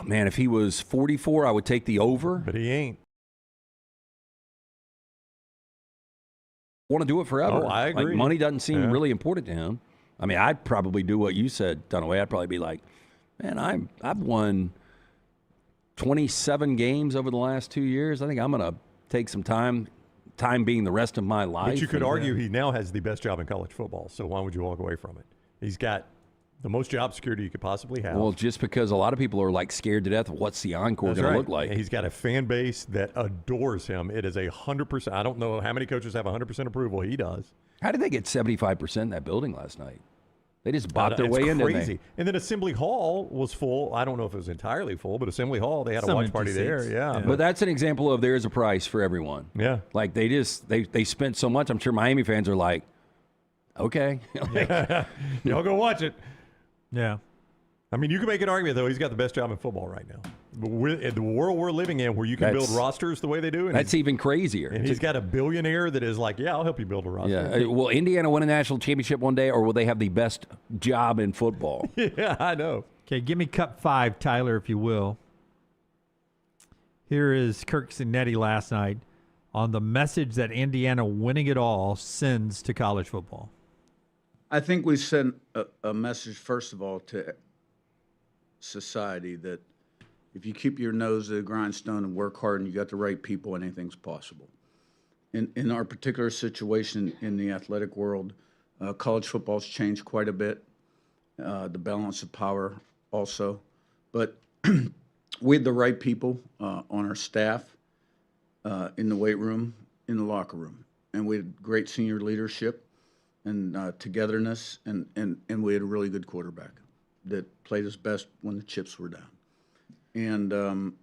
man, if he was 44, I would take the over. But he ain't. Want to do it forever. Oh, I agree. Like, money doesn't seem really important to him. I mean, I'd probably do what you said, Dunaway. I'd probably be like, man, I've won 27 games over the last 2 years. I think I'm going to take some time being the rest of my life. But you could argue he now has the best job in college football, so why would you walk away from it? He's got the most job security you could possibly have. Well, just because a lot of people are like scared to death of what's the encore going to look like. And he's got a fan base that adores him. It is 100%. I don't know how many coaches have 100% approval. He does. How did they get 75% in that building last night? They just bought their way in. Crazy. And then Assembly Hall was full. I don't know if it was entirely full, but Assembly Hall, they had a watch party there. Yeah. But that's an example of there's a price for everyone. Yeah. Like they spent so much. I'm sure Miami fans are like, okay. Y'all go watch it. Yeah. I mean, you can make an argument, though. He's got the best job in football right now. In the world we're living in where you can build rosters the way they do. And that's even crazier. And he's got a billionaire that is like, yeah, I'll help you build a roster. Yeah. Will Indiana win a national championship one day, or will they have the best job in football? Yeah, I know. Okay, give me Cup 5, Tyler, if you will. Here is Kirk Cignetti last night on the message that Indiana winning it all sends to college football. I think we sent a message, first of all, to society that if you keep your nose to the grindstone and work hard and you got the right people, anything's possible. In our particular situation in the athletic world, college football's changed quite a bit, the balance of power also. But we had the right people on our staff, in the weight room, in the locker room. And we had great senior leadership and togetherness, and we had a really good quarterback that played his best when the chips were down. And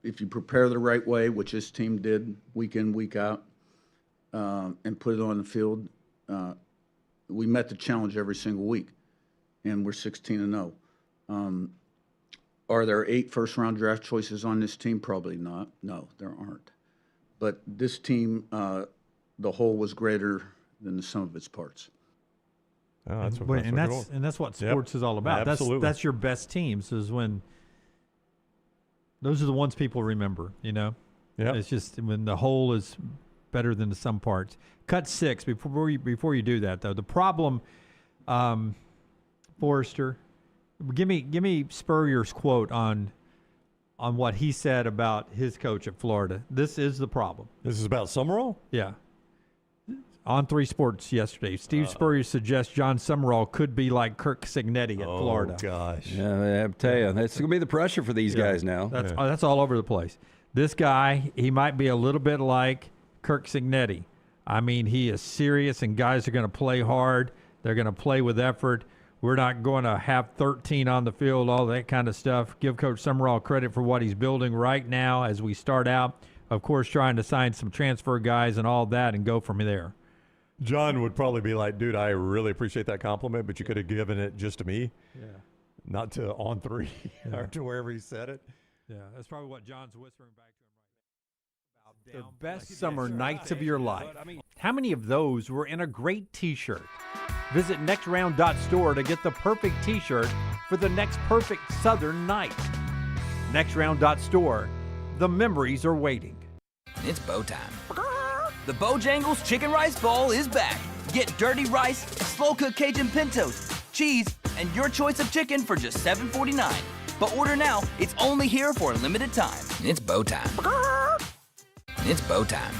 if you prepare the right way, which this team did week in, week out, and put it on the field, we met the challenge every single week, and we're 16-0. Are there 8 first-round draft choices on this team? Probably not. No, there aren't. But this team, the whole was greater than the sum of its parts. Oh, that's that's what sports is all about. Absolutely. That's your best teams is when those are the ones people remember, you know? Yeah. It's just when the whole is better than the sum parts. Cut 6 before you do that though. The problem, Forrester, give me Spurrier's quote on what he said about his coach at Florida. This is the problem. This is about Summerall? Yeah. On 3 Sports yesterday, Steve Spurrier suggests John Summerall could be like Kirk Cignetti at Florida. Oh, gosh. Yeah, I tell you, that's going to be the pressure for these guys now. That's all over the place. This guy, he might be a little bit like Kirk Cignetti. I mean, he is serious, and guys are going to play hard. They're going to play with effort. We're not going to have 13 on the field, all that kind of stuff. Give Coach Summerall credit for what he's building right now as we start out. Of course, trying to sign some transfer guys and all that and go from there. John would probably be like, dude, I really appreciate that compliment, but you could have given it just to me. Yeah. Not to On 3 or to wherever he said it. Yeah, that's probably what John's whispering back to him right now. The best summer nights of your life. How many of those were in a great T-shirt? Visit nextround.store to get the perfect T-shirt for the next perfect Southern night. Nextround.store. The memories are waiting. It's bow time. The Bojangles Chicken Rice Bowl is back. Get dirty rice, slow-cooked Cajun pintos, cheese, and your choice of chicken for just $7.49. But order now. It's only here for a limited time. It's bow time. It's bow time.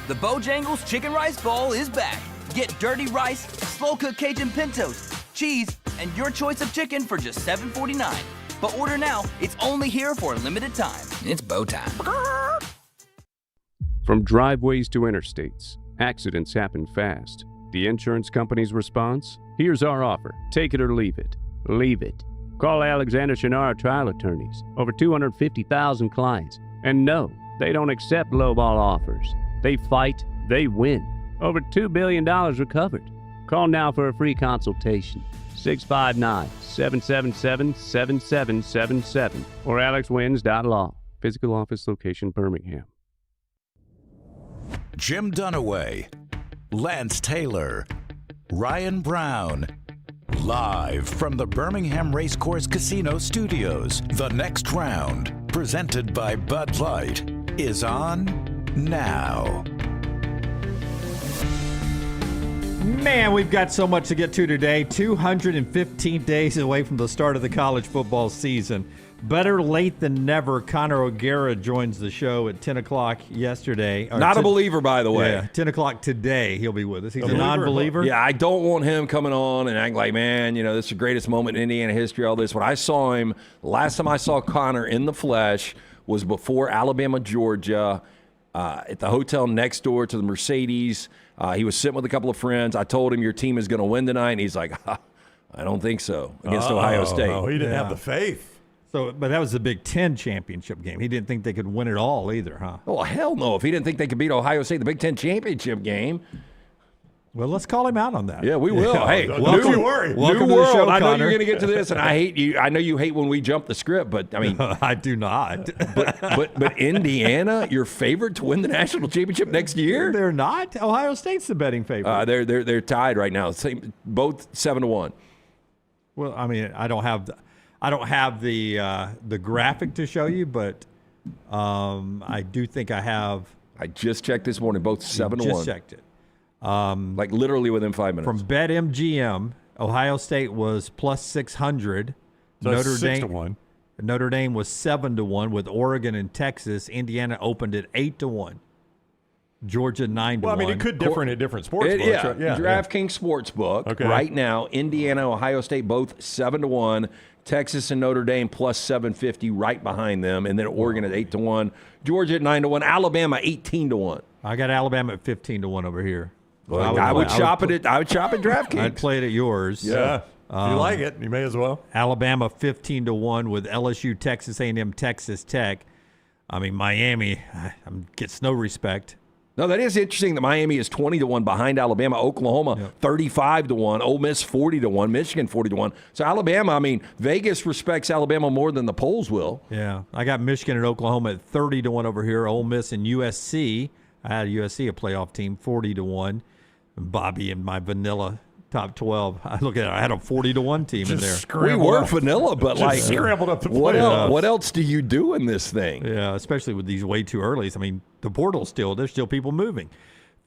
The Bojangles Chicken Rice Bowl is back. Get dirty rice, slow-cooked Cajun pintos, cheese, and your choice of chicken for just $7.49. But order now. It's only here for a limited time. It's bow time. From driveways to interstates, accidents happen fast. The insurance company's response? Here's our offer. Take it or leave it. Leave it. Call Alexander Chenard Trial Attorneys. Over 250,000 clients. And no, they don't accept lowball offers. They fight, they win. Over $2 billion recovered. Call now for a free consultation. 659-777-7777 or alexwins.law. Physical office location, Birmingham. Jim Dunaway, Lance Taylor, Ryan Brown, Live from the Birmingham Racecourse Casino Studios, the next round, presented by Bud Light, is on now. Man, we've got so much to get to today. 215 days away from the start of the college football season. Better late than never. Connor O'Gara joins the show at 10 o'clock yesterday. Not a believer, by the way. Yeah, 10 o'clock today he'll be with us. He's a non-believer. Yeah, I don't want him coming on and acting like, man, this is the greatest moment in Indiana history, all this. When I saw him, last time I saw Connor in the flesh was before Alabama, Georgia, at the hotel next door to the Mercedes. He was sitting with a couple of friends. I told him, your team is going to win tonight. And he's like, I don't think so, against Ohio State. No, he didn't have the faith. So, but that was the Big Ten championship game. He didn't think they could win it all either, huh? Oh, hell no. If he didn't think they could beat Ohio State, the Big Ten championship game. Well, let's call him out on that. Yeah, we will. Yeah, hey, don't you worry. Welcome new to the world. show, I know Connor. you're going to get to this, and I hate you. I know you hate when we jump the script, but I mean, I do not. but Indiana, your favorite to win the national championship next year? They're not. Ohio State's the betting favorite. They're tied right now. Same, both 7-1. Well, I mean, I don't have the graphic to show you, but I do think I have. I just checked this morning. Both 7-1. Just checked it. Like literally within 5 minutes. From BetMGM, Ohio State was plus 600. So Notre Dame 6-1. Notre Dame was 7-1 with Oregon and Texas. Indiana opened at 8-1. Georgia 9-1. Well, I mean, it could differ at different sports books. Yeah, Right? Yeah, DraftKings Sportsbook. Okay. Right now, Indiana, Ohio State, both 7-1. Texas and Notre Dame plus 750 right behind them, and then Oregon at 8-1. Georgia at 9-1. Alabama 18-1. I got Alabama at 15-1 over here. Well, I would shop at DraftKings. I'd play it at yours. Yeah. If you like it, you may as well. Alabama 15-1 with LSU, Texas A&M, Texas Tech. I mean, Miami gets no respect. No, that is interesting that Miami is 20-1 behind Alabama. Oklahoma 35-1. Ole Miss 40-1. Michigan 40-1. So Alabama, I mean, Vegas respects Alabama more than the polls will. Yeah, I got Michigan and Oklahoma at 30-1 over here. Ole Miss and USC. I had USC, a playoff team, 40-1. Bobby and my vanilla top 12. I had a 40-1 team in there. We were vanilla, but Just scrambled up the what playoffs. what else do you do in this thing? Yeah, especially with these way too earlys. I mean, the portal's there's still people moving.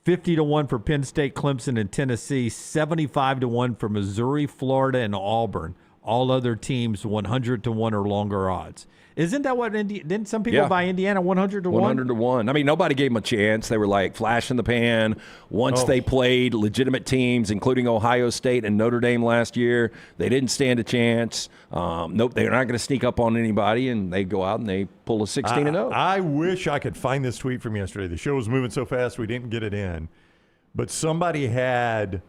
50-1 for Penn State, Clemson, and Tennessee. 75-1 for Missouri, Florida, and Auburn. All other teams 100-1 or longer odds. Isn't that what didn't some people buy Indiana 100-1? 100-1. I mean, nobody gave them a chance. They were like flash in the pan. Once they played legitimate teams, including Ohio State and Notre Dame last year, they didn't stand a chance. Nope, they're not going to sneak up on anybody, and they go out and they pull a 16-0. I wish I could find this tweet from yesterday. The show was moving so fast we didn't get it in. But somebody had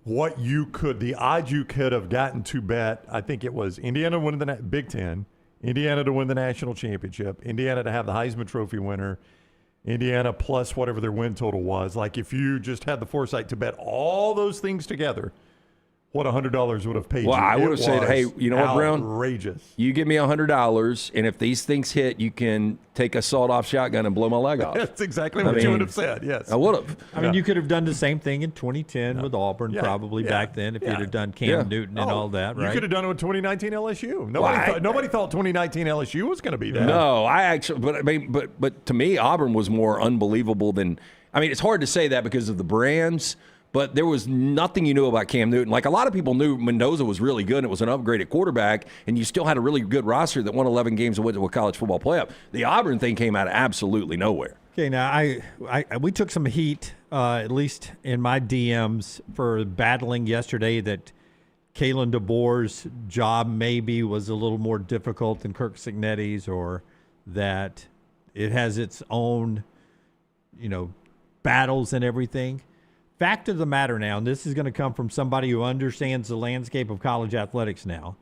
the odds you could have gotten to bet. I think it was Indiana winning the Big Ten, Indiana to win the national championship, Indiana to have the Heisman Trophy winner, Indiana plus whatever their win total was. Like if you just had the foresight to bet all those things together, what $100 would have paid you. Well, I would have said, hey, you know what, Brown? Outrageous. You give me $100, and if these things hit, you can take a sawed-off shotgun and blow my leg off. That's exactly what you would have said, yes. I would have. I mean, you could have done the same thing in 2010 with Auburn probably back then if you'd have done Cam Newton and all that, right? You could have done it with 2019 LSU. Nobody thought 2019 LSU was going to be that. No, but to me, Auburn was more unbelievable than – I mean, it's hard to say that because of the brands – but there was nothing you knew about Cam Newton. Like a lot of people knew Mendoza was really good and it was an upgraded quarterback, and you still had a really good roster that won 11 games and went to a college football playoff. The Auburn thing came out of absolutely nowhere. Okay, now we took some heat, at least in my DMs, for battling yesterday that Kalen DeBoer's job maybe was a little more difficult than Kirk Cignetti's, or that it has its own, battles and everything. Fact of the matter now, and this is going to come from somebody who understands the landscape of college athletics now,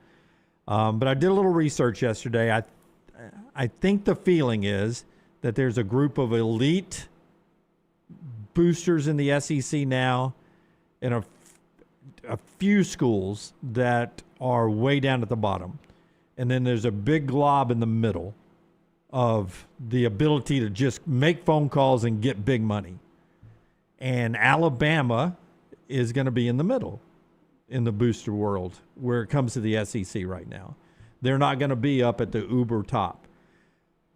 but I did a little research yesterday. I think the feeling is that there's a group of elite boosters in the SEC now and a few schools that are way down at the bottom. And then there's a big glob in the middle of the ability to just make phone calls and get big money. And Alabama is going to be in the middle. in the booster world where it comes to the SEC right now. They're not going to be up at the uber top.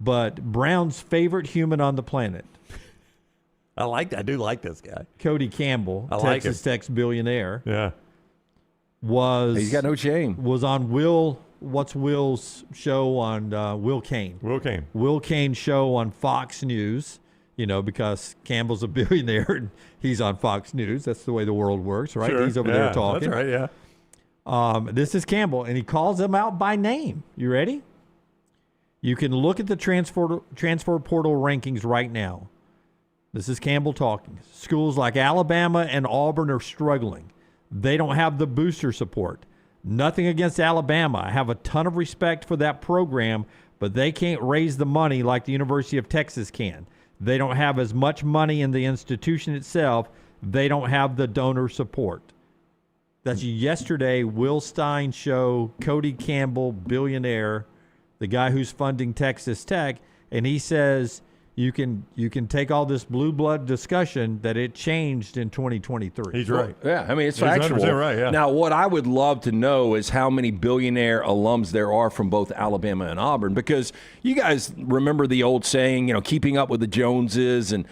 But Brown's favorite human on the planet, I do like this guy. Cody Campbell, Texas Tech's billionaire, He's got no shame. Was on Will's show on Will Kane. Will Kane's show on Fox News, because Campbell's a billionaire and he's on Fox News. That's the way the world works, right? Sure. He's over there talking. That's right, yeah. This is Campbell, and he calls them out by name. You ready? You can look at the transfer portal rankings right now. This is Campbell talking. Schools like Alabama and Auburn are struggling. They don't have the booster support. Nothing against Alabama. I have a ton of respect for that program, but they can't raise the money like the University of Texas can. They don't have as much money in the institution itself. They don't have the donor support. That's yesterday, Will Stein show, Cody Campbell, billionaire, the guy who's funding Texas Tech, and he says you can take all this blue blood discussion that it changed in 2023. He's right. Yeah, I mean, it's He's factual. 100% right, yeah. Now, what I would love to know is how many billionaire alums there are from both Alabama and Auburn, because you guys remember the old saying, keeping up with the Joneses, and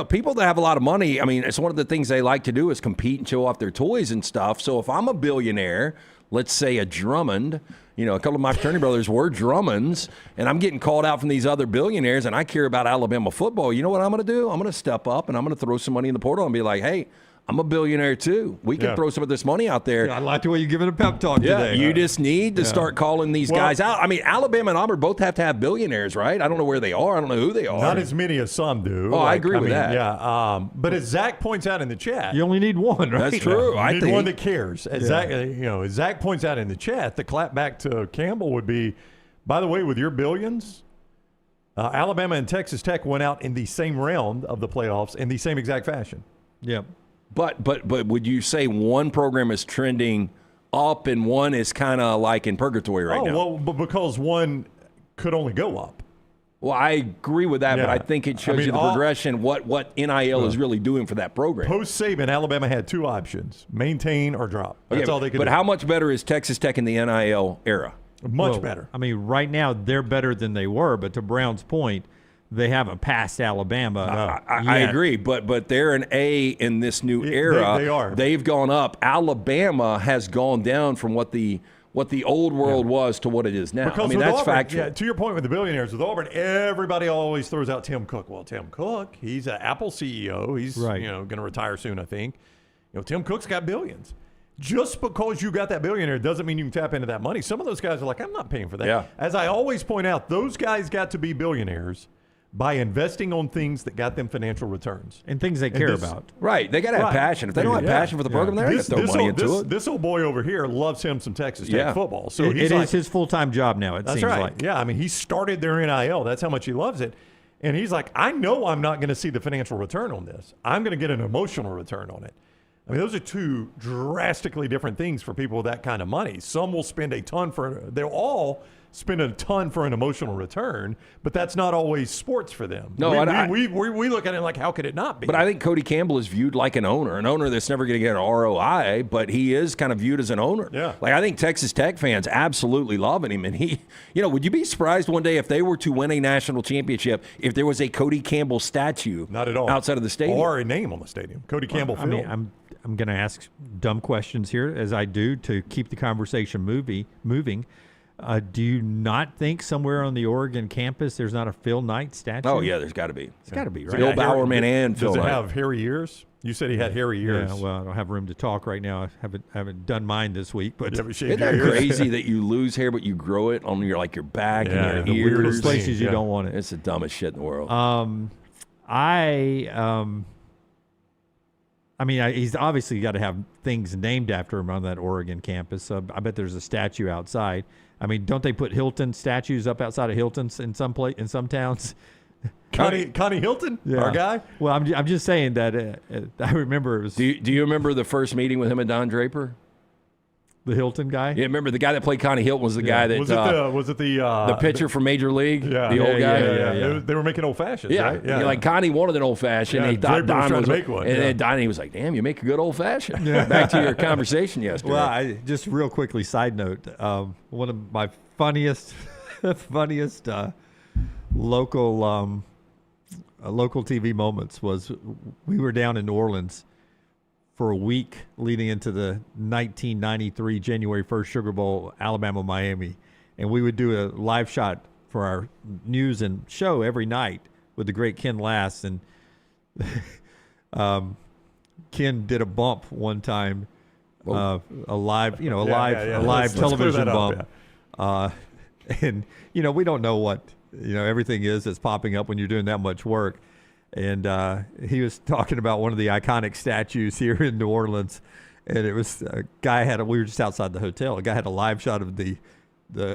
people that have a lot of money, I mean, it's one of the things they like to do is compete and show off their toys and stuff. So if I'm a billionaire, let's say a Drummond, a couple of my fraternity brothers were Drummonds, and I'm getting called out from these other billionaires, and I care about Alabama football. You know what I'm going to do? I'm going to step up, and I'm going to throw some money in the portal and be like, hey, I'm a billionaire too. We can throw some of this money out there. I like the way you're giving a pep talk today. You just need to start calling these guys out. I mean, Alabama and Auburn both have to have billionaires, right? I don't know where they are. I don't know who they are. Not as many as some do. I agree with that. Yeah, but as Zach points out in the chat, you only need one, right? That's true. You I need think one that cares. As Zach points out in the chat, the clap back to Campbell would be, by the way, with your billions, Alabama and Texas Tech went out in the same round of the playoffs in the same exact fashion. Yep. But would you say one program is trending up and one is kind of like in purgatory right now? Well, but because one could only go up. Well, I agree with that, but I think it shows you the progression, what NIL is really doing for that program. Post-Saban, Alabama had two options, maintain or drop. That's all they could do. But how much better is Texas Tech in the NIL era? Much better. I mean, right now they're better than they were, but to Brown's point, they haven't passed Alabama. I agree, but they're an A in this new era. They are. They've gone up. Alabama has gone down from what the old world was to what it is now. Because I mean, that's Auburn, factual. Yeah, to your point with the billionaires, with Auburn, everybody always throws out Tim Cook. Well, Tim Cook, he's an Apple CEO. He's going to retire soon, I think. Tim Cook's got billions. Just because you got that billionaire doesn't mean you can tap into that money. Some of those guys are like, I'm not paying for that. Yeah. As I always point out, those guys got to be billionaires by investing on things that got them financial returns. And things they care about. Right. They got to have passion. If they don't have passion for the program, they're going to throw money into it. This old boy over here loves him some Texas Tech football. So it is his full-time job now, it seems like. Yeah, I mean, he started their NIL. That's how much he loves it. And he's like, I know I'm not going to see the financial return on this. I'm going to get an emotional return on it. I mean, those are two drastically different things for people with that kind of money. Some will spend a ton they'll all spend a ton for an emotional return, but that's not always sports for them. No, we look at it like, how could it not be? But I think Cody Campbell is viewed like an owner that's never going to get an ROI, but he is kind of viewed as an owner. Yeah. Like, I think Texas Tech fans absolutely loving him. And he, would you be surprised one day if they were to win a national championship if there was a Cody Campball statue not at all outside of the stadium? Or a name on the stadium. Cody Campbell Field. I mean, I'm going to ask dumb questions here, as I do, to keep the conversation moving. Do you not think somewhere on the Oregon campus there's not a Phil Knight statue? Oh, yeah, there's got to be. It's got to be, right? Bill Bowerman and Phil Knight. Does it Knight. have hairy ears? You said he had hairy ears. Yeah, well, I don't have room to talk right now. I haven't done mine this week. But isn't that crazy that you lose hair but you grow it on your back and your ears? Weirdest places you don't want it. It's the dumbest shit in the world. I mean, he's obviously got to have things named after him on that Oregon campus. So I bet there's a statue outside. I mean, don't they put Hilton statues up outside of Hilton's in some towns? Connie Hilton, our guy. Well, I'm just saying that I remember. It was, do you remember the first meeting with him and Don Draper? The Hilton guy? Yeah, remember the guy that played Connie Hilton was the guy that was it the pitcher from Major League? Yeah, the old guy. Yeah. They were making old fashions. Yeah, right? Yeah. Like Connie wanted an old fashioned. Yeah, He thought Draper was Don trying was to make one, and yeah. then Donnie was like, "Damn, you make a good old fashioned." Back to your conversation yesterday. Well, just real quickly, side note, one of my funniest local TV moments was we were down in New Orleans for a week leading into the 1993 January 1st Sugar Bowl, Alabama-Miami. And we would do a live shot for our news and show every night with the great Ken Lass. And Ken did a bump one time, a live Let's clear television that up, bump. And, we don't know what, everything that's popping up when you're doing that much work. And he was talking about one of the iconic statues here in New Orleans. And it was a guy we were just outside the hotel. A guy had a live shot of the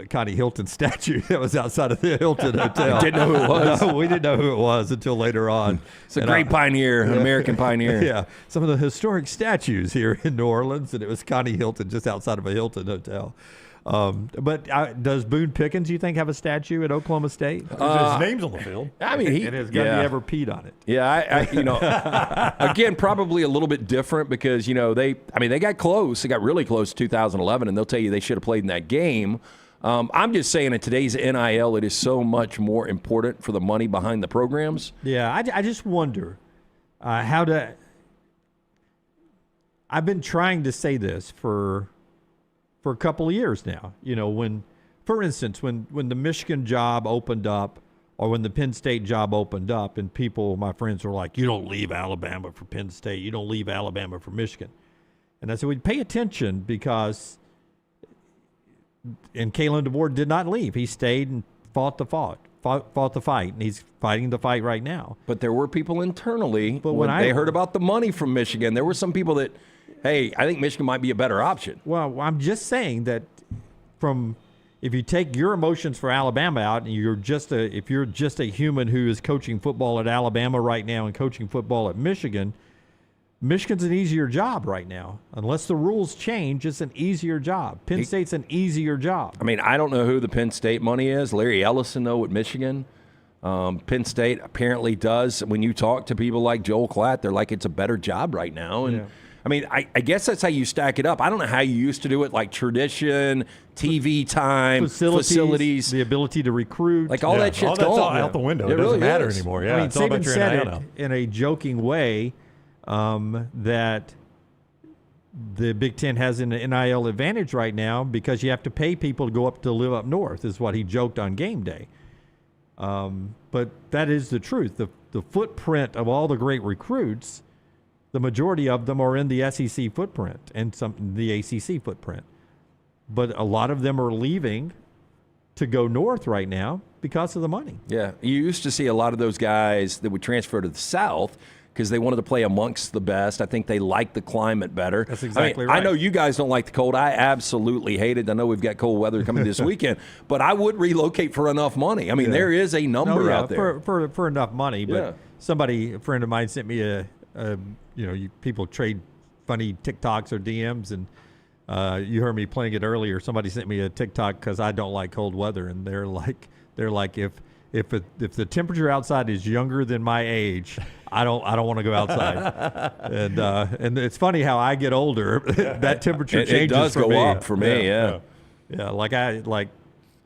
Connie Hilton statue that was outside of the Hilton Hotel. Didn't know who it was. No, we didn't know who it was until later on. It's a great pioneer, an American pioneer. Yeah, some of the historic statues here in New Orleans, and it was Connie Hilton just outside of a Hilton Hotel. But does Boone Pickens, you think, have a statue at Oklahoma State? His name's on the field. I mean, And has Gundy ever peed on it? Yeah, again, probably a little bit different because, they got close. They got really close in 2011, and they'll tell you they should have played in that game. I'm just saying in today's NIL, it is so much more important for the money behind the programs. Yeah, I just wonder how to – I've been trying to say this for a couple of years now. When, for instance, when the Michigan job opened up or when the Penn State job opened up and my friends were like, you don't leave Alabama for Penn State. You don't leave Alabama for Michigan. And I said, well, pay attention because – and Kalen DeBoer did not leave. He stayed and fought the fight, and he's fighting the fight right now. But there were people internally, But when when they I- heard about the money from Michigan, there were some people that, hey, I think Michigan might be a better option. Well, I'm just saying that if you take your emotions for Alabama out and if you're just a human who is coaching football at Alabama right now and coaching football at Michigan's an easier job right now. Unless the rules change, it's an easier job. Penn State's an easier job. I mean, I don't know who the Penn State money is. Larry Ellison, though, at Michigan. Penn State apparently does. When you talk to people like Joel Klatt, they're like, it's a better job right now. And I mean, I guess that's how you stack it up. I don't know how you used to do it, like tradition, TV time, facilities. The ability to recruit. Like all that shit's all that's gone. all out the window. It really doesn't matter is. anymore. Yeah, I mean, it's all about Saban your said NIL it now. in a joking way that the Big Ten has an NIL advantage right now because you have to pay people to go up to live up north, is what he joked on game day. But that is the truth. The footprint of all the great recruits, the majority of them are in the SEC footprint and the ACC footprint. But a lot of them are leaving to go north right now because of the money. Yeah, you used to see a lot of those guys that would transfer to the South because they wanted to play amongst the best. I think they like the climate better. That's exactly right. I know you guys don't like the cold. I absolutely hate it. I know we've got cold weather coming this weekend, but I would relocate for enough money. I mean, there is a number out there. For enough money. But a friend of mine sent me people trade funny TikToks or DMs, and you heard me playing it earlier. Somebody sent me a TikTok because I don't like cold weather, and they're like if the temperature outside is younger than my age, I don't want to go outside. And it's funny how I get older, that temperature changes. It does for go me. up for me. Yeah.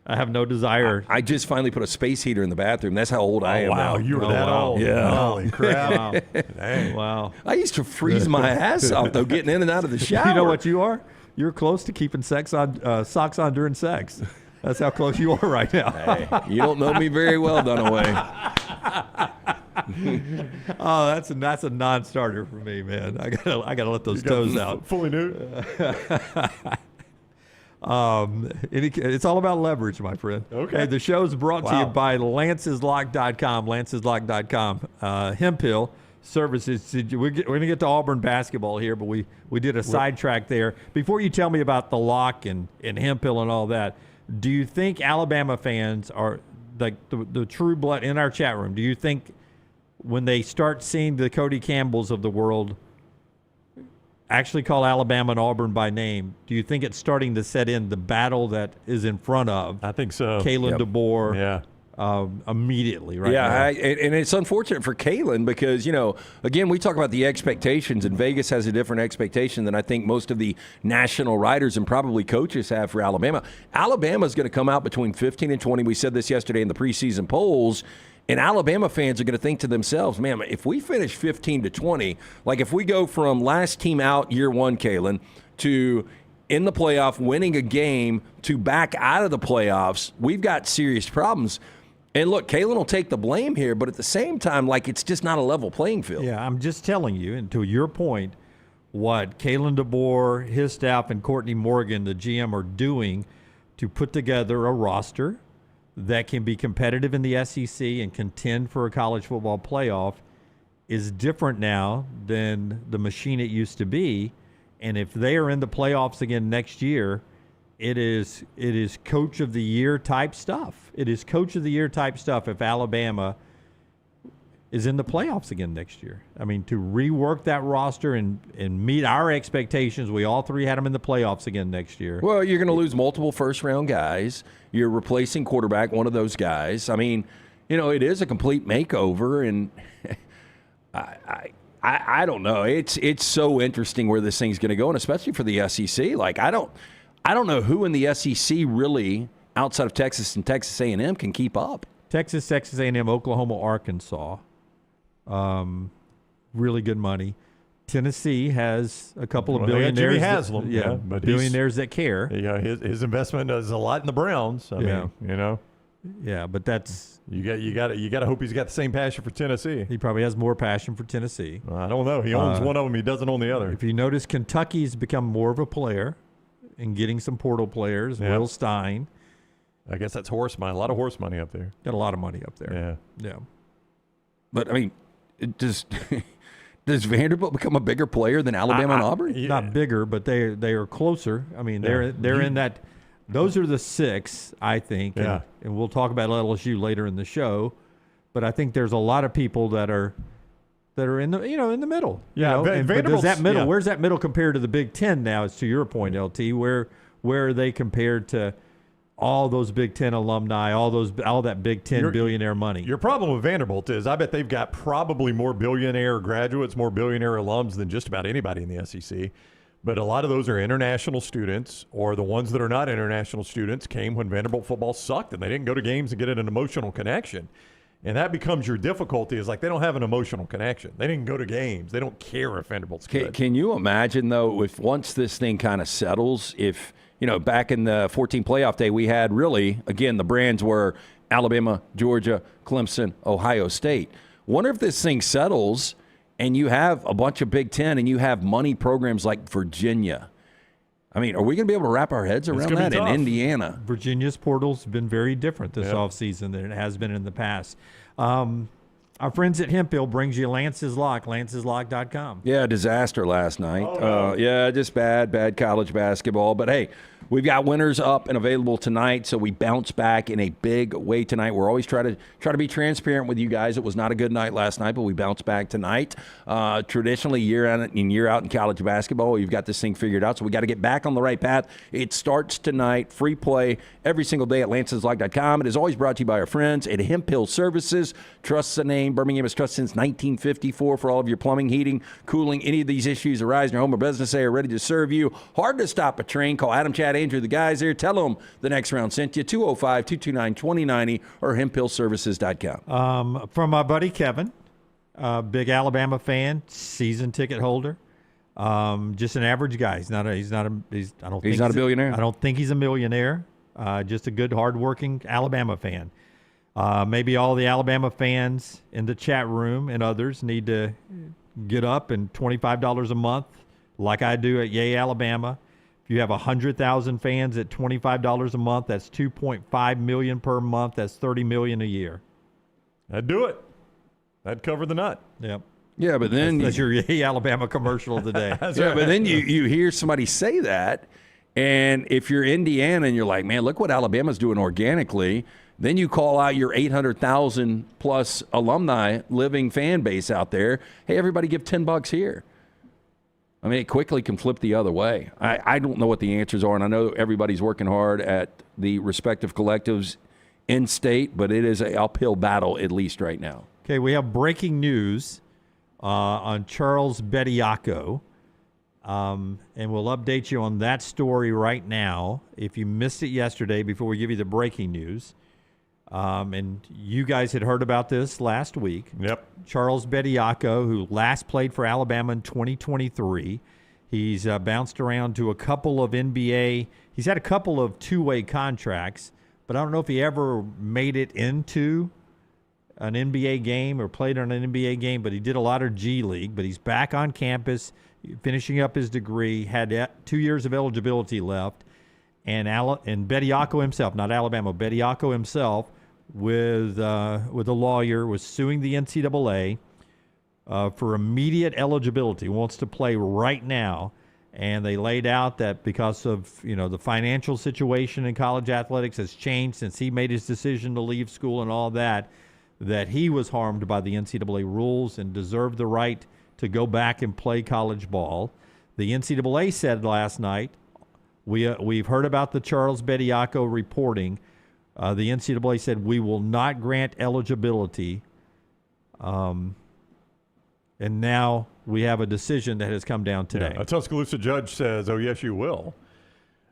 I have no desire. I just finally put a space heater in the bathroom. That's how old I am. Wow, now. you were that old. Yeah. Holy crap. Wow. Dang. Wow. I used to freeze my ass off though, getting in and out of the shower. You know what you are? You're close to keeping socks on during sex. That's how close you are right now. Hey, you don't know me very well, Dunaway. Oh, that's a non-starter for me, man. I gotta let those toes out. Fully nude. It's all about leverage, my friend. Okay. Hey, the show's brought to you by LancesLock.com. LancesLock.com. Hemphill Services. We're going to get to Auburn basketball here, but we did a sidetrack there. Before you tell me about the lock and Hemphill and all that, do you think Alabama fans are like the true blood in our chat room? Do you think when they start seeing the Cody Campbells of the world actually call Alabama and Auburn by name, do you think it's starting to set in the battle that is in front of I think so. Kalen DeBoer Yeah. Immediately right yeah, now? And it's unfortunate for Kalen because, again, we talk about the expectations, and Vegas has a different expectation than I think most of the national writers and probably coaches have for Alabama. Alabama's going to come out between 15 and 20. We said this yesterday in the preseason polls. And Alabama fans are going to think to themselves, man, if we finish 15 to 20, like if we go from last team out year one, Kalen, to in the playoff winning a game to back out of the playoffs, we've got serious problems. And look, Kalen will take the blame here, but at the same time, like it's just not a level playing field. Yeah, I'm just telling you, and to your point, what Kalen DeBoer, his staff, and Courtney Morgan, the GM, are doing to put together a roster that can be competitive in the SEC and contend for a college football playoff is different now than the machine it used to be. And if they are in the playoffs again next year, it is coach of the year type stuff. It is coach of the year type stuff if Alabama is in the playoffs again next year. I mean, to rework that roster and meet our expectations, we all three had them in the playoffs again next year. Well, you're going to lose multiple first-round guys. You're replacing quarterback, one of those guys. I mean, it is a complete makeover, and I don't know. It's so interesting where this thing's going to go, and especially for the SEC. Like, I don't know who in the SEC really, outside of Texas and Texas A&M, can keep up. Texas A&M, Oklahoma, Arkansas. Really good money. Tennessee has a couple of billionaires. Jimmy Haslam, but billionaires that care. Yeah, his investment does a lot in the Browns. I mean, Yeah, but that's you got to hope he's got the same passion for Tennessee. he probably has more passion for Tennessee. I don't know. He owns one of them. He doesn't own the other. If you notice, Kentucky's become more of a player and getting some portal players. Yeah. Will Stein I guess that's horse money. A lot of horse money up there. got a lot of money up there. Yeah. But, I mean, does Vanderbilt become a bigger player than Alabama and Auburn? Not bigger, but they are closer. I mean, they're in that. Those are the six, I think. Yeah. And we'll talk about LSU later in the show. But I think there's a lot of people that are in the in the middle. Yeah, but does that middle? yeah. Where's that middle compared to the Big Ten now? It's to your point, LT. Where are they compared to all those Big Ten alumni, all that Big Ten billionaire money? Your problem with Vanderbilt is I bet they've got probably more billionaire graduates, more billionaire alums than just about anybody in the SEC. But a lot of those are international students, or the ones that are not international students came when Vanderbilt football sucked and they didn't go to games and get an emotional connection. And that becomes your difficulty, is like they don't have an emotional connection. They didn't go to games. They don't care if Vanderbilt's good. Can you imagine, though, if once this thing kind of settles, if, back in the 14 playoff day, we had really, again, the brands were Alabama, Georgia, Clemson, Ohio State. Wonder if this thing settles and you have a bunch of Big Ten and you have money programs like Virginia. I mean, are we going to be able to wrap our heads around that in Indiana? Virginia's portal's been very different this offseason than it has been in the past. Our friends at Hemp Hill brings you Lance's Lock, lanceslock.com. Yeah, disaster last night. Oh, no. Just bad college basketball. But, hey, we've got winners up and available tonight, so we bounce back in a big way tonight. We're always try to be transparent with you guys. It was not a good night last night, but we bounce back tonight. Traditionally, year in and year out in college basketball, we've got this thing figured out, so we got to get back on the right path. It starts tonight, free play every single day at lanceslock.com. It is always brought to you by our friends at Hemp Hill Services. Trust the name. Birmingham has trusted since 1954 for all of your plumbing, heating, cooling. Any of these issues arise in your home or business, they are ready to serve you. Hard to stop a train. Call Adam, Chad, Andrew, the guys there. Tell them the next round sent you. 205-229-2090 or hemphillservices.com. From my buddy Kevin, big Alabama fan, season ticket holder. Just an average guy. He's not a billionaire? I don't think he's a millionaire. Just a good, hardworking Alabama fan. Maybe all the Alabama fans in the chat room and others need to get up and $25 a month, like I do at Yay Alabama. If you have 100,000 fans at $25 a month, that's $2.5 million per month. That's $30 million a year. That'd do it. That'd cover the nut. Yep. Yeah, but then That's your Yay Alabama commercial of the day. but then you hear somebody say that, and if you're Indiana and you're like, man, look what Alabama's doing organically, then you call out your 800,000 plus alumni living fan base out there. Hey, everybody give $10 here. I mean, it quickly can flip the other way. I don't know what the answers are, and I know everybody's working hard at the respective collectives in state, but it is an uphill battle at least right now. Okay, we have breaking news on Charles Bediako, and we'll update you on that story right now. If you missed it yesterday, before we give you the breaking news, and you guys had heard about this last week. Yep. Charles Bediako, who last played for Alabama in 2023. He's bounced around to a couple of NBA. He's had a couple of two-way contracts, but I don't know if he ever made it into an NBA game or played on an NBA game, but he did a lot of G League. But he's back on campus, finishing up his degree, had 2 years of eligibility left. And Bediako himself, not Alabama, Bediako himself, with a lawyer, was suing the NCAA for immediate eligibility, wants to play right now. And they laid out that because of the financial situation in college athletics has changed since he made his decision to leave school and all that, that he was harmed by the NCAA rules and deserved the right to go back and play college ball. The NCAA said last night, we've heard about the Charles Bediako reporting. The NCAA said we will not grant eligibility. And now we have a decision that has come down today. Yeah, a Tuscaloosa judge says, oh, yes, you will.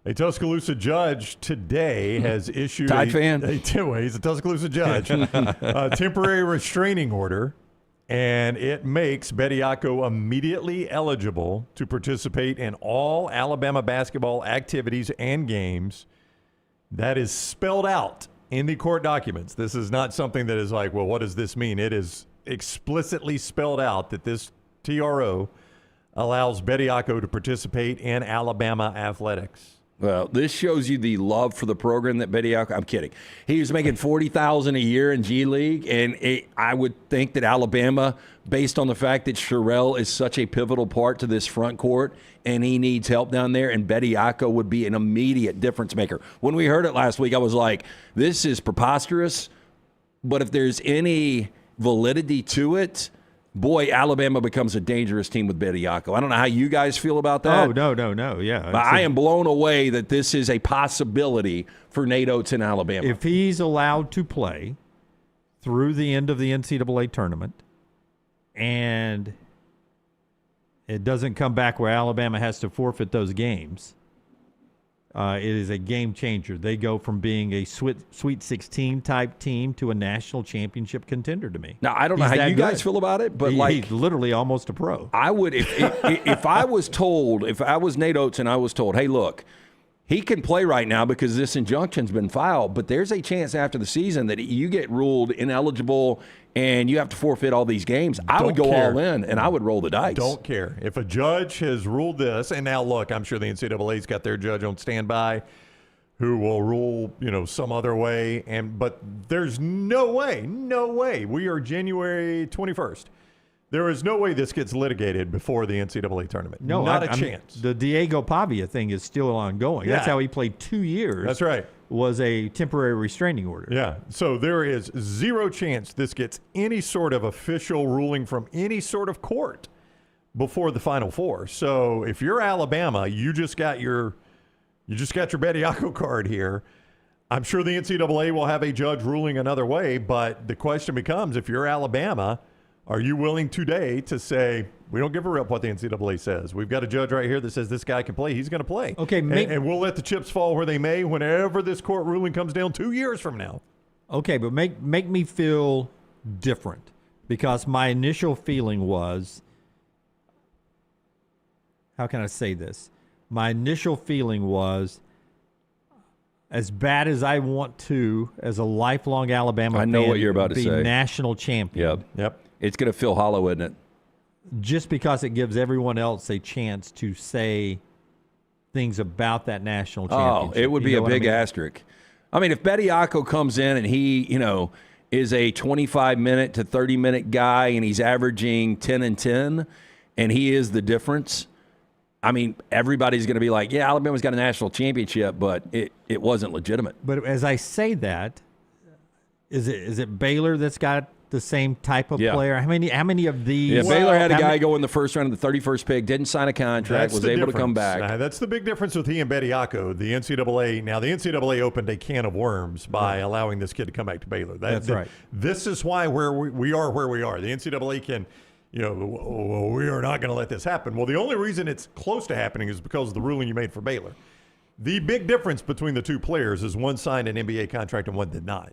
A Tuscaloosa judge today has issued Tide fan. He's a Tuscaloosa judge, a temporary restraining order, and it makes Bediako immediately eligible to participate in all Alabama basketball activities and games. That is spelled out in the court documents. This is not something that is like, well, what does this mean? It is explicitly spelled out that this TRO allows Bediako to participate in Alabama athletics. Well, this shows you the love for the program that Bediako. I'm kidding. He was making $40,000 a year in G League, and I would think that Alabama, based on the fact that Sherrell is such a pivotal part to this front court, and he needs help down there, and Bediako would be an immediate difference maker. When we heard it last week, I was like, "This is preposterous," but if there's any validity to it, boy, Alabama becomes a dangerous team with Bediako. I don't know how you guys feel about that. Oh, no, yeah. But I am blown away that this is a possibility for Nate Oates in Alabama. If he's allowed to play through the end of the NCAA tournament and it doesn't come back where Alabama has to forfeit those games, it is a game changer. They go from being a Sweet 16 type team to a national championship contender to me. Now, I don't know how you guys feel about it, but he's literally almost a pro. I would, if I was told, if I was Nate Oates and I was told, hey, look, he can play right now because this injunction's been filed, but there's a chance after the season that you get ruled ineligible and you have to forfeit all these games. I would go all in, and I would roll the dice. Don't care. If a judge has ruled this, and now, look, I'm sure the NCAA's got their judge on standby who will rule, some other way. But there's no way. We are January 21st. There is no way this gets litigated before the NCAA tournament. No, not a chance. The Diego Pavia thing is still ongoing. Yeah. That's how he played 2 years. That's right. Was a temporary restraining order. Yeah. So there is zero chance this gets any sort of official ruling from any sort of court before the Final Four. So if you're Alabama, you just got your Bediako card here. I'm sure the NCAA will have a judge ruling another way, but the question becomes, if you're Alabama, are you willing today to say, we don't give a rip what the NCAA says? We've got a judge right here that says this guy can play. He's going to play. Okay, and we'll let the chips fall where they may whenever this court ruling comes down 2 years from now. Okay, but make me feel different, because my initial feeling was, how can I say this? My initial feeling was, as bad as I want to, as a lifelong Alabama fan, what you're about to be say. National champion. Yep. It's going to feel hollow, isn't it? Just because it gives everyone else a chance to say things about that national championship. Oh, it would be a big asterisk. I mean, if Bediako comes in and he, is a 25-minute to 30-minute guy and he's averaging 10 and 10 and he is the difference, I mean, everybody's going to be like, yeah, Alabama's got a national championship, but it wasn't legitimate. But as I say that, is it Baylor that's got the same type of Yeah. player? How many of these? Yeah, Baylor had a how guy many- go in the first round of the 31st pick, didn't sign a contract, was the able to come difference. back. That's the big difference with he and Bediako. The NCAA, now the NCAA opened a can of worms by allowing this kid to come back to Baylor. That's right. This is why we are where we are. The NCAA can, well, we are not going to let this happen. Well, the only reason it's close to happening is because of the ruling you made for Baylor. The big difference between the two players is one signed an NBA contract and one did not.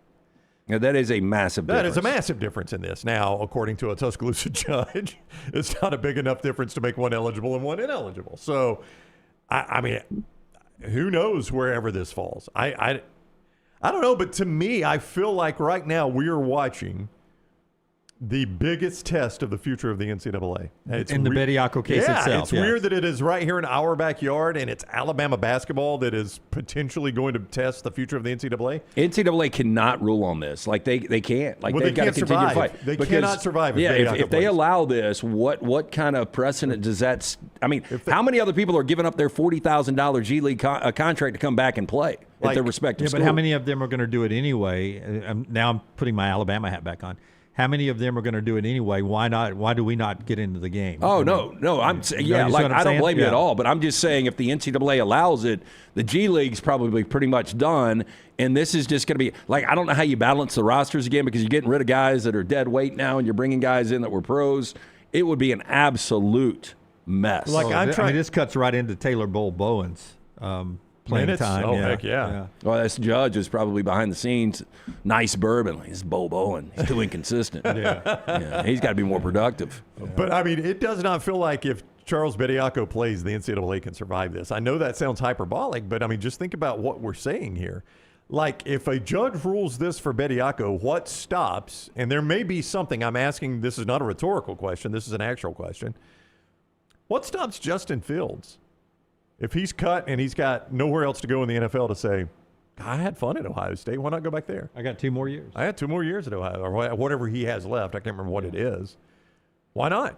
Yeah, that is a massive difference. That is a massive difference in this. Now, according to a Tuscaloosa judge, it's not a big enough difference to make one eligible and one ineligible. So, I mean, who knows wherever this falls? I don't know, but to me, I feel like right now we are watching the biggest test of the future of the NCAA. In the Bediako case itself. It's weird that it is right here in our backyard, and it's Alabama basketball that is potentially going to test the future of the NCAA. NCAA cannot rule on this. Like they can't. Like Well, they've got to can't continue to survive. fight. They Because, cannot survive if Yeah, Bediako if they plays. allow this, what kind of precedent does that? I mean, how many other people are giving up their $40,000 G League contract to come back and play at their respective Yeah, schools? but how many of them are going to do it anyway? Now I'm putting my Alabama hat back on. How many of them are going to do it anyway? Why not? Why do we not get into the game? Oh, I mean, no. I'm you see like what I'm I don't saying? blame you at Yeah. all, but I'm just saying if the NCAA allows it, the G League's probably pretty much done, and this is just going to be like I don't know how you balance the rosters again because you're getting rid of guys that are dead weight now, and you're bringing guys in that were pros. It would be an absolute mess. This cuts right into Taylor Bowen's playing Minutes? time. Oh, heck yeah. Well, this judge is probably behind the scenes. Nice bourbon. He's Bo Bowen. He's too inconsistent. Yeah, he's got to be more productive. But, I mean, it does not feel like if Charles Bediako plays, the NCAA can survive this. I know that sounds hyperbolic, but, I mean, just think about what we're saying here. Like, if a judge rules this for Bediako, what stops, and there may be something, I'm asking, this is not a rhetorical question, this is an actual question. What stops Justin Fields? If he's cut and he's got nowhere else to go in the NFL to say, I had fun at Ohio State, why not go back there? I got 2 more years. I had 2 more years at Ohio, or whatever he has left. I can't remember what it is. Why not?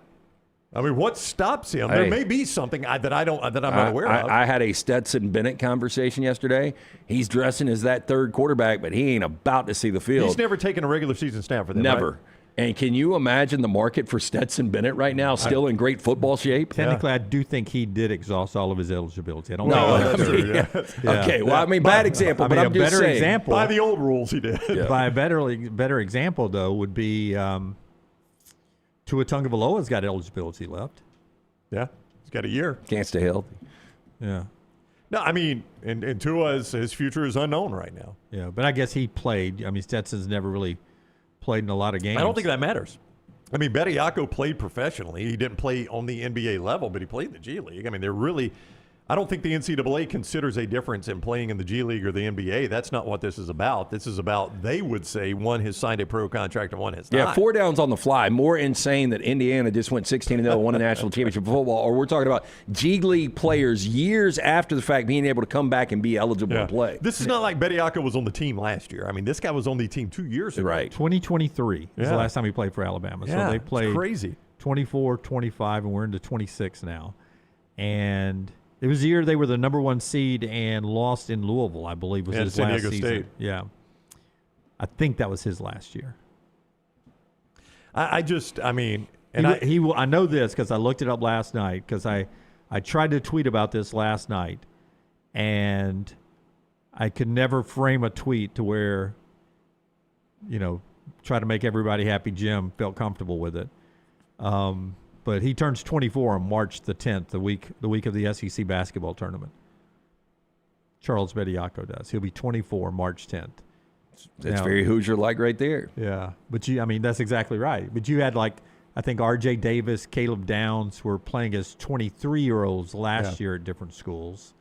I mean, what stops him? Hey. There may be something that I'm not aware of. I had a Stetson Bennett conversation yesterday. He's dressing as that third quarterback, but he ain't about to see the field. He's never taken a regular season snap for them. Never. Right? And can you imagine the market for Stetson Bennett right now, still in great football shape? Technically, I do think he did exhaust all of his eligibility. I don't No, think that's I mean, true, yeah. Okay, well, I mean, bad example, but I mean, I'm a just better saying. example. By the old rules, he did. By a better example, though, would be Tua Tagovailoa's got eligibility left. Yeah, he's got a year. Can't stay healthy. Yeah. No, I mean, and Tua's his future is unknown right now. Yeah, but I guess he played. I mean, Stetson's never really played in a lot of games. I don't think that matters. I mean, Bediako played professionally. He didn't play on the NBA level, but he played in the G League. I mean, I don't think the NCAA considers a difference in playing in the G League or the NBA. That's not what this is about. This is about, they would say, one has signed a pro contract and one has Yeah, not. 4 downs on the fly. More insane that Indiana just went 16-0, won a national championship in football. Or we're talking about G League players years after the fact being able to come back and be eligible to play. This is not like Bediako was on the team last year. I mean, this guy was on the team 2 years ago. Right. 2023 is the last time he played for Alabama. Yeah, So they it's played crazy. 24, 25, and we're into 26 now. And it was the year they were the number 1 seed and lost in Louisville, I believe, was And his San last Diego season. State. Yeah. I think that was his last year. I know this because I looked it up last night because I tried to tweet about this last night, and I could never frame a tweet to where, try to make everybody happy. Jim felt comfortable with it. But he turns 24 on March the 10th, the week of the SEC basketball tournament. Charles Bediako does. He'll be 24 March 10th. That's Now- very Hoosier-like right there. Yeah, but that's exactly right. But you had I think R.J. Davis, Caleb Downs were playing as 23-year-olds last year at different schools.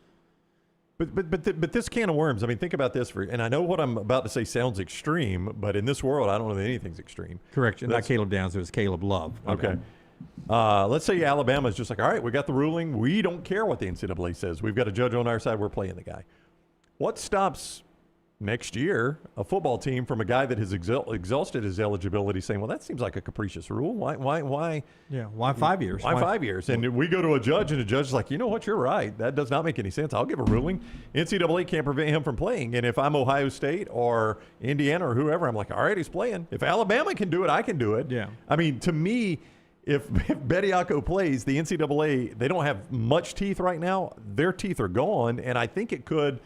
But this can of worms, I mean, think about this. And I know what I'm about to say sounds extreme, but in this world, I don't know that anything's extreme. Correction, not Caleb Downs. It was Caleb Love. Okay. Let's say Alabama's just like, all right, we got the ruling. We don't care what the NCAA says. We've got a judge on our side. We're playing the guy. What stops next year a football team from a guy that has exhausted his eligibility saying, well, that seems like a capricious rule. Why? Yeah, why 5 years? Why 5 years? And we go to a judge, and the judge is like, you know what, you're right. That does not make any sense. I'll give a ruling. NCAA can't prevent him from playing. And if I'm Ohio State or Indiana or whoever, I'm like, all right, he's playing. If Alabama can do it, I can do it. Yeah. I mean, to me, if Bediako plays, the NCAA, they don't have much teeth right now. Their teeth are gone, and I think it could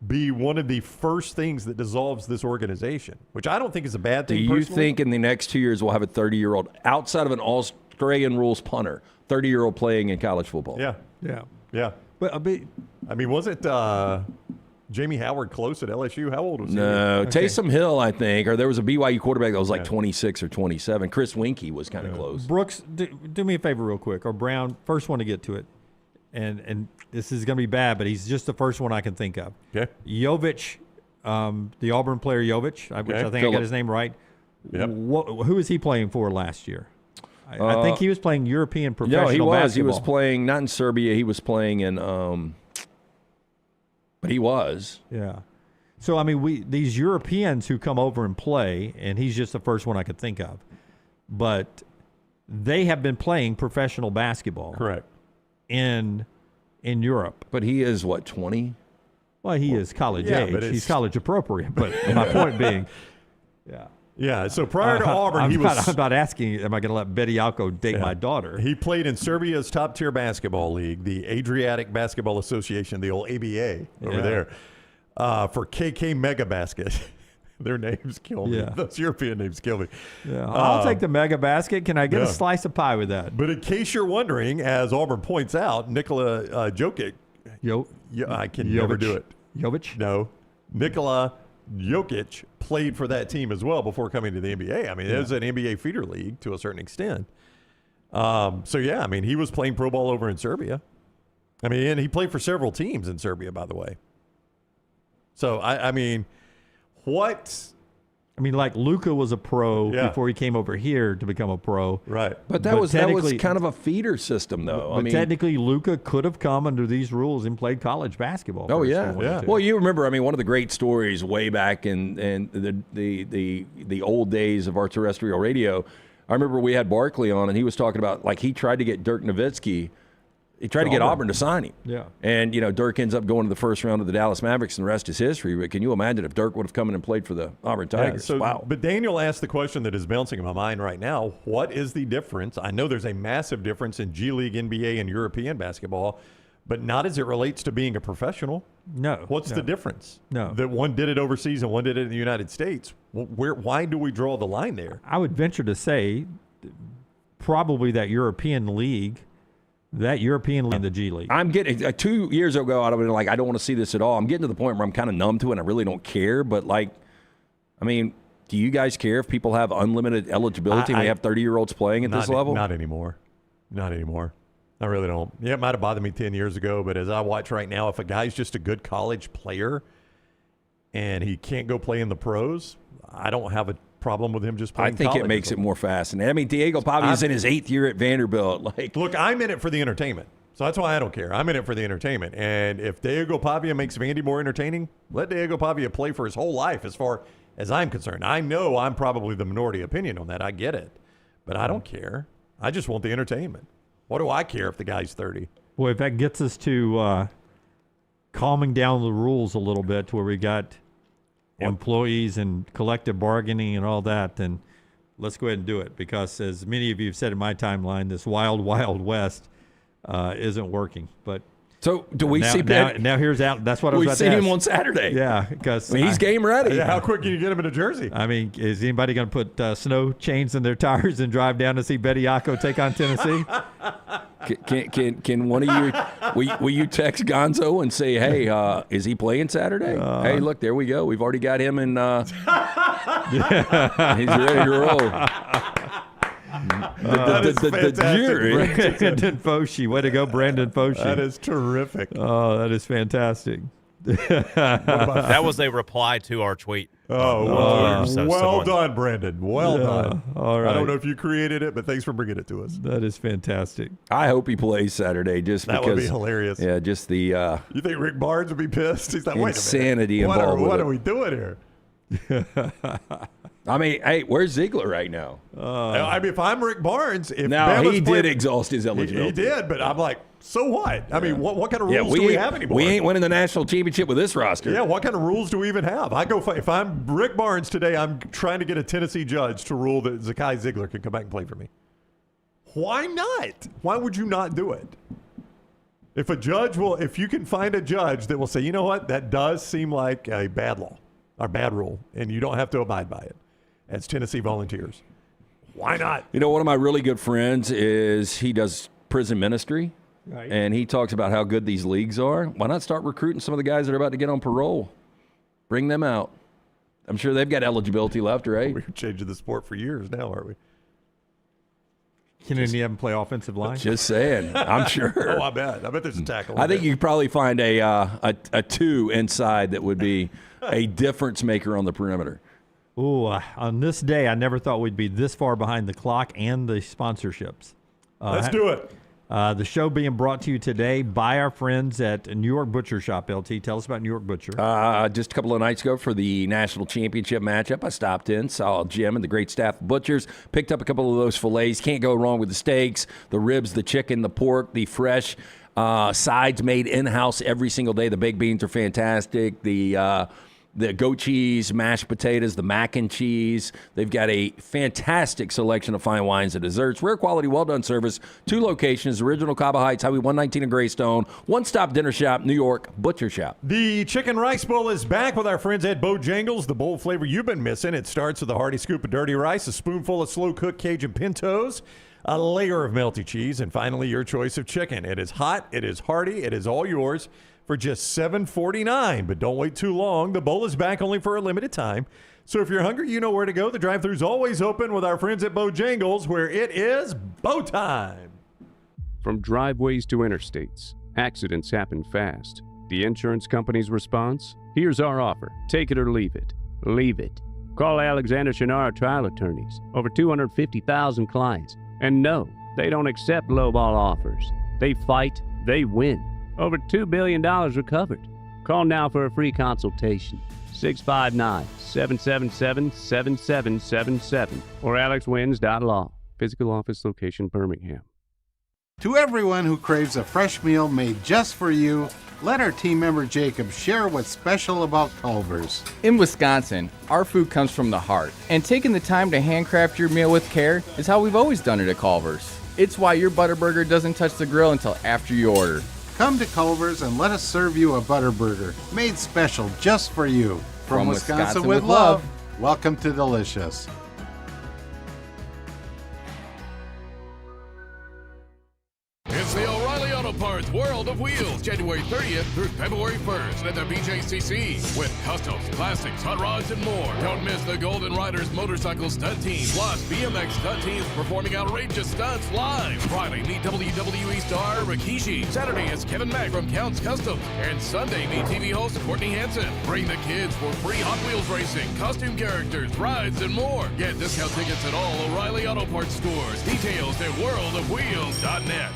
be one of the first things that dissolves this organization, which I don't think is a bad thing. Do you personally. think in the next 2 years we'll have a 30-year-old, outside of an Australian rules punter, 30-year-old playing in college football? Yeah. But I mean, was it Jamie Howard close at LSU? How old was he? No, Taysom Hill, I think, or there was a BYU quarterback that was like 26 or 27. Chris Winkie was kind of close. Brooks, do me a favor real quick, or Brown, first one to get to it. And this is going to be bad, but he's just the first one I can think of. Okay. Jovic, the Auburn player Jovic, which I think I got his name right. Yep. Who was he playing for last year? I think he was playing European professional basketball. basketball. He was playing, not in Serbia, he was playing in, but he was. Yeah. So, I mean, these Europeans who come over and play, and he's just the first one I could think of, but they have been playing professional basketball. Correct. In Europe. But he is, what, 20? Well, he is college yeah, age. but He's college appropriate. But my point being, Yeah, so prior to Auburn, I'm was... I'm about asking, am I going to let Bediako date my daughter? He played in Serbia's top-tier basketball league, the Adriatic Basketball Association, the old ABA over there, for KK Mega Basket. Their names kill me. Yeah. Those European names kill me. Yeah, I'll take the Mega Basket. Can I get a slice of pie with that? But in case you're wondering, as Auburn points out, Nikola Jokic, I can never do it. Jovic? No. Nikola Jokic played for that team as well before coming to the NBA. I mean, it was an NBA feeder league to a certain extent. I mean, he was playing pro ball over in Serbia. I mean, and he played for several teams in Serbia, by the way. So, I mean, what? I mean, like Luka was a pro before he came over here to become a pro. Right. But that was kind of a feeder system, though. But technically, Luka could have come under these rules and played college basketball. Oh, yeah. Well, you remember, I mean, one of the great stories way back in the old days of our terrestrial radio, I remember we had Barkley on, and he was talking about, like, he tried to get Dirk Nowitzki. He tried to get Auburn to sign him. Yeah. And, Dirk ends up going to the first round of the Dallas Mavericks, and the rest is history. But can you imagine if Dirk would have come in and played for the Auburn Tigers? Wow. But Daniel asked the question that is bouncing in my mind right now. What is the difference? I know there's a massive difference in G League, NBA, and European basketball, but not as it relates to being a professional. No. What's the difference? No. That one did it overseas and one did it in the United States. Why do we draw the line there? I would venture to say probably that European league in the G League. I'm getting 2 years ago, I'd have been like, I don't want to see this at all. I'm getting to the point where I'm kind of numb to it and I really don't care. But, like, I mean, do you guys care if people have unlimited eligibility and we have 30-year-olds playing at this level? Not anymore. Not anymore. I really don't. Yeah, it might have bothered me 10 years ago, but as I watch right now, if a guy's just a good college player and he can't go play in the pros, I don't have a problem with him just playing I think college. it makes it more fascinating. I mean, Diego Pavia's in his 8th year at Vanderbilt. Look, I'm in it for the entertainment. So that's why I don't care. I'm in it for the entertainment. And if Diego Pavia makes Vandy more entertaining, let Diego Pavia play for his whole life as far as I'm concerned. I know I'm probably the minority opinion on that. I get it. But I don't care. I just want the entertainment. What do I care if the guy's 30? Boy, if that gets us to calming down the rules a little bit to where we got employees and collective bargaining and all that, then let's go ahead and do it, because as many of you have said in my timeline, this wild, wild west isn't working. But so do we see now here's out. That's what I was about to ask. We see him on Saturday. Yeah, because he's game ready. Yeah, how quick can you get him in a jersey? I mean, is anybody going to put snow chains in their tires and drive down to see Bediako take on Tennessee? Can one of you will you text Gonzo and say, hey, is he playing Saturday? Hey, look, there we go. We've already got him in. He's ready to roll. The jury. Brandon Foshee. Way to go, Brandon Foshee. That is terrific. Oh, that is fantastic. That was a reply to our tweet. Oh, So well someone- done, Brandon. Well done. all right. I don't know if you created it, but thanks for bringing it to us. That is fantastic. I hope he plays Saturday just That because. would be hilarious. Yeah, just the You think Rick Barnes would be pissed? He's like, wait insanity a minute. involved with What it. are we doing here? I mean, hey, where's Ziegler right now? I mean, if I'm Rick Barnes, if Now, Bama's he playing- did exhaust his he eligibility. did, but I'm like, so what? I mean, what kind of rules do we we ain't- have anymore? We ain't winning the national championship with this roster. Yeah, what kind of rules do we even have? If I'm Rick Barnes today, I'm trying to get a Tennessee judge to rule that Zakai Ziegler can come back and play for me. Why not? Why would you not do it? If you can find a judge that will say, you know what, that does seem like a bad law or bad rule, and you don't have to abide by it, as Tennessee Volunteers. Why not? You know, one of my really good friends he does prison ministry, Right. and he talks about how good these leagues are. Why not start recruiting some of the guys that are about to get on parole? Bring them out. I'm sure they've got eligibility left, right? We're changing the sport for years now, aren't we? Can any of them play offensive line? Just saying. I'm sure. Oh, I bet there's a tackle. I think you could probably find a two inside that would be a difference maker on the perimeter. Ooh, on this day, I never thought we'd be this far behind the clock and the sponsorships. Let's do it. The show being brought to you today by our friends at New York Butcher Shop. LT, tell us about New York Butcher. Just a couple of nights ago for the national championship matchup, I stopped in, saw Jim and the great staff of butchers, picked up a couple of those fillets. Can't go wrong with the steaks, the ribs, the chicken, the pork, the fresh sides made in-house every single day. The baked beans are fantastic. The goat cheese, mashed potatoes, the mac and cheese. They've got a fantastic selection of fine wines and desserts. Rare quality, well-done service. 2 locations, original Cabo Heights, Highway 119 in Greystone. One-stop dinner shop, New York Butcher Shop. The Chicken Rice Bowl is back with our friends at Bojangles. The bowl flavor you've been missing. It starts with a hearty scoop of dirty rice, a spoonful of slow-cooked Cajun pintos, a layer of melty cheese, and finally your choice of chicken. It is hot, it is hearty, it is all yours for just $7.49. But don't wait too long. The bowl is back only for a limited time. So if you're hungry, you know where to go. The drive-thru's always open with our friends at Bojangles, where it is bow time. From driveways to interstates, accidents happen fast. The insurance company's response? Here's our offer. Take it or leave it. Leave it. Call Alexander Shinara Trial Attorneys. Over 250,000 clients. And no, they don't accept lowball offers. They fight, they win. Over $2 billion recovered. Call now for a free consultation. 659-777-7777 or alexwins.law. Physical office location, Birmingham. To everyone who craves a fresh meal made just for you, let our team member Jacob share what's special about Culver's. In Wisconsin, our food comes from the heart, and taking the time to handcraft your meal with care is how we've always done it at Culver's. It's why your Butterburger doesn't touch the grill until after you order. Come to Culver's and let us serve you a Butterburger, made special just for you. From Wisconsin with love, welcome to Delicious. It's the O'Reilly Auto Parts World of Wheels, January 30th through February 1st at the BJCC. With customs, classics, hot rods, and more. Don't miss the Golden Riders motorcycle stunt team, plus BMX stunt teams performing outrageous stunts live. Friday, meet WWE star Rikishi. Saturday is Kevin Mack from Counts Customs. And Sunday, meet TV host Courtney Hansen. Bring the kids for free Hot Wheels racing, costume characters, rides, and more. Get discount tickets at all O'Reilly Auto Parts stores. Details at worldofwheels.net.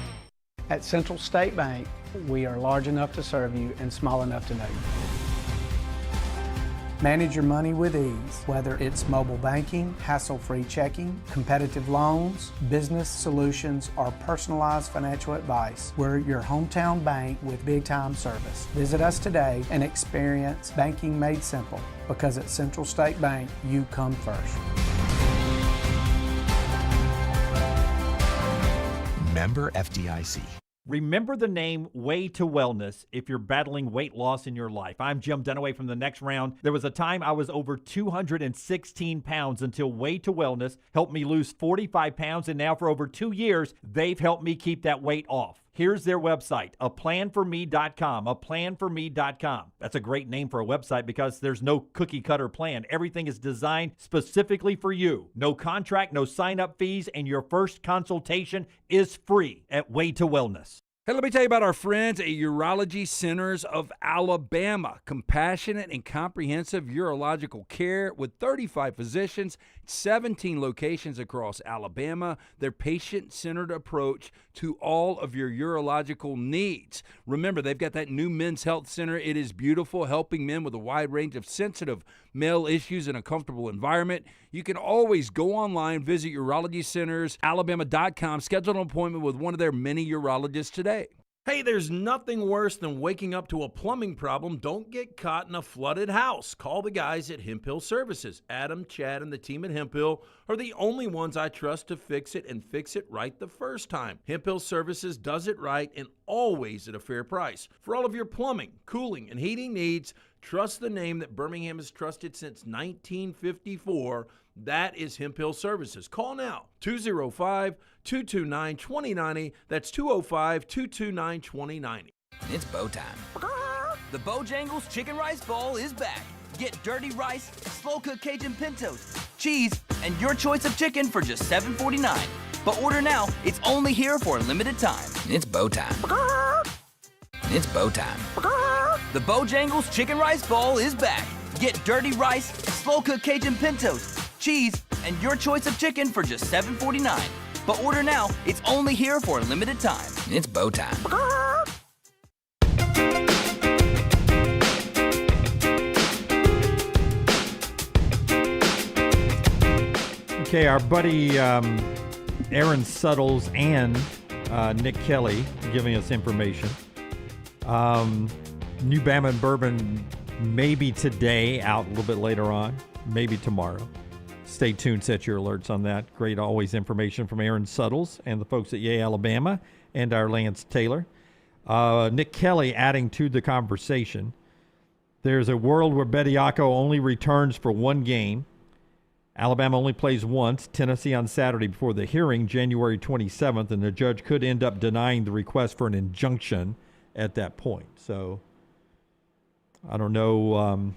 At Central State Bank, we are large enough to serve you and small enough to know you. Manage your money with ease, whether it's mobile banking, hassle-free checking, competitive loans, business solutions, or personalized financial advice. We're your hometown bank with big-time service. Visit us today and experience banking made simple, because at Central State Bank, you come first. Member FDIC. Remember the name Way to Wellness if you're battling weight loss in your life. I'm Jim Dunaway from The Next Round. There was a time I was over 216 pounds until Way to Wellness helped me lose 45 pounds, and now for over 2 years, they've helped me keep that weight off. Here's their website, aplanforme.com, aplanforme.com. That's a great name for a website because there's no cookie cutter plan. Everything is designed specifically for you. No contract, no sign-up fees, and your first consultation is free at Way to Wellness. Hey, let me tell you about our friends at Urology Centers of Alabama. Compassionate and comprehensive urological care with 35 physicians, 17 locations across Alabama. Their patient-centered approach to all of your urological needs. Remember, they've got that new men's health center. It is beautiful, helping men with a wide range of sensitive male issues in a comfortable environment. You can always go online, visit urologycentersalabama.com, schedule an appointment with one of their many urologists today. Hey, there's nothing worse than waking up to a plumbing problem. Don't get caught in a flooded house. Call the guys at Hemp Hill Services. Adam, Chad, and the team at Hemp Hill are the only ones I trust to fix it and fix it right the first time. Hemp Hill Services does it right and always at a fair price. For all of your plumbing, cooling, and heating needs, trust the name that Birmingham has trusted since 1954. That is Hemp Hill Services. Call now, 205-229-2090. That's 205-229-2090. It's bow time. The Bojangles Chicken Rice Bowl is back. Get dirty rice, slow-cooked Cajun pintos, cheese, and your choice of chicken for just $7.49. But order now. It's only here for a limited time. It's bow time. It's bow time. The Bojangles Chicken Rice Bowl is back. Get dirty rice, slow-cooked Cajun pintos, cheese, and your choice of chicken for just $7.49. But order now. It's only here for a limited time. It's bow time. Okay, our buddy Aaron Suttles and Nick Kelly giving us information. New Bama and Bourbon maybe today, out a little bit later on, maybe tomorrow. Stay tuned, set your alerts on that. Great, always information from Aaron Suttles and the folks at Yay, Alabama, and our Lance Taylor. Nick Kelly adding to the conversation. There's a world where Bediako only returns for one game. Alabama only plays once, Tennessee on Saturday before the hearing, January 27th, and the judge could end up denying the request for an injunction at that point. So I don't know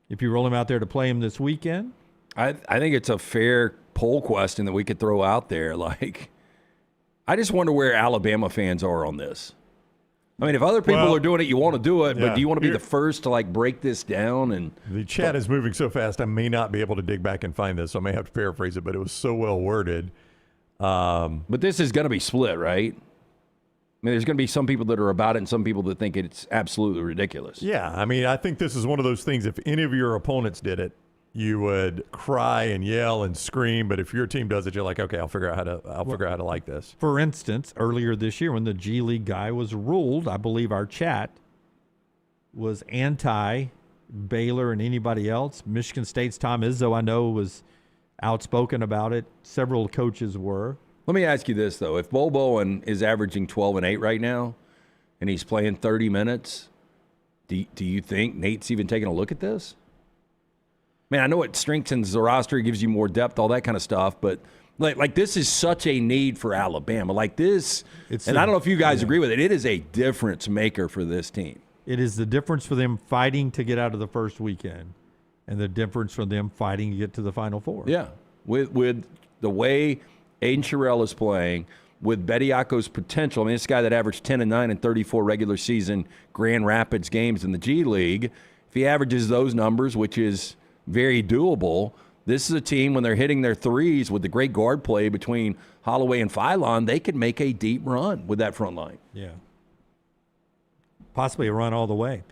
if you roll him out there to play him this weekend. I think it's a fair poll question that we could throw out there. Like, I just wonder where Alabama fans are on this. I mean, if other people are doing it, you want to do it, but do you want to be the first to, like, break this down? And the chat is moving so fast, I may not be able to dig back and find this, so I may have to paraphrase it, but it was so well worded. But this is going to be split, right? I mean, there's going to be some people that are about it and some people that think it's absolutely ridiculous. Yeah, I mean, I think this is one of those things, if any of your opponents did it, you would cry and yell and scream, but if your team does it, you're like, okay, I'll figure out how to like this. For instance, earlier this year when the G League guy was ruled, I believe our chat was anti-Baylor and anybody else. Michigan State's Tom Izzo, I know, was outspoken about it. Several coaches were. Let me ask you this, though. If Bo Bowen is averaging 12 and 8 right now and he's playing 30 minutes, do you think Nate's even taking a look at this? I mean, I know it strengthens the roster, gives you more depth, all that kind of stuff, but like this is such a need for Alabama. Like this, I don't know if you guys agree with it, it is a difference maker for this team. It is the difference for them fighting to get out of the first weekend and the difference for them fighting to get to the Final Four. Yeah, with the way Aiden Sherrill is playing, with Bediako's potential. I mean, this guy that averaged 10 and 9 in 34 regular season Grand Rapids games in the G League, if he averages those numbers, which is very doable. This is a team, when they're hitting their threes with the great guard play between Holloway and Phylon, they could make a deep run with that front line. Yeah. Possibly a run all the way.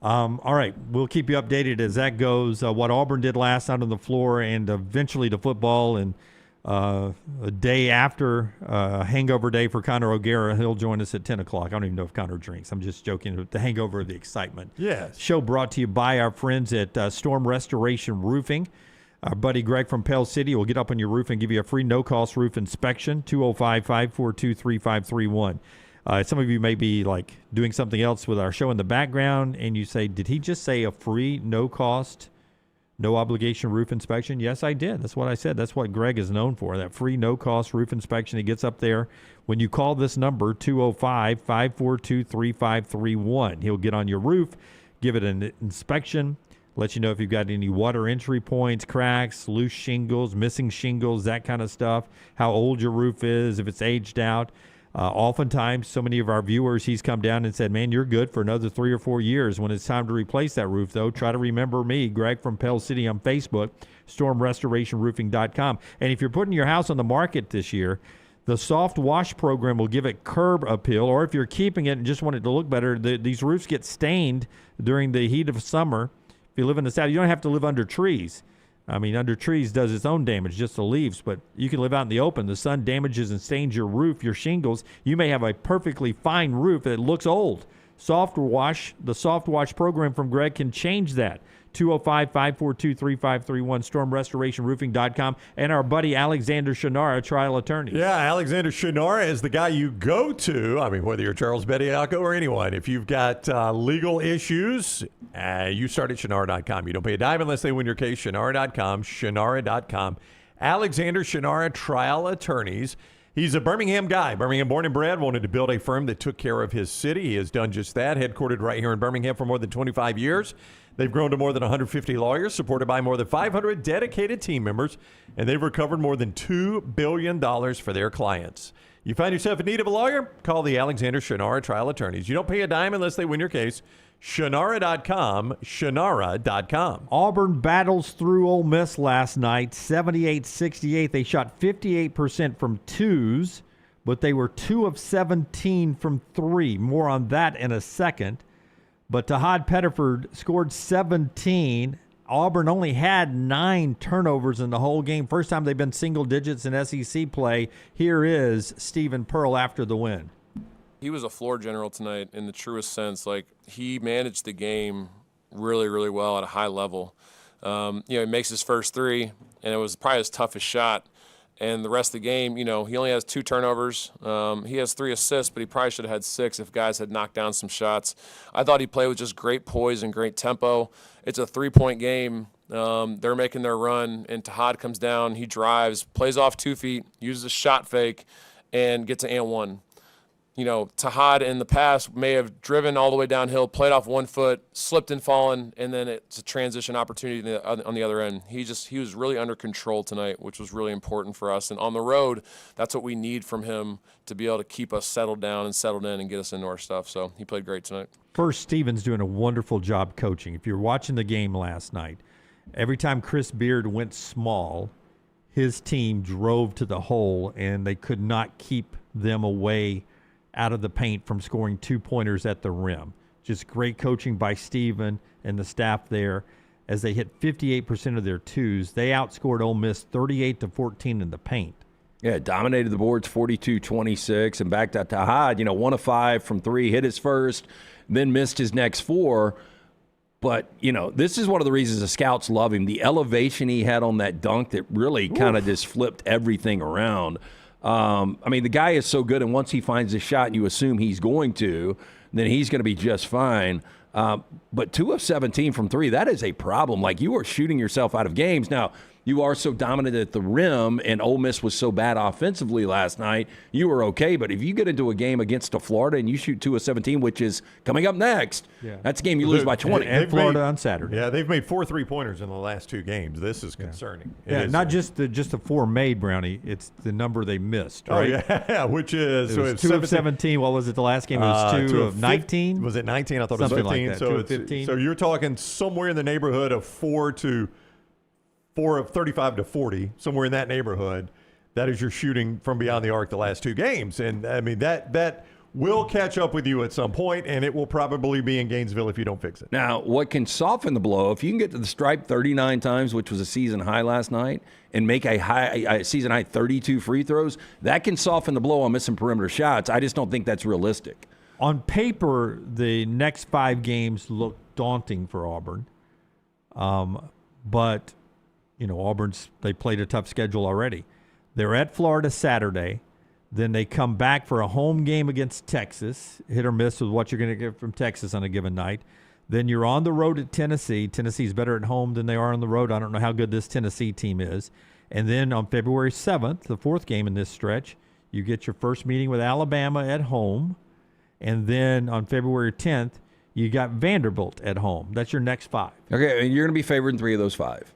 All right, we'll keep you updated as that goes. What Auburn did last night on the floor and eventually to football, and a day after hangover day for Connor O'Gara. He'll join us at 10 o'clock. I don't even know if Connor drinks. I'm just joking. The hangover of the excitement. Yes. Show brought to you by our friends at Storm Restoration Roofing. Our buddy Greg from Pell City will get up on your roof and give you a free no-cost roof inspection, 205-542-3531. Some of you may be like doing something else with our show in the background, and you say, did he just say a free, no-cost, no-obligation roof inspection? Yes, I did. That's what I said. That's what Greg is known for, that free, no-cost roof inspection. He gets up there. When you call this number, 205-542-3531, he'll get on your roof, give it an inspection, let you know if you've got any water entry points, cracks, loose shingles, missing shingles, that kind of stuff, how old your roof is, if it's aged out. Oftentimes, so many of our viewers, he's come down and said, man, you're good for another 3 or 4 years. When it's time to replace that roof, though, try to remember me, Greg from Pell City on Facebook, stormrestorationroofing.com. And if you're putting your house on the market this year, the soft wash program will give it curb appeal, or if you're keeping it and just want it to look better, these roofs get stained during the heat of summer. If you live in the South, you don't have to live under trees. I mean, under trees does its own damage, just the leaves, but you can live out in the open. The sun damages and stains your roof, your shingles. You may have a perfectly fine roof that looks old. The soft wash program from Greg can change that. 205-542-3531, stormrestorationroofing.com, and our buddy Alexander Shannara, trial attorney. Yeah, Alexander Shannara is the guy you go to. I mean, whether you're Charles Bediako or anyone, if you've got legal issues, you start at Shannara.com. You don't pay a dime unless they win your case. Shannara.com, Shannara.com. Alexander Shannara, trial attorneys. He's a Birmingham guy. Birmingham born and bred, wanted to build a firm that took care of his city. He has done just that, headquartered right here in Birmingham for more than 25 years. They've grown to more than 150 lawyers, supported by more than 500 dedicated team members, and they've recovered more than $2 billion for their clients. You find yourself in need of a lawyer? Call the Alexander Shannara trial attorneys. You don't pay a dime unless they win your case. Shannara.com, Shannara.com. Auburn battles through Ole Miss last night, 78-68. They shot 58% from twos, but they were 2 of 17 from three. More on that in a second. But Tahad Pettiford scored 17. Auburn only had 9 turnovers in the whole game. First time they've been single digits in SEC play. Here is Stephen Pearl after the win. He was a floor general tonight in the truest sense. Like, he managed the game really, really well at a high level. He makes his first three, and it was probably his toughest shot. And the rest of the game, he only has 2 turnovers. He has 3 assists, but he probably should have had 6 if guys had knocked down some shots. I thought he played with just great poise and great tempo. It's a 3-point game. They're making their run, and Tahad comes down. He drives, plays off 2 feet, uses a shot fake, and gets an and one. Tahad in the past may have driven all the way downhill, played off 1 foot, slipped and fallen, and then it's a transition opportunity on the other end. He was really under control tonight, which was really important for us. And on the road, that's what we need from him to be able to keep us settled down and settled in and get us into our stuff. So he played great tonight. First, Stephen's doing a wonderful job coaching. If you're watching the game last night, every time Chris Beard went small, his team drove to the hole, and they could not keep them away out of the paint from scoring 2-pointers at the rim. Just great coaching by Stephen and the staff there. As they hit 58% of their twos, they outscored Ole Miss 38-14 in the paint. Yeah, dominated the boards 42-26, and back to Tahad, 1 of 5 from 3, hit his first, then missed his next 4. But, this is one of the reasons the scouts love him. The elevation he had on that dunk that really kind of just flipped everything around. The guy is so good, and once he finds a shot and you assume he's going to, then he's going to be just fine. But 2 of 17 from 3, that is a problem. Like, you are shooting yourself out of games. Now, you are so dominant at the rim, and Ole Miss was so bad offensively last night, you were okay. But if you get into a game against a Florida and you shoot 2 of 17, which is coming up next, that's a game you lose by 20. And Florida on Saturday. Yeah, they've made 4 3-pointers in the last 2 games. This is concerning. Not just the 4 made, Brownie. It's the number they missed, right? Oh, yeah, which is... It was 2 of 17. What was it the last game? It was 2 of 19? Was it 19? I thought Something it was 15. like that. 2 of 15. So you're talking somewhere in the neighborhood of 4 of 35 to 40, somewhere in that neighborhood. That is your shooting from beyond the arc the last 2 games. And, that will catch up with you at some point, and it will probably be in Gainesville if you don't fix it. Now, what can soften the blow, if you can get to the stripe 39 times, which was a season high last night, and make a season high 32 free throws, that can soften the blow on missing perimeter shots. I just don't think that's realistic. On paper, the next 5 games look daunting for Auburn. But they played a tough schedule already. They're at Florida Saturday. Then they come back for a home game against Texas, hit or miss with what you're going to get from Texas on a given night. Then you're on the road at Tennessee. Tennessee's better at home than they are on the road. I don't know how good this Tennessee team is. And then on February 7th, the 4th game in this stretch, you get your first meeting with Alabama at home. And then on February 10th, you got Vanderbilt at home. That's your next 5. Okay, you're going to be favored in 3 of those 5.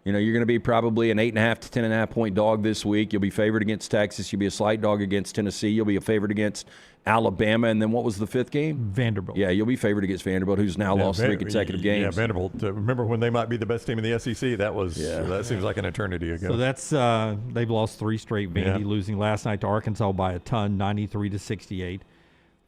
You know, you're going to be probably an 8.5 to 10.5 point dog this week. You'll be favored against Texas. You'll be a slight dog against Tennessee. You'll be a favorite against Alabama. And then what was the fifth game? Vanderbilt. Yeah, you'll be favored against Vanderbilt, who's now lost 3 consecutive games. Yeah, Vanderbilt. Remember when they might be the best team in the SEC? That seems like an eternity ago. So that's they've lost 3 straight. Vandy losing last night to Arkansas by a ton, 93-68.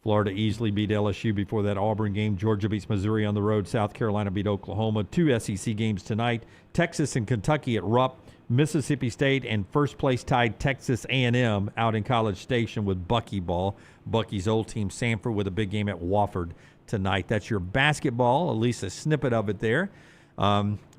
Florida easily beat LSU before that Auburn game. Georgia beats Missouri on the road. South Carolina beat Oklahoma. 2 SEC games tonight. Texas and Kentucky at Rupp. Mississippi State and first place tied Texas A&M out in College Station with Bucky ball. Bucky's old team Sanford with a big game at Wofford tonight. That's your basketball, at least a snippet of it there.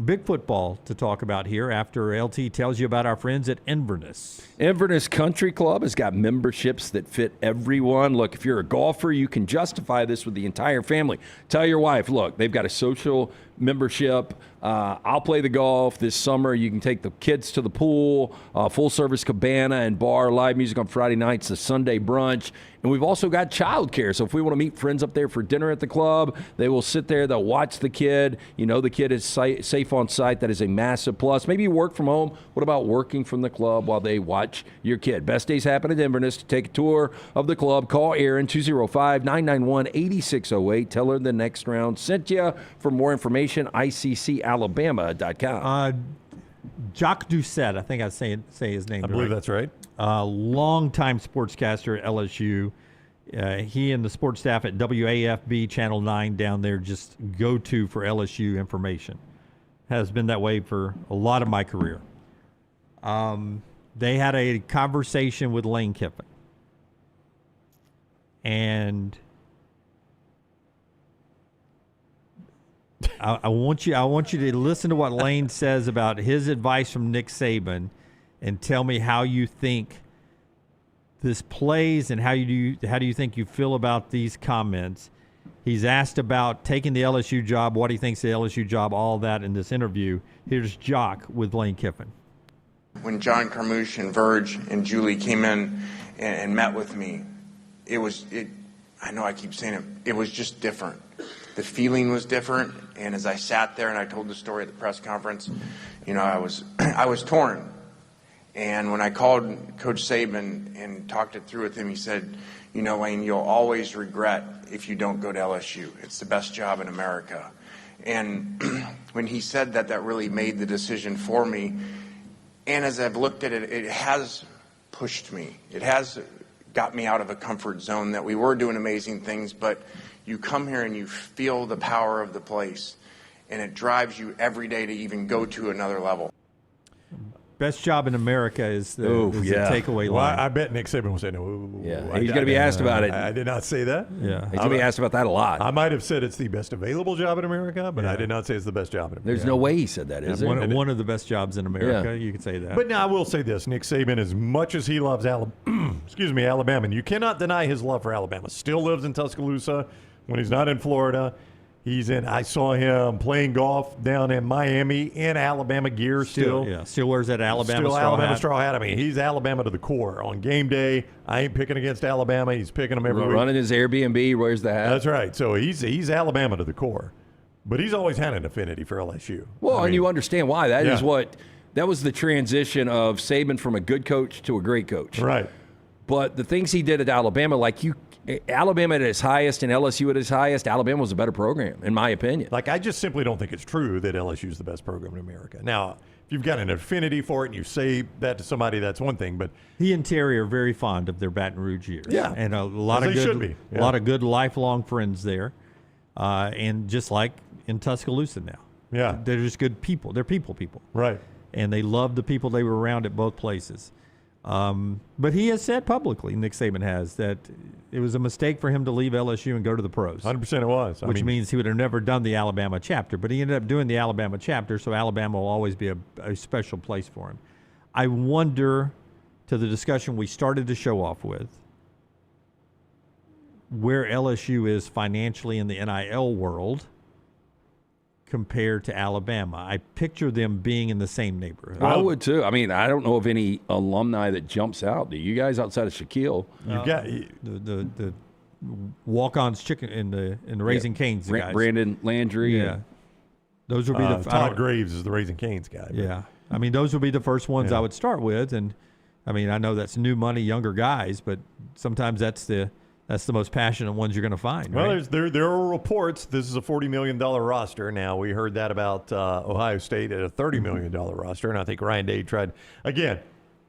Big football to talk about here after LT tells you about our friends at Inverness. Inverness Country Club has got memberships that fit everyone. Look, if you're a golfer, you can justify this with the entire family. Tell your wife, look, they've got a social membership. I'll play the golf this summer. You can take the kids to the pool, full-service cabana and bar, live music on Friday nights, a Sunday brunch. And we've also got childcare. So if we want to meet friends up there for dinner at the club, they will sit there. They'll watch the kid. You know the kid is safe on site. That is a massive plus. Maybe you work from home. What about working from the club while they watch your kid? Best days happen at Inverness. To take a tour of the club, call Erin, 205-991-8608. Tell her the next round sent you. For more information, ICCalabama.com. Jacques Doucette, I think I say his name. I believe that's right. Longtime sportscaster at LSU. He and the sports staff at WAFB Channel 9 down there just go to for LSU information. Has been that way for a lot of my career. They had a conversation with Lane Kiffin. And I want you to listen to what Lane says about his advice from Nick Saban and tell me how you think this plays and how do you think you feel about these comments. He's asked about taking the LSU job, what he thinks of the LSU job, all that in this interview. Here's Jock with Lane Kiffin. When John Carmouche and Verge and Julie came in and met with me, I know I keep saying it, it was just different. The feeling was different, and as I sat there and I told the story at the press conference, you know, I was torn. And when I called Coach Saban and talked it through with him, he said, you know, Lane, you'll always regret if you don't go to LSU. It's the best job in America. And when he said that, that really made the decision for me. And as I've looked at it, it has pushed me. It has got me out of a comfort zone that we were doing amazing things, but you come here and you feel the power of the place, and it drives you every day to even go to another level. Best job in America is the takeaway line. Well, I bet Nick Saban was saying, he's going to be asked about it. I did not say that. Yeah. He's going to be asked about that a lot. I might have said it's the best available job in America, but I did not say it's the best job in America. There's no way he said that, is there? One of the best jobs in America, you could say that. But now I will say this, Nick Saban, as much as he loves Alabama, and you cannot deny his love for Alabama, still lives in Tuscaloosa when he's not in Florida. I saw him playing golf down in Miami in Alabama gear still. Still wears that Alabama straw hat. I mean, he's Alabama to the core. On game day, I ain't picking against Alabama. He's picking them every week. Running his Airbnb, wears the hat. That's right. So he's Alabama to the core. But he's always had an affinity for LSU. Well, and you understand why. That was the transition of Saban from a good coach to a great coach. Right. But the things he did at Alabama, Alabama at its highest and LSU at its highest, Alabama was a better program, in my opinion. I just simply don't think it's true that LSU is the best program in America. Now, if you've got an affinity for it and you say that to somebody, that's one thing. But he and Terry are very fond of their Baton Rouge years. Yeah, and a lot of good lifelong friends there, and just like in Tuscaloosa now. Yeah, they're just good people. They're people, right? And they love the people they were around at both places. But he has said publicly, Nick Saban has, that it was a mistake for him to leave LSU and go to the pros. 100% it was. Which means he would have never done the Alabama chapter. But he ended up doing the Alabama chapter, so Alabama will always be a special place for him. I wonder, to the discussion we started the show off with, where LSU is financially in the NIL world compared to Alabama. I picture them being in the same neighborhood. I would too. I mean, I don't know of any alumni that jumps out. Do you guys outside of Shaquille? You've got the walk-ons chicken in the Raising Cane's guys. Brandon Landry. Yeah. Those will be the Todd Graves is the Raising Cane's guy. But. Yeah. I mean, those would be the first ones Yeah. I would start with. And, I mean, I know that's new money, younger guys, but sometimes that's the most passionate ones you're going to find. Well, right? there are reports this is a $40 million roster. Now, we heard that about Ohio State at a $30 million roster, and I think Ryan Day tried – again,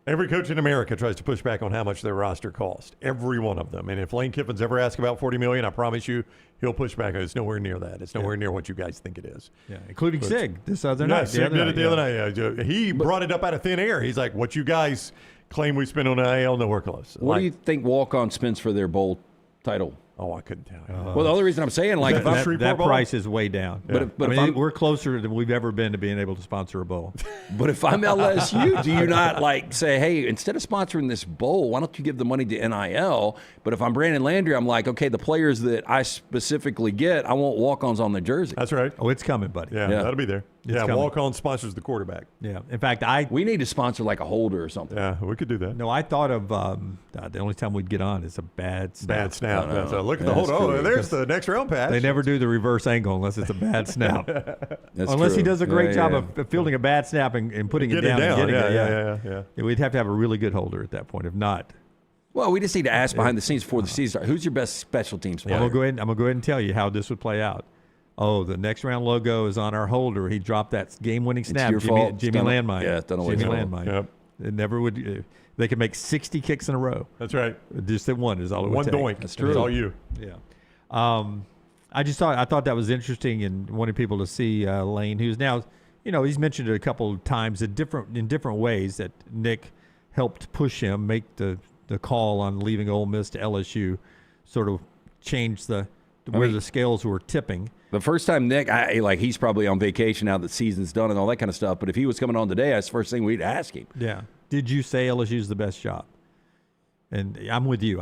every coach in America tries to push back on how much their roster cost. Every one of them. And if Lane Kiffin's ever asked about $40 million, I promise you he'll push back. It's nowhere near that. It's nowhere near what you guys think it is. Yeah, including Sig this other yeah, night. Sig did it the other night. He brought it up out of thin air. He's like, what you guys claim we spent on NIL, nowhere close. What do you think walk-on spends for their bowl title? Oh, I couldn't tell you. Well, the only reason I'm saying, like, that price is way down. Yeah. But I mean, we're closer than we've ever been to being able to sponsor a bowl. But if I'm LSU, do you not like say, hey, instead of sponsoring this bowl, why don't you give the money to NIL? But if I'm Brandon Landry, I'm like, okay, the players that I specifically get, I want walk-ons on the jersey. That's right. Oh, it's coming, buddy. Yeah, that'll be there. It's yeah, coming. walk-on sponsors the quarterback. Yeah. In fact, we need to sponsor like a holder or something. Yeah, we could do that. No, I thought of the only time we'd get on is a bad snap. Bad snap. No. So look at the hold. Oh, there's the next round pass. They never do the reverse angle unless it's a bad snap. Unless true. he does a great Yeah, job of fielding a bad snap and putting it down. And getting it. Yeah. We'd have to have a really good holder at that point. If not, well, we just need to ask behind the scenes before the season starts. Who's your best special teams player? I'm gonna go ahead and tell you how this would play out. Oh, the next round logo is on our holder. He dropped that game-winning snap. Your fault. Jimmy Landmine. Yeah, it's done away. Jimmy Landmine. Yep. It never would. They could make 60 kicks in a row. That's right. Just that one is all it would One take. doink. That's true. That's all you. Yeah. I thought that was interesting and wanted people to see Lane, who's now, he's mentioned it a couple of times in different ways that Nick helped push him make the call on leaving Ole Miss to LSU, sort of change the scales were tipping. The first time Nick, he's probably on vacation now that season's done and all that kind of stuff. But if he was coming on today, that's the first thing we'd ask him. Yeah. Did you say LSU's the best job? And I'm with you.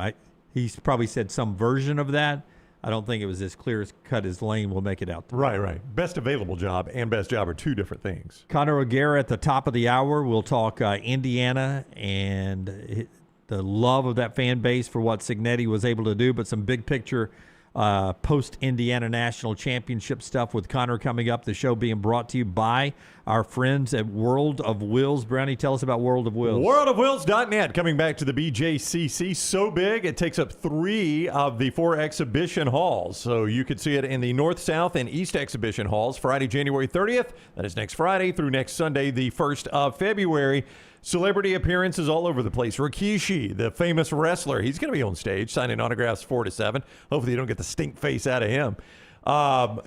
He's probably said some version of that. I don't think it was as clear as cut as Lane will make it out. Right. Best available job and best job are two different things. Connor O'Gara at the top of the hour. We'll talk Indiana and the love of that fan base for what Cignetti was able to do, but some big picture post-Indiana National Championship stuff with Connor coming up. The show being brought to you by our friends at World of Wills. Brownie, tell us about World of Wills. WorldofWills.net coming back to the BJCC. So big, it takes up 3 of the 4 exhibition halls. So you could see it in the North, South, and East exhibition halls. Friday, January 30th. That is next Friday through next Sunday, the 1st of February. Celebrity appearances all over the place. Rikishi, the famous wrestler, he's going to be on stage signing autographs 4 to 7. Hopefully you don't get the stink face out of him.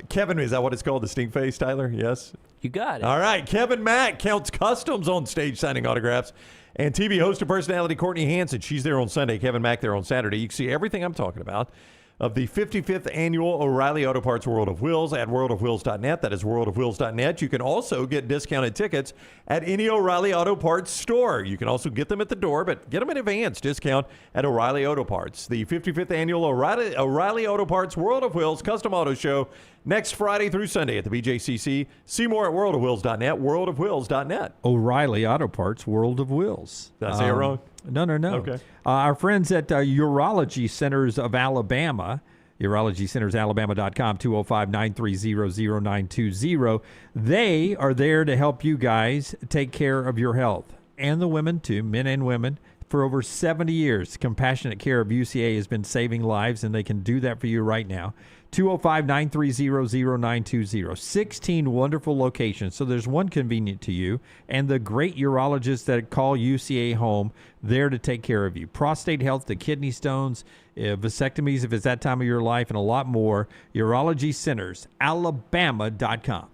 Kevin, is that what it's called, the stink face, Tyler? Yes? You got it. All right. Kevin Mack, Counts Customs on stage signing autographs. And TV host and personality Courtney Hansen, she's there on Sunday. Kevin Mack there on Saturday. You can see everything I'm talking about of the 55th Annual O'Reilly Auto Parts World of Wills at worldofwills.net. That is worldofwills.net. You can also get discounted tickets at any O'Reilly Auto Parts store. You can also get them at the door, but get them in advance. Discount at O'Reilly Auto Parts. The 55th Annual O'Reilly Auto Parts World of Wills Custom Auto Show next Friday through Sunday at the BJCC. See more at worldofwills.net, worldofwills.net. O'Reilly Auto Parts World of Wills. Did I say it wrong? No. Okay. Our friends at Urology Centers of Alabama, urologycentersalabama.com, 205-930-0920. They are there to help you guys take care of your health, and the women too, men and women. For over 70 years, Compassionate Care of UCA has been saving lives, and they can do that for you right now. 205-930-0920. 16 wonderful locations, so there's one convenient to you, and the great urologists that call UCA home, there to take care of you. Prostate health to kidney stones, vasectomies if it's that time of your life, and a lot more. Urology Centers, Alabama.com.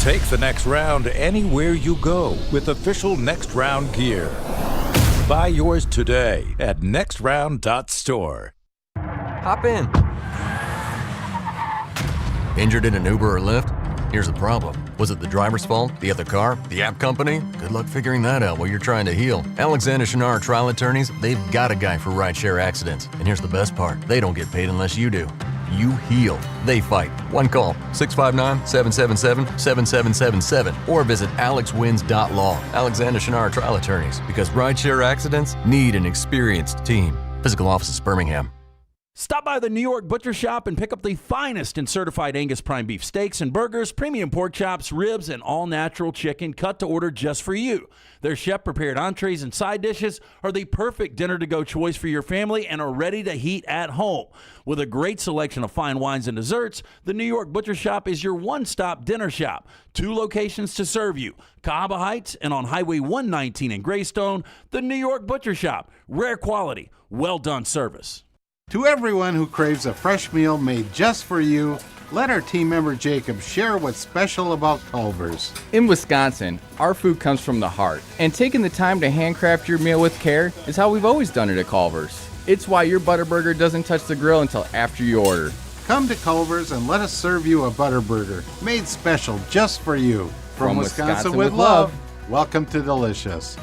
Take the next round anywhere you go with official Next Round gear. Buy yours today at nextround.store. Hop in. Injured in an Uber or Lyft? Here's the problem. Was it the driver's fault? The other car? The app company? Good luck figuring that out while you're trying to heal. Alexander Shinar Trial Attorneys, they've got a guy for rideshare accidents. And here's the best part. They don't get paid unless you do. You heal. They fight. One call, 659-777-7777. Or visit alexwins.law. Alexander Shinar Trial Attorneys. Because rideshare accidents need an experienced team. Physical office is Birmingham. Stop by the New York Butcher Shop and pick up the finest in certified Angus prime beef steaks and burgers, premium pork chops, ribs, and all-natural chicken cut to order just for you. Their chef-prepared entrees and side dishes are the perfect dinner-to-go choice for your family and are ready to heat at home. With a great selection of fine wines and desserts, the New York Butcher Shop is your one-stop dinner shop. 2 locations to serve you, Cahaba Heights and on Highway 119 in Greystone. The New York Butcher Shop, rare quality, well-done service. To everyone who craves a fresh meal made just for you, let our team member Jacob share what's special about Culver's. In Wisconsin, our food comes from the heart, and taking the time to handcraft your meal with care is how we've always done it at Culver's. It's why your Butterburger doesn't touch the grill until after you order. Come to Culver's and let us serve you a Butterburger made special just for you. From Wisconsin with love, welcome to Delicious.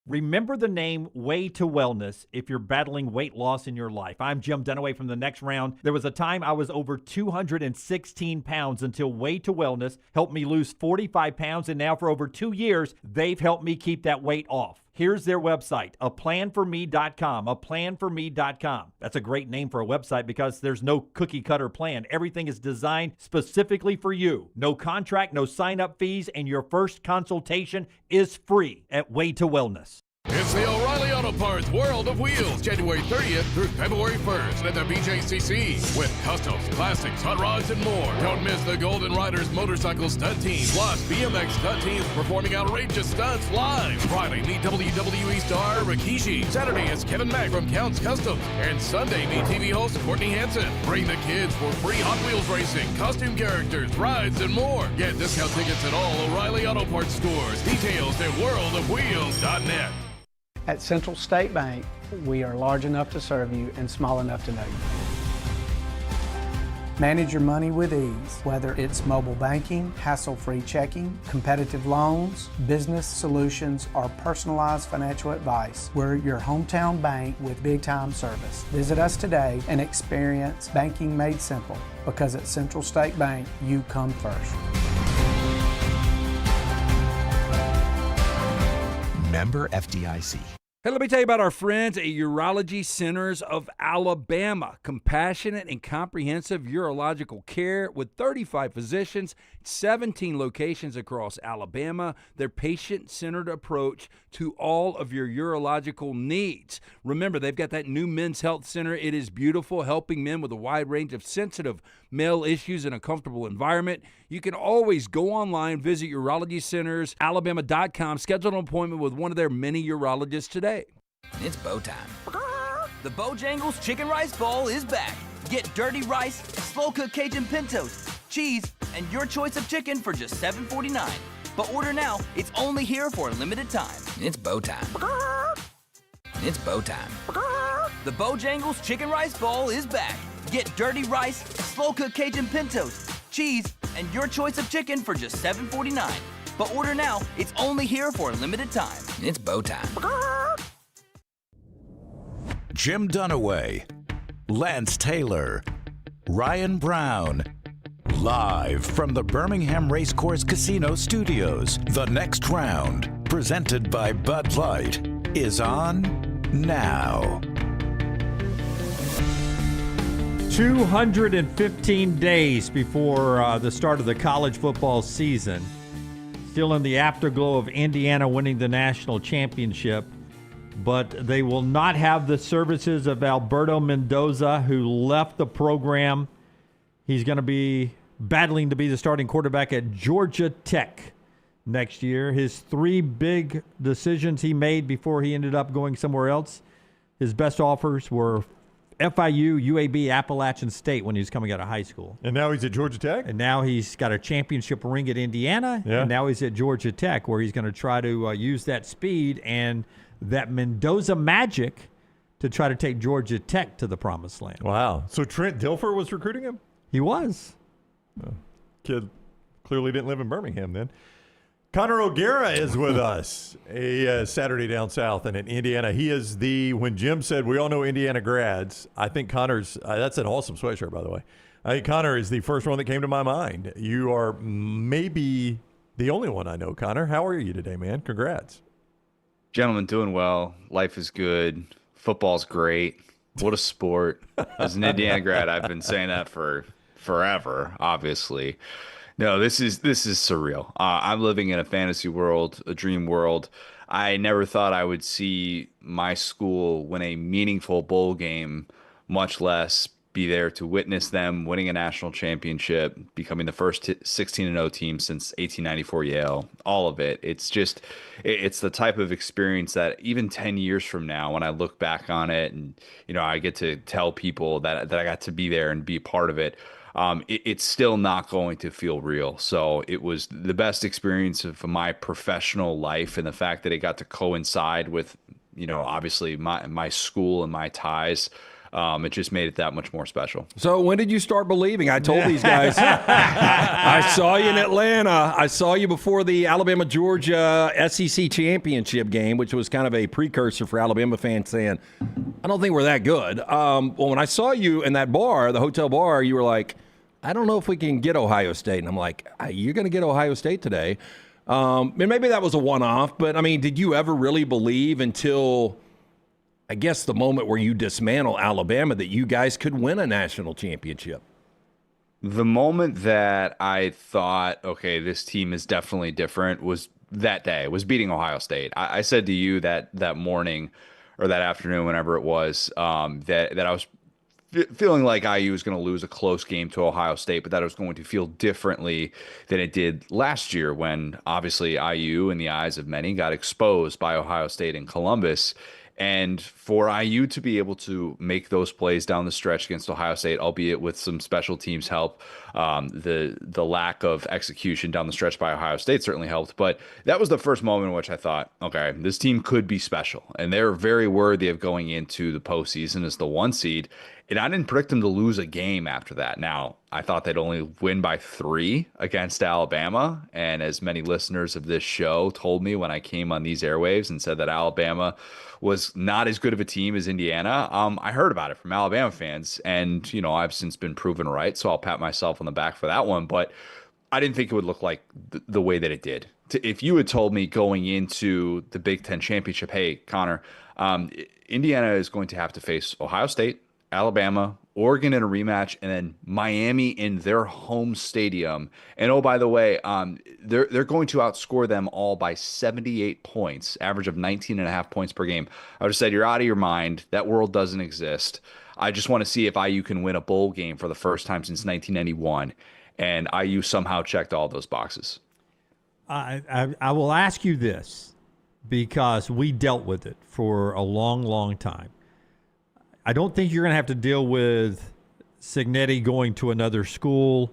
Remember the name Way to Wellness if you're battling weight loss in your life. I'm Jim Dunaway from The Next Round. There was a time I was over 216 pounds until Way to Wellness helped me lose 45 pounds, and now for over 2 years, they've helped me keep that weight off. Here's their website, aplanforme.com, aplanforme.com. That's a great name for a website because there's no cookie-cutter plan. Everything is designed specifically for you. No contract, no sign-up fees, and your first consultation is free at Way to Wellness. It's the O'Reilly Auto Parts World of Wheels, January 30th through February 1st at the BJCC. With customs, classics, hot rods, and more. Don't miss the Golden Riders motorcycle stunt team, plus BMX stunt teams performing outrageous stunts live. Friday, meet WWE star Rikishi. Saturday is Kevin Mack from Counts Customs. And Sunday, meet TV host Courtney Hansen. Bring the kids for free Hot Wheels racing, costume characters, rides, and more. Get discount tickets at all O'Reilly Auto Parts stores. Details at worldofwheels.net. At Central State Bank, we are large enough to serve you and small enough to know you. Manage your money with ease, whether it's mobile banking, hassle-free checking, competitive loans, business solutions, or personalized financial advice. We're your hometown bank with big-time service. Visit us today and experience banking made simple, because at Central State Bank, you come first. Member FDIC. Hey, let me tell you about our friends at Urology Centers of Alabama. Compassionate and comprehensive urological care with 35 physicians, 17 locations across Alabama. Their patient-centered approach to all of your urological needs. Remember, they've got that new men's health center. It is beautiful, helping men with a wide range of sensitive male issues in a comfortable environment. You can always go online, visit urologycentersalabama.com, schedule an appointment with one of their many urologists today. It's bow time. The Bojangles Chicken Rice Bowl is back. Get dirty rice, slow-cooked Cajun pintos, cheese, and your choice of chicken for just $7.49. But order now. It's only here for a limited time. It's bow time. It's bow time. The Bojangles Chicken Rice Bowl is back. Get dirty rice, slow-cooked Cajun pintos, cheese, and your choice of chicken for just $7.49. But order now. It's only here for a limited time. It's bow time. Jim Dunaway, Lance Taylor, Ryan Brown. Live from the Birmingham Racecourse Casino Studios, The Next Round, presented by Bud Light, is on now. 215 days before the start of the college football season. Still in the afterglow of Indiana winning the national championship, but they will not have the services of Alberto Mendoza, who left the program. He's going to be battling to be the starting quarterback at Georgia Tech next year. His 3 big decisions he made before he ended up going somewhere else, his best offers were FIU, UAB, Appalachian State when he was coming out of high school. And now he's at Georgia Tech? And now he's got a championship ring at Indiana, Yeah. and now he's at Georgia Tech, where he's going to try to use that speed and that Mendoza magic to try to take Georgia Tech to the promised land. Wow. So Trent Dilfer was recruiting him? He was. Kid clearly didn't live in Birmingham then. Connor O'Gara is with us, a Saturday Down South and in Indiana. He is when Jim said we all know Indiana grads, I think Connor's, that's an awesome sweatshirt, by the way. I think Connor is the first one that came to my mind. You are maybe the only one I know, Connor. How are you today, man? Congrats. Gentlemen, doing well. Life is good. Football's great. What a sport. As an Indiana grad, I've been saying that for forever, obviously. No, this is surreal. I'm living in a fantasy world, a dream world. I never thought I would see my school win a meaningful bowl game, much less be there to witness them winning a national championship, becoming the first 16-0 team since 1894 Yale. All of it. It's the type of experience that even 10 years from now, when I look back on it and, I get to tell people that I got to be there and be a part of it, it's still not going to feel real. So it was the best experience of my professional life, and the fact that it got to coincide with, obviously my school and my ties. It just made it that much more special. So when did you start believing? I told these guys, I saw you in Atlanta. I saw you before the Alabama-Georgia SEC championship game, which was kind of a precursor for Alabama fans saying, I don't think we're that good. Well, when I saw you in that bar, the hotel bar, you were like, I don't know if we can get Ohio State. And I'm like, you're going to get Ohio State today. And maybe that was a one-off, but, did you ever really believe until – I guess the moment where you dismantle Alabama that you guys could win a national championship? The moment that I thought, okay, this team is definitely different was that day, was beating Ohio State. I said to you that morning or that afternoon, whenever it was, that I was feeling like IU was going to lose a close game to Ohio State, but that it was going to feel differently than it did last year when obviously IU, in the eyes of many, got exposed by Ohio State and Columbus. And for IU to be able to make those plays down the stretch against Ohio State, albeit with some special teams help, the lack of execution down the stretch by Ohio State certainly helped. But that was the first moment in which I thought, okay, this team could be special. And they're very worthy of going into the postseason as the 1 seed. And I didn't predict them to lose a game after that. Now, I thought they'd only win by 3 against Alabama. And as many listeners of this show told me when I came on these airwaves and said that Alabama was not as good of a team as Indiana, I heard about it from Alabama fans. And, I've since been proven right, so I'll pat myself on the back for that one. But I didn't think it would look like the way that it did. If you had told me going into the Big Ten championship, hey, Connor, Indiana is going to have to face Ohio State, Alabama, Oregon in a rematch, and then Miami in their home stadium. And oh, by the way, they're going to outscore them all by 78 points, average of 19.5 points per game. I would have said, you're out of your mind. That world doesn't exist. I just want to see if IU can win a bowl game for the first time since 1991. And IU somehow checked all those boxes. I will ask you this because we dealt with it for a long, long time. I don't think you're going to have to deal with Cignetti going to another school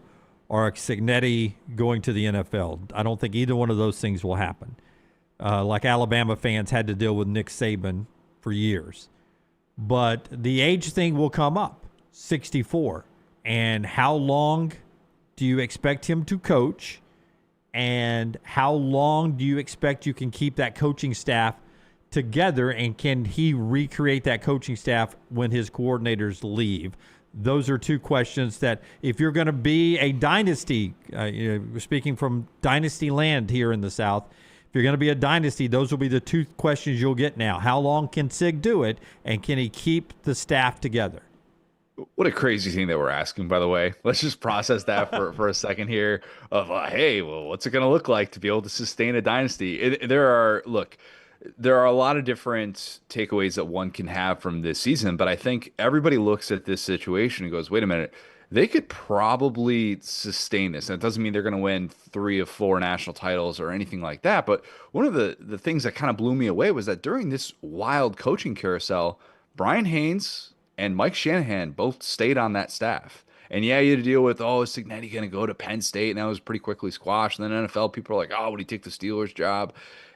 or Cignetti going to the NFL. I don't think either one of those things will happen. Like Alabama fans had to deal with Nick Saban for years. But the age thing will come up, 64. And how long do you expect him to coach? And how long do you expect you can keep that coaching staff together, and can he recreate that coaching staff when his coordinators leave? Those are two questions that if you're going to be a dynasty, speaking from dynasty land here in the South, if you're going to be a dynasty, those will be the two questions you'll get now. How long can Sig do it, and can he keep the staff together? What a crazy thing that we're asking, by the way. Let's just process that for a second here of, hey, well, what's it going to look like to be able to sustain a dynasty? There are a lot of different takeaways that one can have from this season, but I think everybody looks at this situation and goes, wait a minute, they could probably sustain this. And it doesn't mean they're going to win 3 of 4 national titles or anything like that. But one of the things that kind of blew me away was that during this wild coaching carousel, Brian Haynes and Mike Shanahan both stayed on that staff. And yeah, you had to deal with, is Cignetti going to go to Penn State? And that was pretty quickly squashed. And then NFL people are like, would he take the Steelers job?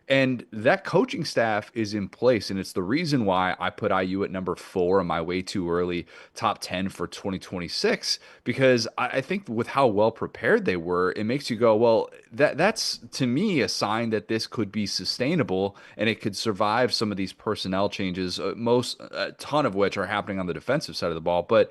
And that coaching staff is in place, and it's the reason why I put IU at number 4 in my way too early top 10 for 2026, because I think with how well prepared they were, it makes you go, well, that's to me a sign that this could be sustainable and it could survive some of these personnel changes, a ton of which are happening on the defensive side of the ball. But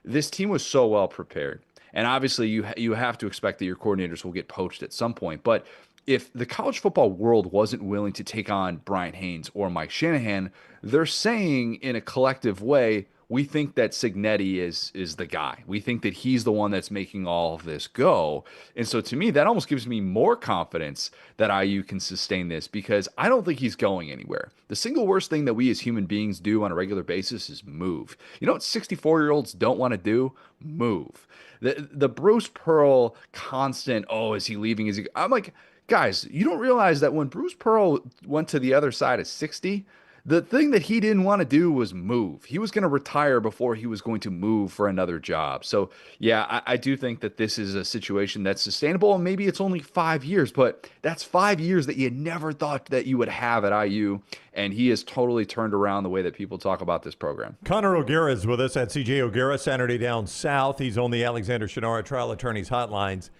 this team was so well prepared. And obviously you have to expect that your coordinators will get poached at some point. But if the college football world wasn't willing to take on Brian Haynes or Mike Shanahan, they're saying in a collective way, we think that Cignetti is the guy. We think that he's the one that's making all of this go. And so to me, that almost gives me more confidence that IU can sustain this, because I don't think he's going anywhere. The single worst thing that we as human beings do on a regular basis is move. You know what 64-year-olds don't want to do? Move. The Bruce Pearl constant, oh, is he leaving? Is he? I'm like, guys, you don't realize that when Bruce Pearl went to the other side of 60, the thing that he didn't want to do was move. He was going to retire before he was going to move for another job. So, yeah, I do think that this is a situation that's sustainable, and maybe it's only 5 years, but that's 5 years that you never thought that you would have at IU, and he has totally turned around the way that people talk about this program. Connor O'Gara is with us at CJ O'Gara, Saturday Down South. He's on the Alexander Shannara Trial Attorneys Hotlines.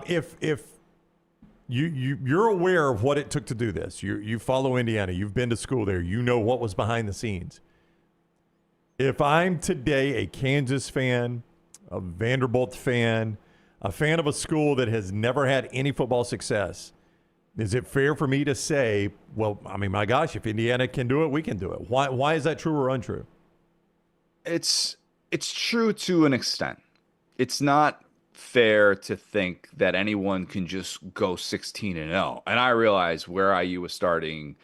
If you're aware of what it took to do this. You follow Indiana. You've been to school there. You know what was behind the scenes. If I'm today a Kansas fan, a Vanderbilt fan, a fan of a school that has never had any football success, is it fair for me to say, well, I mean, my gosh, if Indiana can do it, we can do it? Why is that true or untrue? It's true to an extent. It's not fair to think that anyone can just go 16-0. And I realize where IU was starting,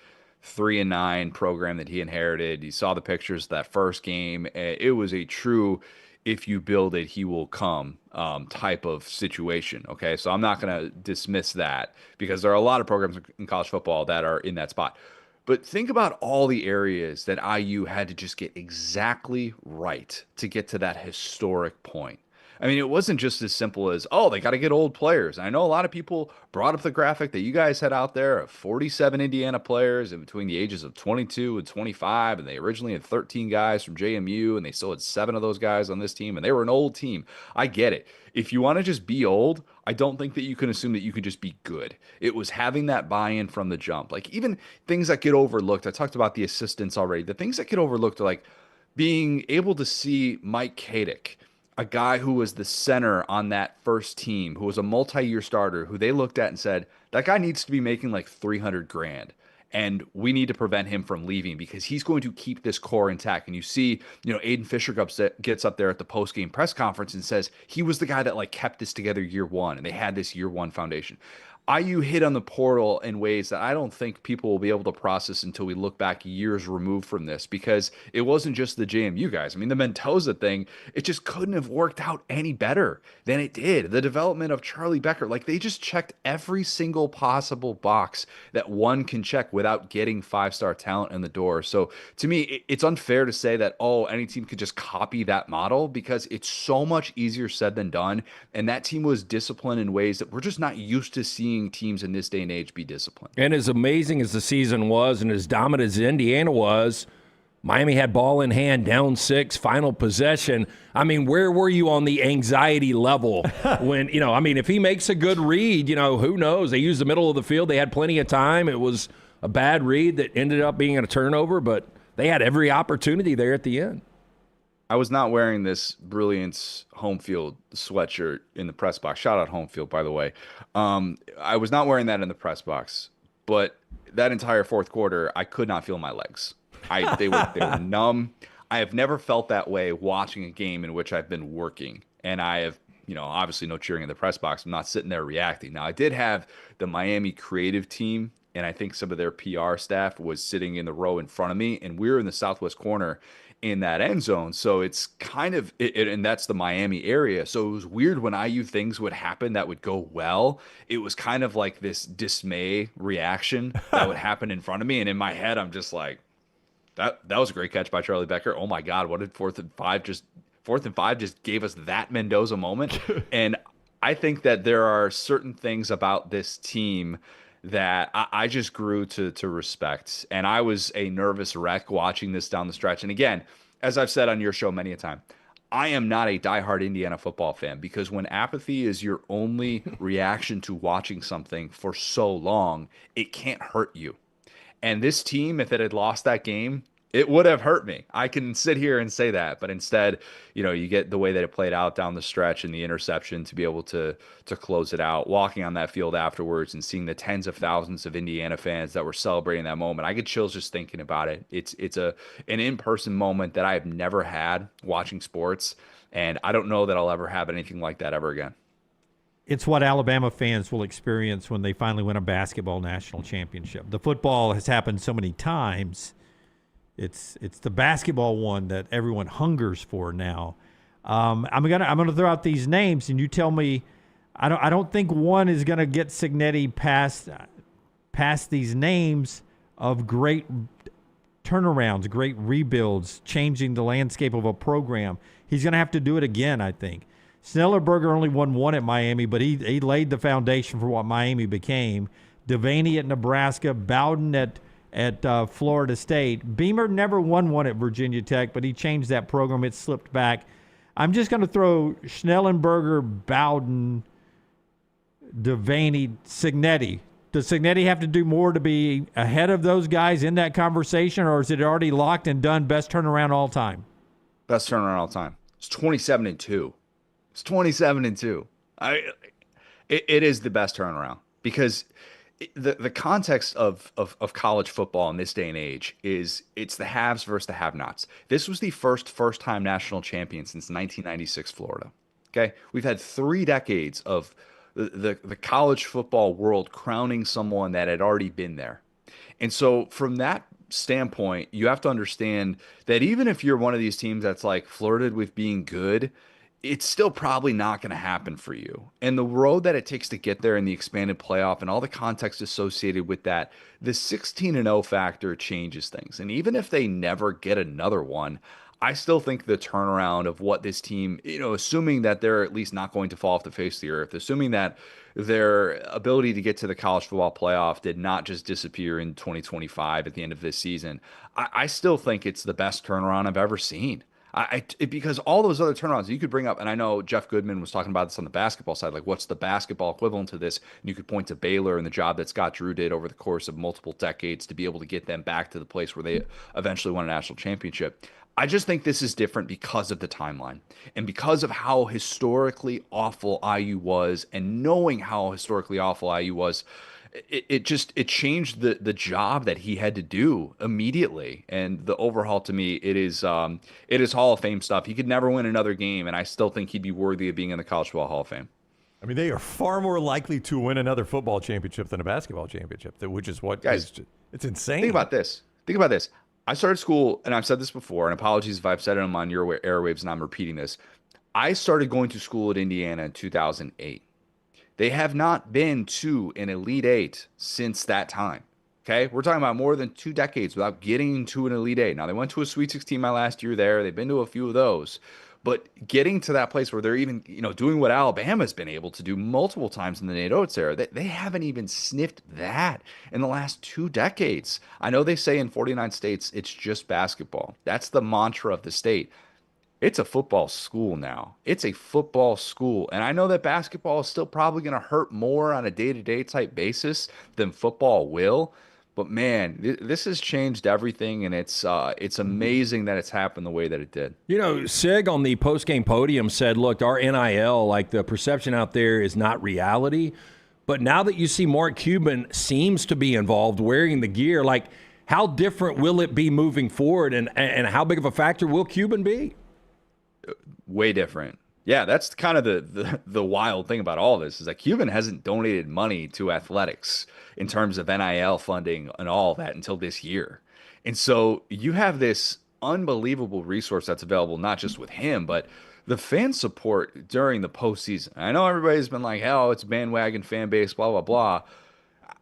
3-9 program that he inherited. You saw the pictures of that first game. It was a true, if you build it, he will come type of situation. Okay, so I'm not going to dismiss that, because there are a lot of programs in college football that are in that spot. But think about all the areas that IU had to just get exactly right to get to that historic point. I mean, it wasn't just as simple as, oh, they got to get old players. I know a lot of people brought up the graphic that you guys had out there of 47 Indiana players in between the ages of 22 and 25, and they originally had 13 guys from JMU, and they still had 7 of those guys on this team, and they were an old team. I get it. If you want to just be old, I don't think that you can assume that you can just be good. It was having that buy-in from the jump. Like, even things that get overlooked, I talked about the assistants already. The things that get overlooked are like being able to see Mike Kadick, a guy who was the center on that first team, who was a multi-year starter, who they looked at and said, that guy needs to be making like $300,000. And we need to prevent him from leaving, because he's going to keep this core intact. And you see, Aiden Fisher gets up there at the post-game press conference and says he was the guy that like kept this together year one, and they had this year one foundation. IU hit on the portal in ways that I don't think people will be able to process until we look back years removed from this, because it wasn't just the JMU guys. I mean, the Mendoza thing, it just couldn't have worked out any better than it did. The development of Charlie Becker, like, they just checked every single possible box that one can check without getting 5-star talent in the door. So to me, it's unfair to say that, oh, any team could just copy that model, because it's so much easier said than done. And that team was disciplined in ways that we're just not used to seeing teams in this day and age be disciplined. And as amazing as the season was, and as dominant as Indiana was, Miami had ball in hand, down 6, final possession. I mean, where were you on the anxiety level when, if he makes a good read, who knows? They used the middle of the field. They had plenty of time. It was a bad read that ended up being a turnover, but they had every opportunity there at the end. I was not wearing this Brilliance home field sweatshirt in the press box. Shout out home field, by the way. I was not wearing that in the press box, but that entire fourth quarter, I could not feel my legs. They were numb. I have never felt that way watching a game in which I've been working, and I have, obviously no cheering in the press box. I'm not sitting there reacting. Now, I did have the Miami creative team, and I think some of their PR staff was sitting in the row in front of me, and we were in the southwest corner in that end zone. So it's kind of, and that's the Miami area. So it was weird when IU things would happen that would go well. It was kind of like this dismay reaction that would happen in front of me. And in my head, I'm just like, that was a great catch by Charlie Becker. Oh my God, what did 4th and 5 just gave us that Mendoza moment. And I think that there are certain things about this team that I just grew to respect. And I was a nervous wreck watching this down the stretch. And again, as I've said on your show many a time, I am not a diehard Indiana football fan, because when apathy is your only reaction to watching something for so long, it can't hurt you. And this team, if it had lost that game, It would have hurt me. I can sit here and say that, but instead, you get the way that it played out down the stretch and the interception to be able to close it out. Walking on that field afterwards and seeing the tens of thousands of Indiana fans that were celebrating that moment, I get chills just thinking about it. It's an in-person moment that I have never had watching sports, and I don't know that I'll ever have anything like that ever again. It's what Alabama fans will experience when they finally win a basketball national championship. The football has happened so many times. It's the basketball one that everyone hungers for now. I'm gonna throw out these names, and you tell me. I don't think one is gonna get Cignetti past these names of great turnarounds, great rebuilds, changing the landscape of a program. He's gonna have to do it again, I think. Snellerberger only won one at Miami, but he laid the foundation for what Miami became. Devaney at Nebraska, Bowden at Florida State. Beamer never won one at Virginia Tech, but he changed that program. It slipped back. I'm just going to throw Schnellenberger, Bowden, Devaney, Cignetti. Does Cignetti have to do more to be ahead of those guys in that conversation, or is it already locked and done? Best turnaround all time? Best turnaround all time. It's 27-2. It's 27-2. It is the best turnaround because the context of college football in this day and age is it's the haves versus the have-nots. This was the first-time national champion since 1996 Florida. Okay, we've had 3 decades of the college football world crowning someone that had already been there, and so from that standpoint, you have to understand that even if you're one of these teams that's like flirted with being good, it's still probably not going to happen for you. And the road that it takes to get there in the expanded playoff and all the context associated with that, the 16-0 factor changes things. And even if they never get another one, I still think the turnaround of what this team, assuming that they're at least not going to fall off the face of the earth, assuming that their ability to get to the college football playoff did not just disappear in 2025 at the end of this season, I still think it's the best turnaround I've ever seen. Because all those other turnarounds you could bring up, and I know Jeff Goodman was talking about this on the basketball side, like what's the basketball equivalent to this? And you could point to Baylor and the job that Scott Drew did over the course of multiple decades to be able to get them back to the place where they eventually won a national championship. I just think this is different because of the timeline and because of how historically awful IU was, and knowing how historically awful IU was. It changed the job that he had to do immediately. And the overhaul, to me, it is Hall of Fame stuff. He could never win another game, and I still think he'd be worthy of being in the College Football Hall of Fame. I mean, they are far more likely to win another football championship than a basketball championship, which is what guys, it's insane. Think about this. I started school, and I've said this before, and apologies if I've said it on your airwaves and I'm repeating this. I started going to school at Indiana in 2008. They have not been to an Elite Eight since that time. Okay, we're talking about more than 2 decades without getting to an Elite Eight. Now, they went to a Sweet 16 my last year there. They've been to a few of those. But getting to that place where they're even, doing what Alabama's been able to do multiple times in the Nate Oates era, they haven't even sniffed that in the last 2 decades. I know they say in 49 states it's just basketball. That's the mantra of the state. It's a football school now. It's a football school. And I know that basketball is still probably going to hurt more on a day-to-day type basis than football will. But, man, this has changed everything, and it's amazing that it's happened the way that it did. Sig on the post-game podium said, look, our NIL, like the perception out there is not reality. But now that you see Mark Cuban seems to be involved wearing the gear, like how different will it be moving forward, and how big of a factor will Cuban be? Way different. Yeah, that's kind of the wild thing about all this is that Cuban hasn't donated money to athletics in terms of NIL funding and all that until this year. And so you have this unbelievable resource that's available, not just with him, but the fan support during the postseason. I know everybody's been like, hell, it's bandwagon fan base, blah, blah, blah.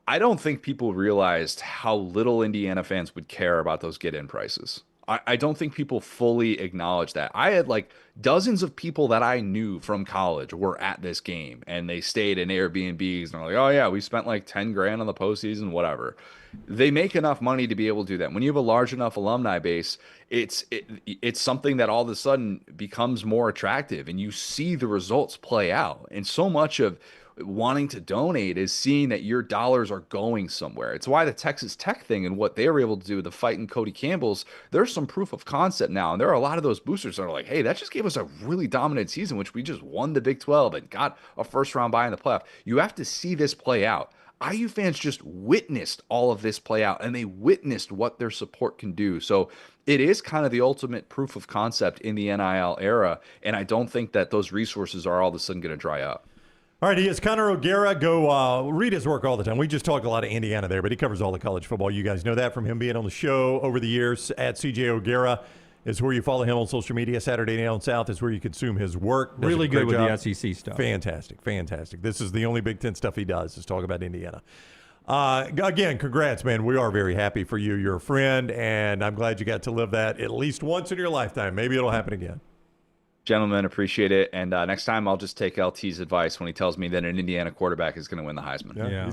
I don't think people realized how little Indiana fans would care about those get-in prices. I don't think people fully acknowledge that. I had like dozens of people that I knew from college were at this game, and they stayed in Airbnbs, and they're like, oh yeah, we spent like 10 grand on the postseason, whatever. They make enough money to be able to do that. When you have a large enough alumni base, it's something that all of a sudden becomes more attractive, and you see the results play out. And so much of wanting to donate is seeing that your dollars are going somewhere. It's why the Texas Tech thing and what they were able to do with the fight in Cody Campbell's, there's some proof of concept now. And there are a lot of those boosters that are like, hey, that just gave us a really dominant season, which we just won the Big 12 and got a first round bye in the playoff. You have to see this play out. IU fans just witnessed all of this play out, and they witnessed what their support can do. So it is kind of the ultimate proof of concept in the NIL era, and I don't think that those resources are all of a sudden going to dry up. All right, he is Connor O'Gara. Go read his work all the time. We just talk a lot of Indiana there, but he covers all the college football. You guys know that from him being on the show over the years. At CJ O'Gara is where you follow him on social media. Saturday Down South is where you consume his work. Really good with the SEC stuff. Fantastic. This is the only Big Ten stuff he does is talk about Indiana. Again, congrats, man. We are very happy for you. You're a friend, and I'm glad you got to live that at least once in your lifetime. Maybe it'll happen again. Gentlemen, appreciate it. And next time I'll just take LT's advice when he tells me that an Indiana quarterback is going to win the Heisman. Yeah.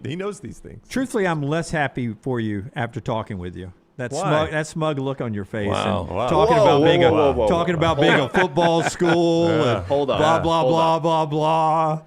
He knows these things. Truthfully, I'm less happy for you after talking with you. That smug look on your face. Wow. And Wow. Talking about being a football school. And Hold on. blah, blah, blah, blah, blah.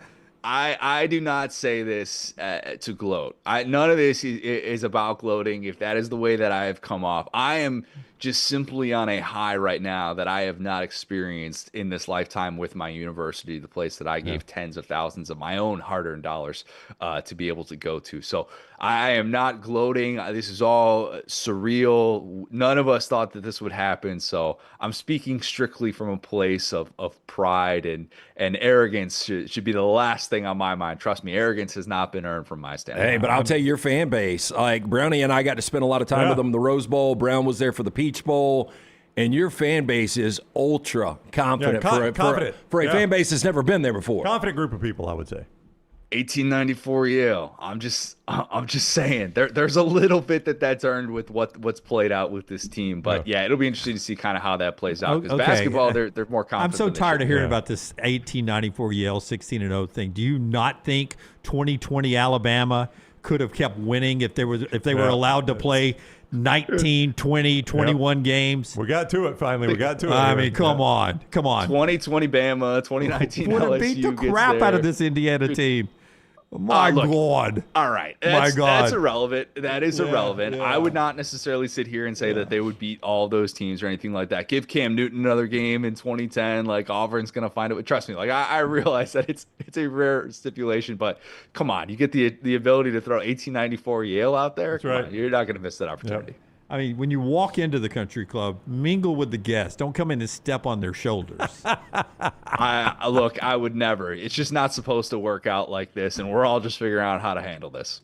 I do not say this to gloat. None of this is about gloating. If that is the way that I have come off, I am just simply on a high right now that I have not experienced in this lifetime with my university, the place that I gave tens of thousands of my own hard-earned dollars to be able to go to. So I am not gloating. This is all surreal. None of us thought that this would happen. So I'm speaking strictly from a place of pride, and arrogance should be the last thing on my mind. Trust me, arrogance has not been earned from my standpoint. Hey, but I'll tell you, your fan base, like Brownie and I got to spend a lot of time with them in the Rose Bowl. Brown was there for the Peach Bowl. And your fan base is ultra confident for a fan base that's never been there before. Confident group of people, I would say. 1894 Yale. I'm just saying there's a little bit that's earned with what's played out with this team, but yeah, it'll be interesting to see kind of how that plays out because basketball they're more confident. I'm so tired of hearing about this 1894 Yale 16-0 thing. Do you not think 2020 Alabama could have kept winning if they were allowed to play 19, 20, 21 games? We got to it finally. We got to it. I mean, come on. 2020 Bama, 2019 would have LSU beat the crap out of this Indiana team. My God. All right. That's irrelevant. That is irrelevant. I would not necessarily sit here and say that they would beat all those teams or anything like that. Give Cam Newton another game in 2010. Like, Auburn's going to find it. Trust me. Like, I realize that it's a rare stipulation, but come on. You get the ability to throw 1894 Yale out there. Come on, you're not going to miss that opportunity. Yep. I mean, when you walk into the country club, mingle with the guests. Don't come in and step on their shoulders. I would never. It's just not supposed to work out like this, and we're all just figuring out how to handle this.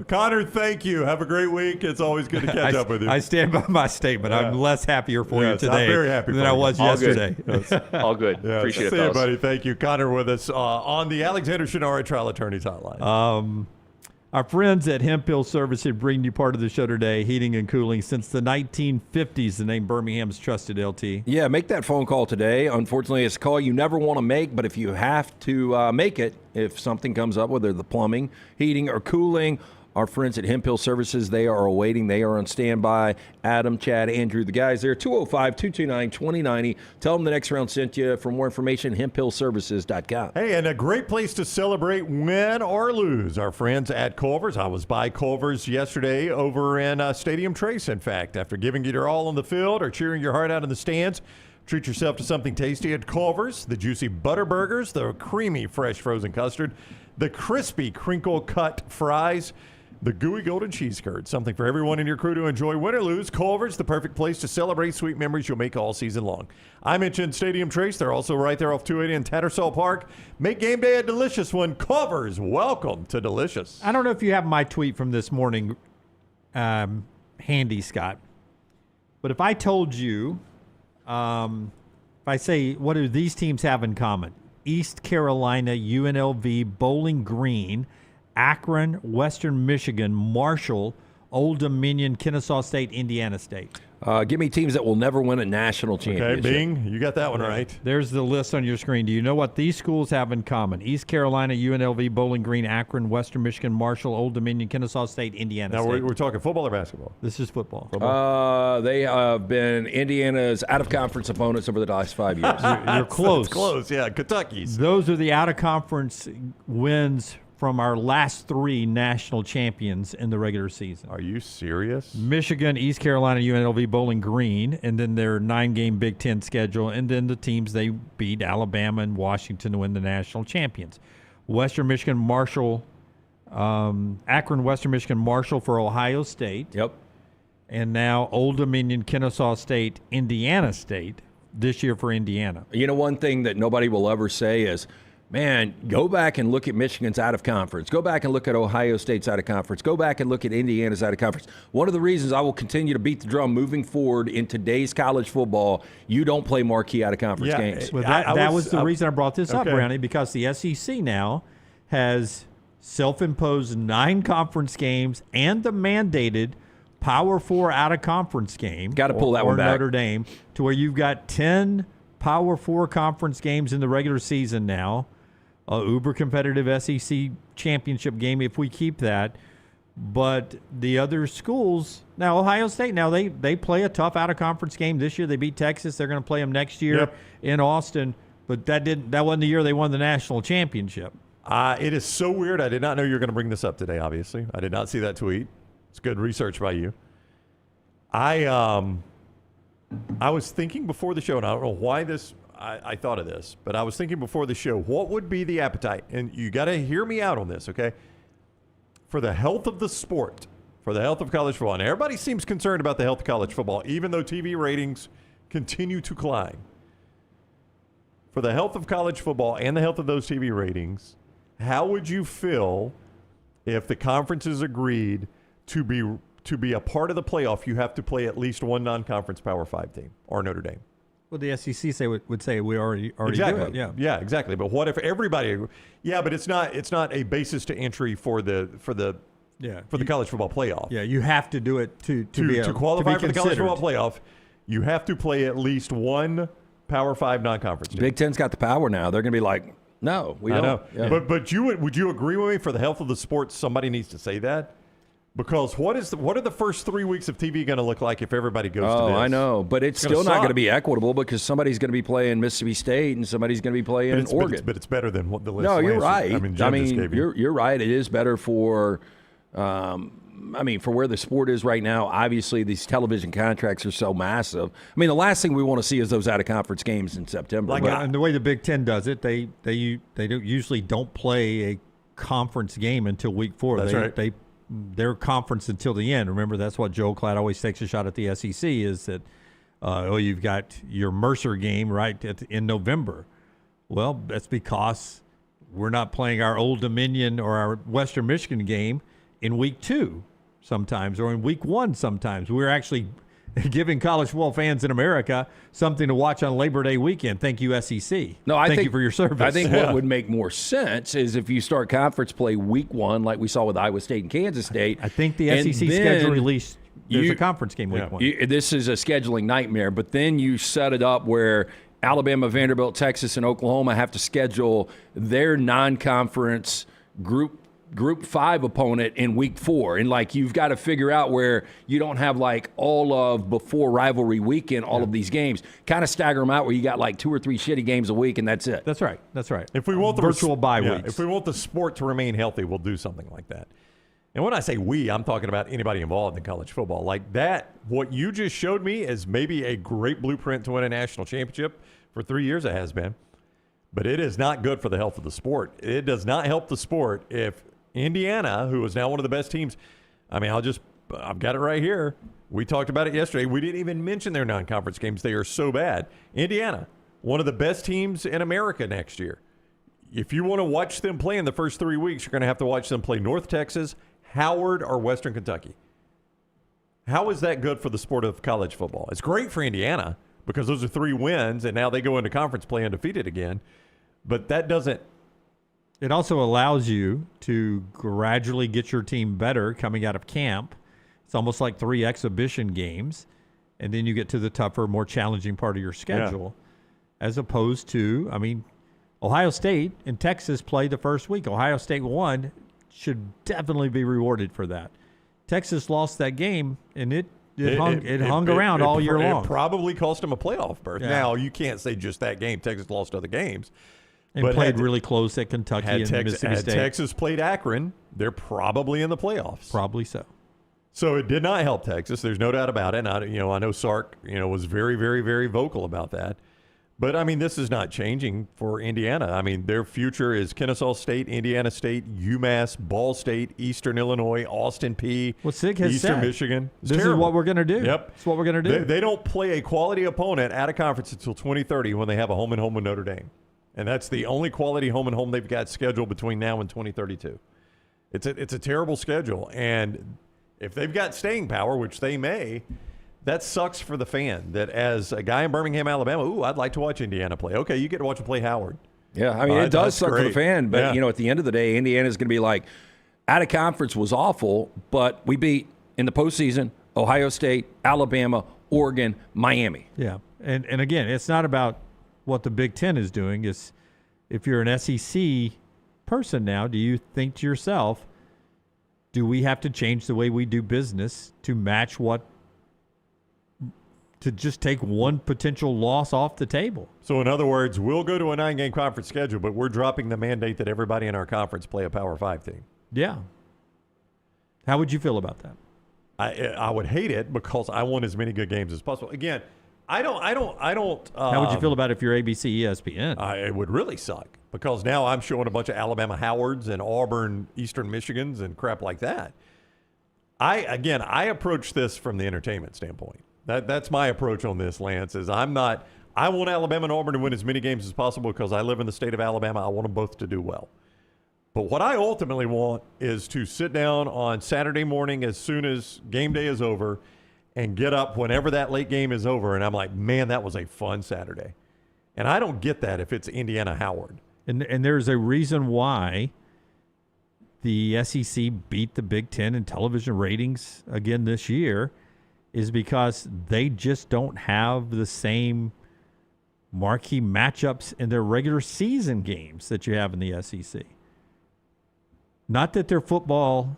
Connor, thank you. Have a great week. It's always good to catch up with you. I stand by my statement. I'm less happier for you today I'm very happy than I was yesterday. All good. Appreciate it, see you, buddy. Thank you. Connor with us on the Alexander Shinara Trial Attorneys Hotline. Our friends at Hemp Hill Services bring you part of the show today, heating and cooling since the 1950s, the name Birmingham's trusted, LT. Yeah, make that phone call today. Unfortunately, it's a call you never want to make, but if you have to make it, if something comes up, whether the plumbing, heating, or cooling, our friends at Hemp Hill Services, they are awaiting. They are on standby. Adam, Chad, Andrew, the guys there, 205-229-2090. Tell them the next round sent you. For more information, hemphillservices.com. Hey, and a great place to celebrate, win or lose. Our friends at Culver's. I was by Culver's yesterday over in Stadium Trace, in fact. After giving it your all on the field or cheering your heart out in the stands, treat yourself to something tasty at Culver's. The juicy butter burgers, the creamy fresh frozen custard, the crispy crinkle-cut fries, the gooey golden cheese curd, something for everyone in your crew to enjoy. Win or lose, Culver's, the perfect place to celebrate sweet memories you'll make all season long. I mentioned Stadium Trace. They're also right there off 280 in Tattersall Park. Make game day a delicious one. Culver's, welcome to delicious. I don't know if you have my tweet from this morning handy, Scott, but if I told you, if I say, what do these teams have in common? East Carolina, UNLV, Bowling Green, Akron, Western Michigan, Marshall, Old Dominion, Kennesaw State, Indiana State. Give me teams that will never win a national championship. Okay, Bing, you got that one right. There's the list on your screen. Do you know what these schools have in common? East Carolina, UNLV, Bowling Green, Akron, Western Michigan, Marshall, Old Dominion, Kennesaw State, Indiana Now, State. we're talking football or basketball? This is football. They have been Indiana's out-of-conference opponents over the last 5 years. You're close. That's close, yeah. Kentucky's. Those are the out-of-conference wins from our last 3 national champions in the regular season. Are you serious? Michigan, East Carolina, UNLV, Bowling Green, and then their 9-game Big Ten schedule, and then the teams they beat, Alabama and Washington, to win the national champions. Western Michigan, Marshall, Akron, Western Michigan, Marshall for Ohio State. Yep. And now Old Dominion, Kennesaw State, Indiana State, this year for Indiana. You know, one thing that nobody will ever say is, man, go back and look at Michigan's out of conference. Go back and look at Ohio State's out of conference. Go back and look at Indiana's out of conference. One of the reasons I will continue to beat the drum moving forward in today's college football, you don't play marquee out of conference games. Well, that was the reason I brought this up, Brownie, because the SEC now has self-imposed 9 conference games and the mandated Power 4 out-of-conference game. Got to pull that one back. Notre Dame, to where you've got 10 Power 4 conference games in the regular season now. A uber competitive SEC championship game if we keep that. But the other schools, now Ohio State, now they play a tough out-of-conference game this year. They beat Texas. They're going to play them next year in Austin. But that wasn't the year they won the national championship. It is so weird. I did not know you were going to bring this up today, obviously. I did not see that tweet. It's good research by you. I was thinking before the show, and I don't know why I thought of this, but I was thinking before the show, what would be the appetite? And you got to hear me out on this, okay? For the health of the sport, for the health of college football. And everybody seems concerned about the health of college football, even though TV ratings continue to climb. For the health of college football and the health of those TV ratings, how would you feel if the conferences agreed to be a part of the playoff, you have to play at least one non-conference Power 5 team or Notre Dame? Well, the SEC would say we already exactly. do it. Yeah, exactly. But what if everybody? Yeah, but it's not a basis to entry for the college football playoff. Yeah, you have to do it to qualify to for the college football playoff. You have to play at least one Power 5 non-conference team. Big Ten's got the power now. They're going to be like, no, we don't. I know. Yeah. But would you agree with me? For the health of the sport, somebody needs to say that. Because what are the first 3 weeks of TV going to look like if everybody goes to this? Oh, I know. But it's still not going to be equitable because somebody's going to be playing Mississippi State and somebody's going to be playing Oregon. But it's better than what the list. No, you're right. I mean, you're right. It is better for, for where the sport is right now. Obviously, these television contracts are so massive. I mean, the last thing we want to see is those out-of-conference games in September. And the way the Big Ten does it, they usually don't play a conference game until week 4. That's right. Their conference until the end. Remember, that's what Joe Klatt always takes a shot at the SEC is that, you've got your Mercer game in November. Well, that's because we're not playing our Old Dominion or our Western Michigan game in week 2 sometimes or in week 1 sometimes. We're actually giving college football fans in America something to watch on Labor Day weekend. Thank you, SEC. No, Thank you for your service. I think what would make more sense is if you start conference play week 1, like we saw with Iowa State and Kansas State. I think the SEC schedule released. There's a conference game week 1. This is a scheduling nightmare, but then you set it up where Alabama, Vanderbilt, Texas, and Oklahoma have to schedule their non-conference Group 5 opponent in week 4. And you've got to figure out where you don't have all of before rivalry weekend, all of these games. Kind of stagger them out where you got 2 or 3 shitty games a week and that's it. That's right. If we want the virtual bye weeks. If we want the sport to remain healthy, we'll do something like that. And when I say we, I'm talking about anybody involved in college football. What you just showed me is maybe a great blueprint to win a national championship. For 3 years it has been. But it is not good for the health of the sport. It does not help the sport if Indiana, who is now one of the best teams, I've got it right here. We talked about it yesterday. We didn't even mention their non-conference games. They are so bad. Indiana, one of the best teams in America next year. If you want to watch them play in the first 3 weeks, you're going to have to watch them play North Texas, Howard, or Western Kentucky. How is that good for the sport of college football? It's great for Indiana because those are 3 wins, and now they go into conference play undefeated again. But that doesn't. It also allows you to gradually get your team better coming out of camp. It's almost like 3 exhibition games. and then you get to the tougher, more challenging part of your schedule, as opposed to, I mean, Ohio State and Texas played the first week. Ohio State won, should definitely be rewarded for that. Texas lost that game, and it hung around all year long. It probably cost them a playoff berth. Yeah. Now, you can't say just that game. Texas lost other games. And played really close at Kentucky and Mississippi State. Texas played Akron, they're probably in the playoffs. Probably so. So it did not help Texas. There's no doubt about it. And I know Sark, was very, very, very vocal about that. But, I mean, this is not changing for Indiana. I mean, their future is Kennesaw State, Indiana State, UMass, Ball State, Eastern Illinois, Austin Peay, Eastern Michigan. This is what we're going to do. Yep. It's what we're going to do. They don't play a quality opponent at a conference until 2030 when they have a home-and-home with Notre Dame. And that's the only quality home-and-home they've got scheduled between now and 2032. It's a terrible schedule. And if they've got staying power, which they may, that sucks for the fan. That as a guy in Birmingham, Alabama, I'd like to watch Indiana play. Okay, you get to watch them play Howard. Yeah, I mean, it does suck for the fan. But, Yeah. at the end of the day, Indiana's going to be like, out of conference was awful, but we beat, in the postseason, Ohio State, Alabama, Oregon, Miami. Yeah. And again, it's not about what the Big Ten is doing. It's if you're an SEC person now, do you think to yourself, do we have to change the way we do business to match to just take one potential loss off the table? So, in other words, we'll go to a 9-game conference schedule, but we're dropping the mandate that everybody in our conference play a Power 5 team. Yeah. How would you feel about that? I would hate it because I want as many good games as possible. Again, I don't. How would you feel about it if you're ABC, ESPN? It would really suck because now I'm showing a bunch of Alabama Howards and Auburn Eastern Michigans and crap like that. I approach this from the entertainment standpoint. That's my approach on this, Lance. I want Alabama and Auburn to win as many games as possible because I live in the state of Alabama. I want them both to do well. But what I ultimately want is to sit down on Saturday morning as soon as game day is over and get up whenever that late game is over. And I'm like, man, that was a fun Saturday. And I don't get that if it's Indiana Howard. And there's a reason why the SEC beat the Big Ten in television ratings again this year is because they just don't have the same marquee matchups in their regular season games that you have in the SEC. Not that their football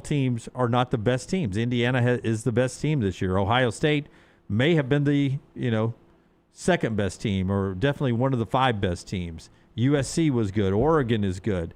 teams are not the best teams. Indiana is the best team this year. Ohio State may have been the second best team, or definitely one of the 5 best teams. USC was good. Oregon is good.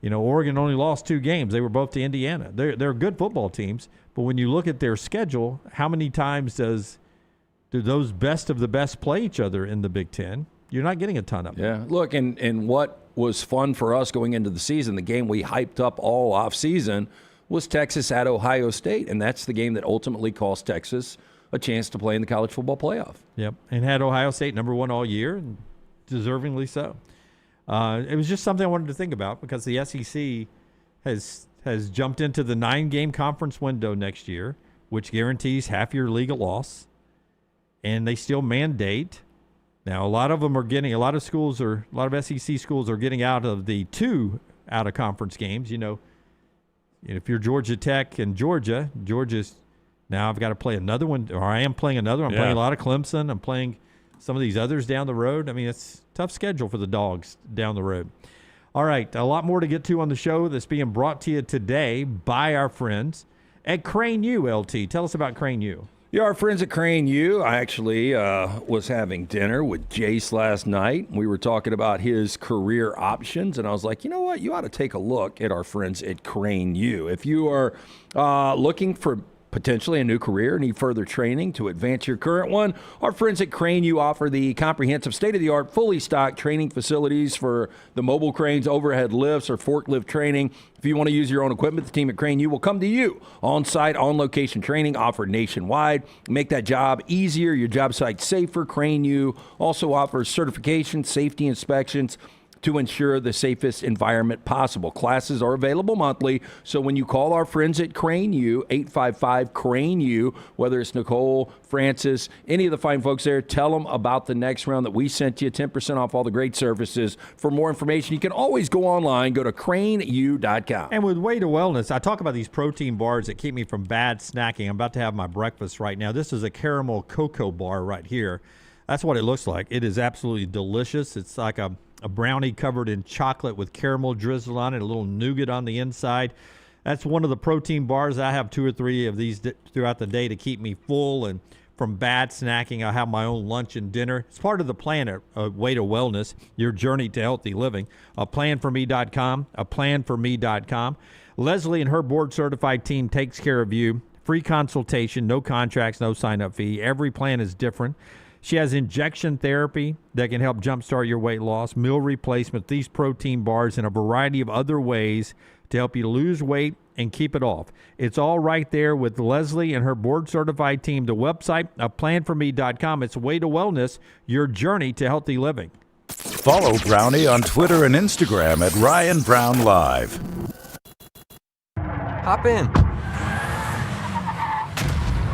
Oregon only lost 2 games. They were both to Indiana. They're good football teams, but when you look at their schedule, how many times do those best of the best play each other in the Big Ten? You're not getting a ton of them. Yeah, look, and what was fun for us going into the season, the game we hyped up all offseason, was Texas at Ohio State, and that's the game that ultimately cost Texas a chance to play in the college football playoff. Yep, and had Ohio State number 1 all year, and deservingly so. It was just something I wanted to think about because the SEC has jumped into the 9-game conference window next year, which guarantees half your league a loss, and they still mandate. Now, a lot of SEC schools are getting out of the 2 out-of-conference games. If you're Georgia Tech and Georgia's now I've got to play another one, or I am playing another one. I'm playing a lot of Clemson. I'm playing some of these others down the road. I mean, it's a tough schedule for the Dogs down the road. All right, a lot more to get to on the show that's being brought to you today by our friends at Crane U, LT. Tell us about Crane U. Yeah, our friends at Crane U. I actually was having dinner with Jace last night. We were talking about his career options, and I was like, you know what? You ought to take a look at our friends at Crane U. If you are looking for potentially a new career, need further training to advance your current one, our friends at Crane U offer the comprehensive state-of-the-art, fully stocked training facilities for the mobile cranes, overhead lifts, or forklift training. If you want to use your own equipment, the team at Crane U will come to you. On-site, on-location training offered nationwide. Make that job easier, your job site safer. Crane U also offers certification, safety inspections, to ensure the safest environment possible. Classes are available monthly, so when you call our friends at Crane U, 855-CRANE-U, whether it's Nicole, Francis, any of the fine folks there, tell them about the next round that we sent you, 10% off all the great services. For more information, you can always go online, go to craneu.com. And with Way to Wellness, I talk about these protein bars that keep me from bad snacking. I'm about to have my breakfast right now. This is a caramel cocoa bar right here. That's what it looks like. It is absolutely delicious. It's like a brownie covered in chocolate with caramel drizzled on it, a little nougat on the inside. That's one of the protein bars. I have 2 or 3 of these throughout the day to keep me full and from bad snacking. I have my own lunch and dinner. It's part of the plan at Way to Wellness, your journey to healthy living. Planforme.com, planforme.com. Leslie and her board-certified team takes care of you. Free consultation, no contracts, no sign-up fee. Every plan is different. She has injection therapy that can help jumpstart your weight loss, meal replacement, these protein bars, and a variety of other ways to help you lose weight and keep it off. It's all right there with Leslie and her board-certified team. The website, planforme.com. It's Way to Wellness, your journey to healthy living. Follow Brownie on Twitter and Instagram at Ryan Brown Live. Hop in.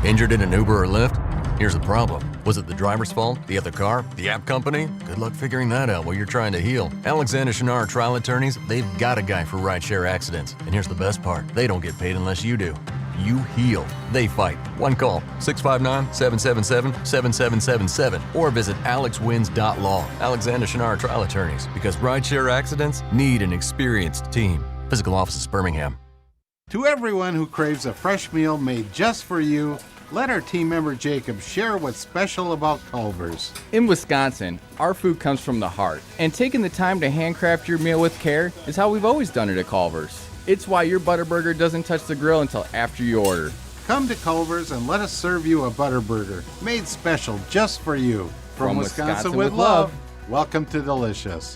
Injured in an Uber or Lyft? Here's the problem. Was it the driver's fault? The other car? The app company? Good luck figuring that out while you're trying to heal. Alexander Shinar Trial Attorneys, they've got a guy for rideshare accidents. And here's the best part. They don't get paid unless you do. You heal. They fight. One call, 659-777-7777. Or visit alexwins.law. Alexander Shinar Trial Attorneys. Because rideshare accidents need an experienced team. Physical office is Birmingham. To everyone who craves a fresh meal made just for you, let our team member Jacob share what's special about Culver's. In Wisconsin, our food comes from the heart, and taking the time to handcraft your meal with care is how we've always done it at Culver's. It's why your Butterburger doesn't touch the grill until after you order. Come to Culver's and let us serve you a Butterburger made special just for you. From Wisconsin with love, welcome to Delicious.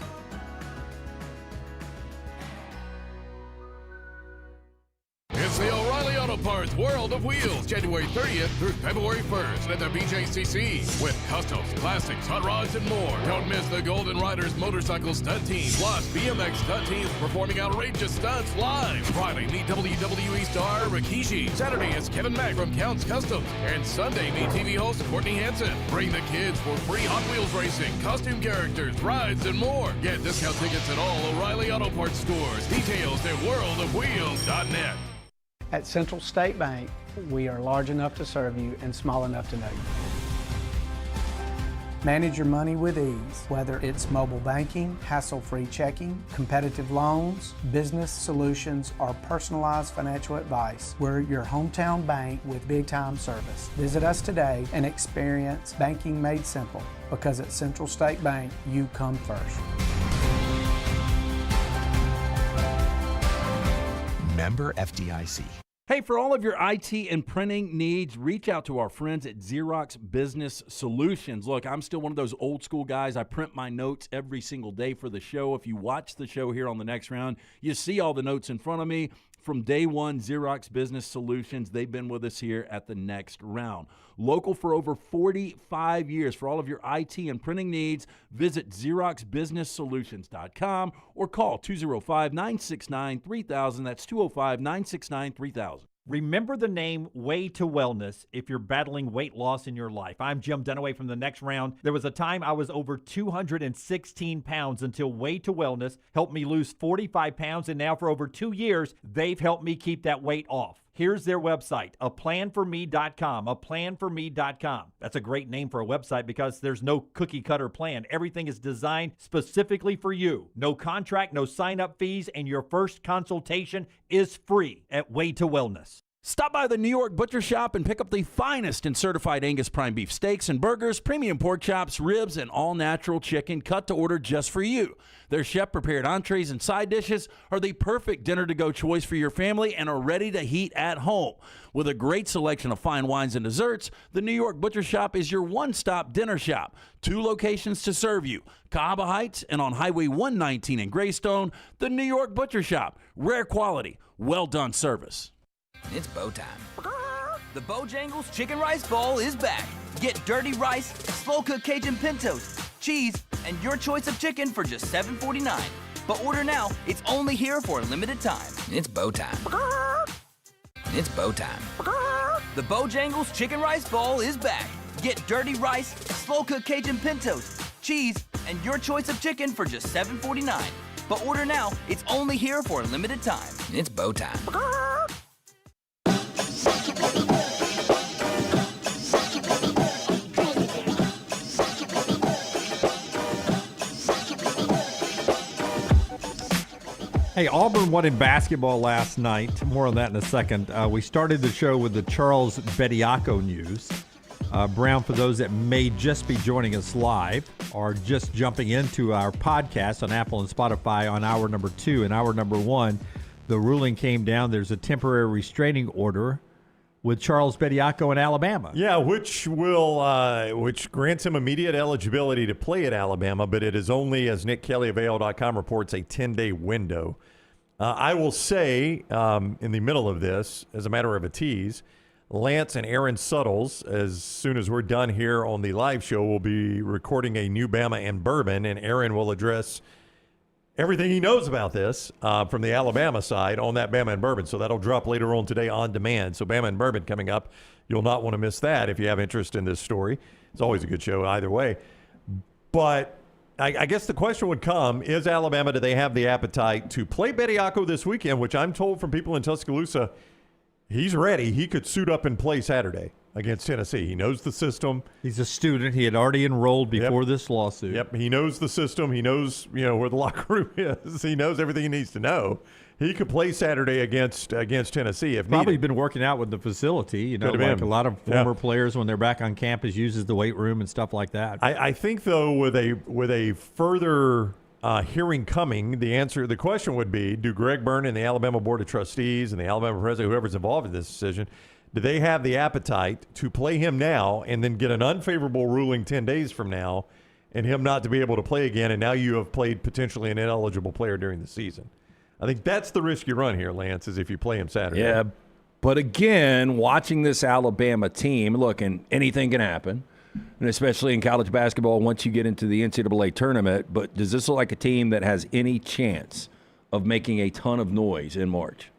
It's the O'Reilly Auto Parts World of Wheels, January 30th through February 1st at the BJCC. With customs, classics, hot rods, and more. Don't miss the Golden Riders motorcycle stunt team, plus BMX stunt teams performing outrageous stunts live. Friday, meet WWE star Rikishi. Saturday is Kevin Mack from Counts Customs. And Sunday, meet TV host Courtney Hansen. Bring the kids for free Hot Wheels racing, costume characters, rides, and more. Get discount tickets at all O'Reilly Auto Parts stores. Details at worldofwheels.net. At Central State Bank, we are large enough to serve you and small enough to know you. Manage your money with ease, whether it's mobile banking, hassle-free checking, competitive loans, business solutions, or personalized financial advice. We're your hometown bank with big-time service. Visit us today and experience banking made simple, because at Central State Bank, you come first. Member FDIC. Hey, for all of your IT and printing needs, reach out to our friends at Xerox Business Solutions. Look, I'm still one of those old school guys. I print my notes every single day for the show. If you watch the show here on the next round, you see all the notes in front of me. From day one, Xerox Business Solutions, they've been with us here at the next round. Local for over 45 years. For all of your IT and printing needs, visit XeroxBusinessSolutions.com or call 205-969-3000. That's 205-969-3000. Remember the name Way to Wellness if you're battling weight loss in your life. I'm Jim Dunaway from the next round. There was a time I was over 216 pounds until Way to Wellness helped me lose 45 pounds, and now for over 2 years, they've helped me keep that weight off. Here's their website, aplanforme.com, aplanforme.com. That's a great name for a website because there's no cookie-cutter plan. Everything is designed specifically for you. No contract, no sign-up fees, and your first consultation is free at Way to Wellness. Stop by the New York Butcher Shop and pick up the finest in certified Angus prime beef steaks and burgers, premium pork chops, ribs, and all-natural chicken cut to order just for you. Their chef-prepared entrees and side dishes are the perfect dinner-to-go choice for your family and are ready to heat at home. With a great selection of fine wines and desserts, the New York Butcher Shop is your one-stop dinner shop. 2 locations to serve you, Cahaba Heights and on Highway 119 in Greystone. The New York Butcher Shop, rare quality, well-done service. It's bow time. The Bojangles Chicken Rice Bowl is back. Get dirty rice, slow-cooked Cajun pintos, cheese, and your choice of chicken for just $7.49. But order now. It's only here for a limited time. It's bow time. It's bow time. The Bojangles Chicken Rice Bowl is back. Get dirty rice, slow-cooked Cajun pintos, cheese, and your choice of chicken for just $7.49. But order now. It's only here for a limited time. It's bow time. Hey, Auburn won in basketball last night. More on that in a second. We started the show with the Charles Bediako news. Brown, for those that may just be joining us live or just jumping into our podcast on Apple and Spotify on hour number 2 and hour number 1, the ruling came down. There's a temporary restraining order with Charles Bediako in Alabama. Yeah, which grants him immediate eligibility to play at Alabama, but it is only, as Nick Kelly of AL.com reports, a 10-day window. I will say, in the middle of this, as a matter of a tease, Lance and Aaron Suttles, as soon as we're done here on the live show, will be recording a new Bama and Bourbon, and Aaron will address everything he knows about this from the Alabama side on that Bama and Bourbon. So that'll drop later on today on demand. So Bama and Bourbon coming up. You'll not want to miss that if you have interest in this story. It's always a good show either way. But I guess the question would come, is Alabama, do they have the appetite to play Bediako this weekend, which I'm told from people in Tuscaloosa, he's ready. He could suit up and play Saturday against Tennessee. He knows the system. He's a student. He had already enrolled before this lawsuit. Yep, he knows the system. He knows, where the locker room is. He knows everything he needs to know. He could play Saturday against Tennessee if Probably needed. been working out with the facility. Could have Like been. a lot of former players when they're back on campus uses the weight room and stuff like that. I think though, with a further hearing coming, the question would be: do Greg Byrne and the Alabama Board of Trustees and the Alabama president, whoever's involved in this decision, do they have the appetite to play him now and then get an unfavorable ruling 10 days from now, and him not to be able to play again? And now you have played potentially an ineligible player during the season. I think that's the risk you run here, Lance, is if you play him Saturday. Yeah, but again, watching this Alabama team, look, and anything can happen, and especially in college basketball once you get into the NCAA tournament. But does this look like a team that has any chance of making a ton of noise in March?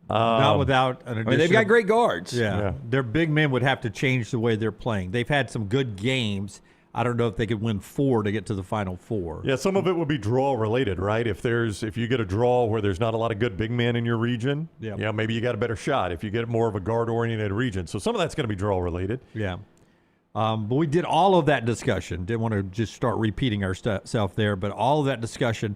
Not without an additional. they've got great guards. Yeah. Their big men would have to change the way they're playing. They've had some good games. I don't know if they could win 4 to get to the Final Four. Yeah, some of it would be draw related, right? If you get a draw where there's not a lot of good big men in your region, maybe you got a better shot. If you get more of a guard-oriented region, so some of that's going to be draw related. Yeah. But we did all of that discussion. Didn't want to just start repeating ourselves there, but all of that discussion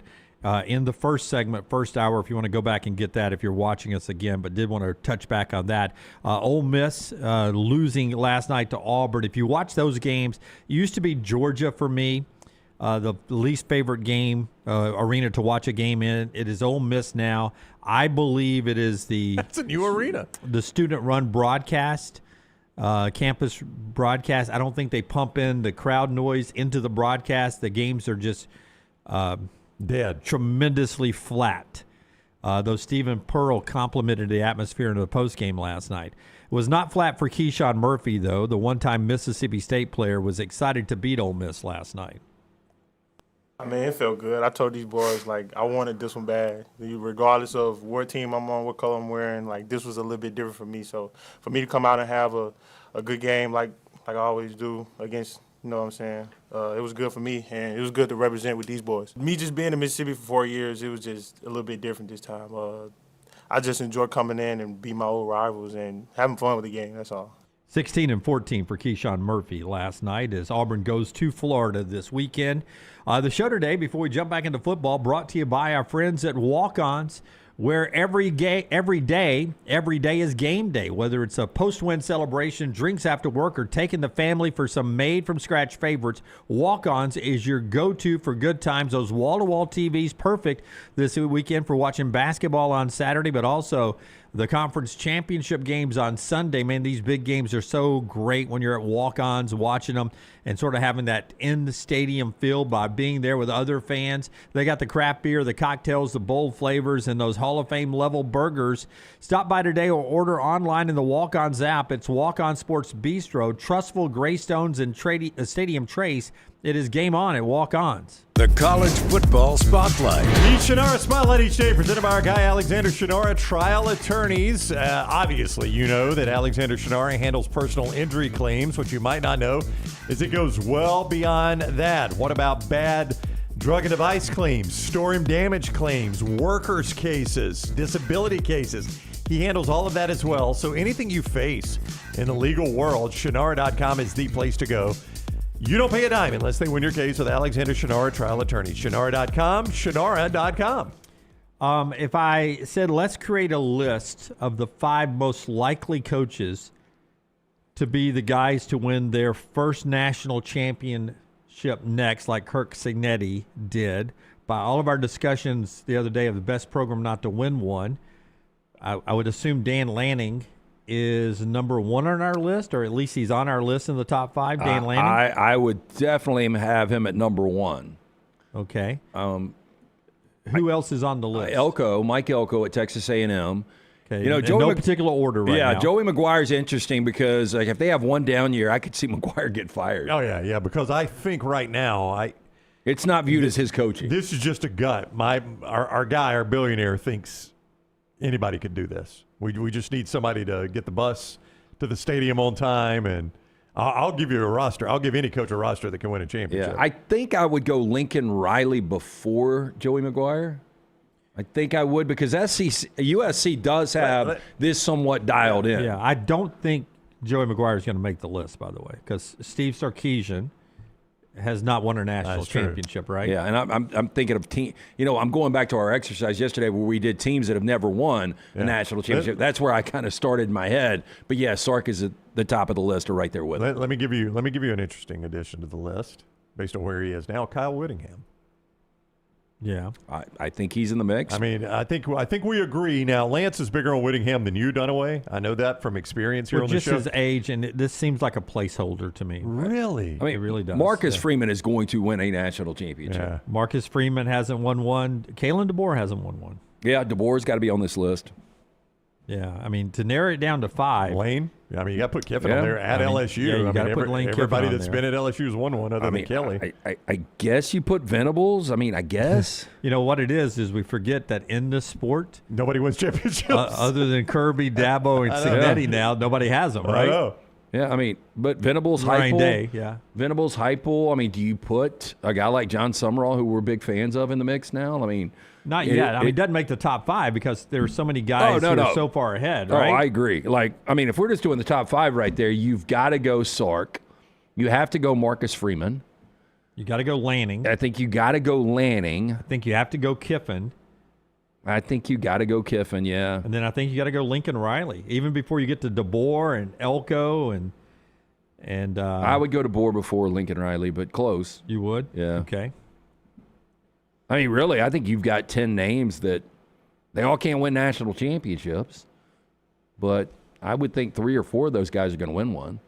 in the first segment, first hour, if you want to go back and get that if you're watching us again, but did want to touch back on that. Ole Miss losing last night to Auburn. If you watch those games, it used to be Georgia for me, the least favorite game arena to watch a game in. It is Ole Miss now. I believe it is That's a new arena. The student-run broadcast. Campus broadcast. I don't think they pump in the crowd noise into the broadcast. The games are just dead, tremendously flat. Though Stephen Pearl complimented the atmosphere in the postgame last night. It was not flat for Keyshawn Murphy, though. The one-time Mississippi State player was excited to beat Ole Miss last night. I mean, it felt good. I told these boys, I wanted this one bad. Regardless of what team I'm on, what color I'm wearing, this was a little bit different for me. So for me to come out and have a good game like I always do against, you know what I'm saying, it was good for me, and it was good to represent with these boys. Me just being in Mississippi for 4 years, it was just a little bit different this time. I just enjoy coming in and beat my old rivals and having fun with the game, that's all. 16-14 for Keyshawn Murphy last night as Auburn goes to Florida this weekend. The show today, before we jump back into football, brought to you by our friends at Walk-Ons, where every day is game day. Whether it's a post-win celebration, drinks after work, or taking the family for some made-from-scratch favorites, Walk-Ons is your go-to for good times. Those wall-to-wall TVs, perfect this weekend for watching basketball on Saturday, but also the conference championship games on Sunday. Man, these big games are so great when you're at Walk-Ons watching them and sort of having that in the stadium feel by being there with other fans. They got the craft beer, the cocktails, the bold flavors, and those Hall of Fame level burgers. Stop by today or order online in the Walk-Ons app. It's Walk-On Sports Bistro, Trustful Greystones and Stadium Trace It is game on at Walk-Ons. The College Football Spotlight. The Shannara Spotlight each day presented by our guy Alexander Shannara, trial attorneys. Obviously, you know that Alexander Shannara handles personal injury claims. What you might not know is it goes well beyond that. What about bad drug and device claims, storm damage claims, workers' cases, disability cases? He handles all of that as well. So anything you face in the legal world, Shannara.com is the place to go. You don't pay a dime unless they win your case with Alexander Shannara, trial attorney. Shannara.com, Shannara.com. If I said, let's create a list of the 5 most likely coaches to be the guys to win their first national championship next, like Kirk Cignetti did, by all of our discussions the other day of the best program not to win one, I would assume Dan Lanning is number 1 on our list, or at least he's on our list in the top 5. Dan Lanning. I would definitely have him at number 1. Okay. Who else is on the list? Mike Elko at Texas A&M. Okay. In no particular order right now. Yeah, Joey McGuire's interesting because if they have one down year, I could see McGuire get fired. Oh yeah, because I think right now it's not viewed as his coaching. This is just a gut. Our guy, our billionaire, thinks anybody could do this. We just need somebody to get the bus to the stadium on time, and I'll give you a roster. I'll give any coach a roster that can win a championship. Yeah, I think I would go Lincoln Riley before Joey McGuire. I think I would because USC does have this somewhat dialed in. Yeah, I don't think Joey McGuire is going to make the list, by the way, because Steve Sarkisian has not won a national championship, right? Yeah, and I'm thinking of team. I'm going back to our exercise yesterday where we did teams that have never won a national championship. That's where I kind of started in my head. But yeah, Sark is at the top of the list, or right there with him. Let me give you an interesting addition to the list based on where he is now. Kyle Whittingham. Yeah, I think he's in the mix. I mean, I think we agree. Now, Lance is bigger on Whittingham than you, Dunaway. I know that from experience here on the show. Just his age, and this seems like a placeholder to me. Really? I mean, it really does. Marcus Freeman is going to win a national championship. Yeah. Marcus Freeman hasn't won one. Kalen DeBoer hasn't won one. Yeah, DeBoer's got to be on this list. Yeah, I mean, to narrow it down to 5. Lane? I mean, you got to put Kiffin on there at LSU. Yeah, you got to put Lane Kiffin everybody on that's there. been at LSU has won one other than Kelly. I guess you put Venables. I mean, I guess. You know, what it is we forget that in this sport, nobody wins championships. Other than Kirby, Dabo, and Cignetti now, nobody has them, right? I know. Yeah, I mean, but Venables, Ryan Heupel. Day, yeah. Venables, Heupel. I mean, do you put a guy like John Summerall, who we're big fans of, in the mix now? I mean, not yet. I mean, it doesn't make the top 5 because there are so many guys who are so far ahead, right? Oh, I agree. If we're just doing the top 5 right there, you've got to go Sark. You have to go Marcus Freeman. You got to go Lanning. I think you got to go Lanning. I think you have to go Kiffin. I think you got to go Kiffin, yeah. And then I think you got to go Lincoln Riley, even before you get to DeBoer and Elko and I would go DeBoer before Lincoln Riley, but close. You would? Yeah. Okay. I mean, really, I think you've got 10 names that they all can't win national championships, but I would think 3 or 4 of those guys are going to win one.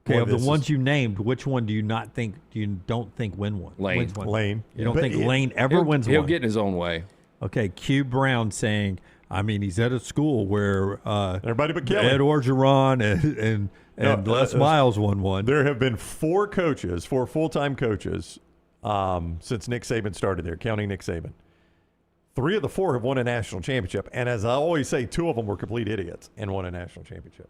Okay, of the ones you named, which one do you don't think win one? Lane. Lane. You don't think Lane ever wins one? He'll get in his own way. Okay, Q Brown saying, I mean, he's at a school where everybody but Kelly, Ed Orgeron and Les Miles won one. There have been 4 full-time coaches since Nick Saban started there, counting Nick Saban. 3 of the 4 have won a national championship, and as I always say, 2 of them were complete idiots and won a national championship.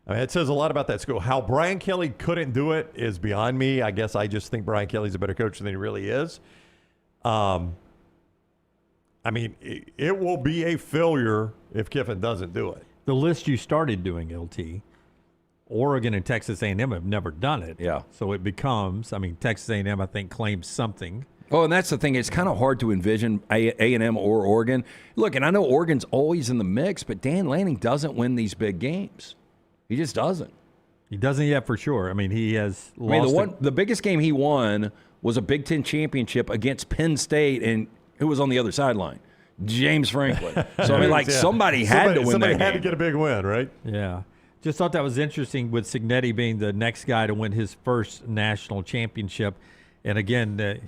I mean, it says a lot about that school. How Brian Kelly couldn't do it is beyond me. I guess I just think Brian Kelly's a better coach than he really is. I mean, it will be a failure if Kiffin doesn't do it. The list you started doing, LT, Oregon and Texas A&M have never done it. Yeah. So it becomes, Texas A&M, I think, claims something. Oh, and that's the thing. It's kind of hard to envision A&M or Oregon. Look, and I know Oregon's always in the mix, but Dan Lanning doesn't win these big games. He just doesn't. He doesn't yet for sure. I mean, he has lost. The biggest game he won was a Big Ten championship against Penn State, and who was on the other sideline? James Franklin. So, somebody had to win that game. Somebody had to get a big win, right? Yeah. Just thought that was interesting with Cignetti being the next guy to win his first national championship. And again,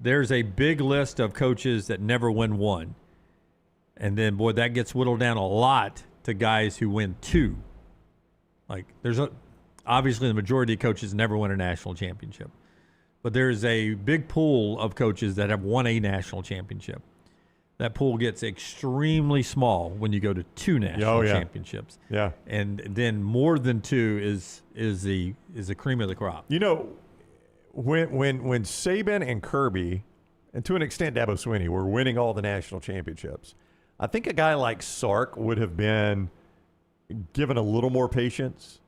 there's a big list of coaches that never win one. And then, boy, that gets whittled down a lot to guys who win 2. Like, there's obviously the majority of coaches never win a national championship. But there's a big pool of coaches that have won a national championship. That pool gets extremely small when you go to 2 national championships. Yeah. And then more than 2 is the cream of the crop. You know, when Saban and Kirby, and to an extent Dabo Swinney, were winning all the national championships, I think a guy like Sark would have been given a little more patience,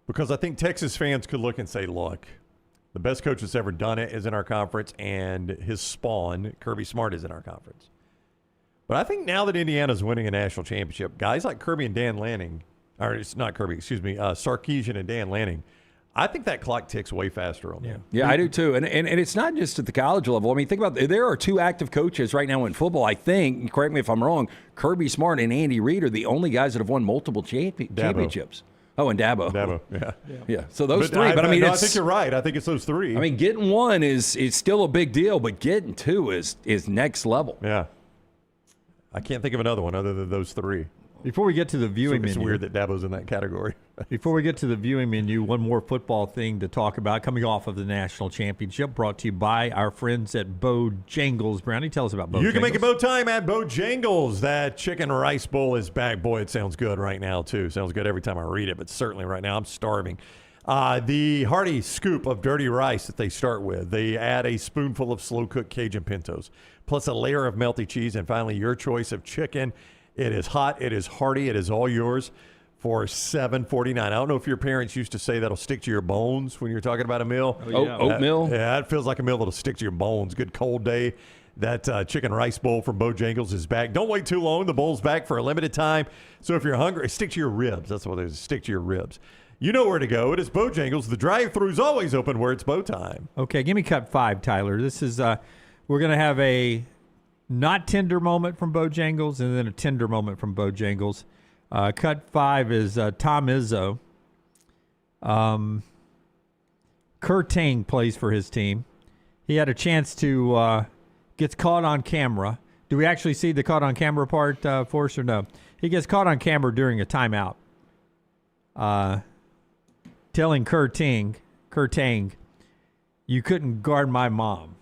because I think Texas fans could look and say, look, the best coach that's ever done it is in our conference, and his spawn, Kirby Smart, is in our conference. But I think now that Indiana's winning a national championship, guys like Kirby and Dan Lanning, or it's not Kirby, excuse me, Sarkisian and Dan Lanning, I think that clock ticks way faster on them. Yeah, I do too. And it's not just at the college level. I mean, think about there are 2 active coaches right now in football. I think, correct me if I'm wrong, Kirby Smart and Andy Reid are the only guys that have won multiple championships. Oh, and Dabo. Yeah. So those 3. But I mean, I think you're right. I think it's those 3. I mean, getting 1 is still a big deal, but getting 2 is next level. Yeah. I can't think of another one other than those 3. Before we get to the viewing menu. It's weird that Dabo's in that category. Before we get to the viewing menu, one more football thing to talk about coming off of the national championship, brought to you by our friends at Bojangles. Brownie, tell us about Bojangles. You can make it bow time at Bojangles. That chicken rice bowl is back. Boy, it sounds good right now, too. Sounds good every time I read it, but certainly right now I'm starving. The hearty scoop of dirty rice that they start with. They add a spoonful of slow-cooked Cajun pintos, plus a layer of melty cheese, and finally your choice of chicken. It is hot. It is hearty. It is all yours for $7.49. I don't know if your parents used to say that'll stick to your bones when you're talking about a meal. Oh, yeah. Oatmeal? Yeah, it feels like a meal that'll stick to your bones. Good cold day. That chicken rice bowl from Bojangles is back. Don't wait too long. The bowl's back for a limited time. So if you're hungry, stick to your ribs. That's what it is. Stick to your ribs. You know where to go. It is Bojangles. The drive-thru's always open where it's bow time. Okay, give me cut 5, Tyler. This is we're going to have a not tender moment from Bojangles and then a tender moment from Bojangles. Cut 5 is Tom Izzo. Kurtang plays for his team. He had a chance to gets caught on camera. Do we actually see the caught on camera part for us or no? He gets caught on camera during a timeout. Telling Kurtang, you couldn't guard my mom.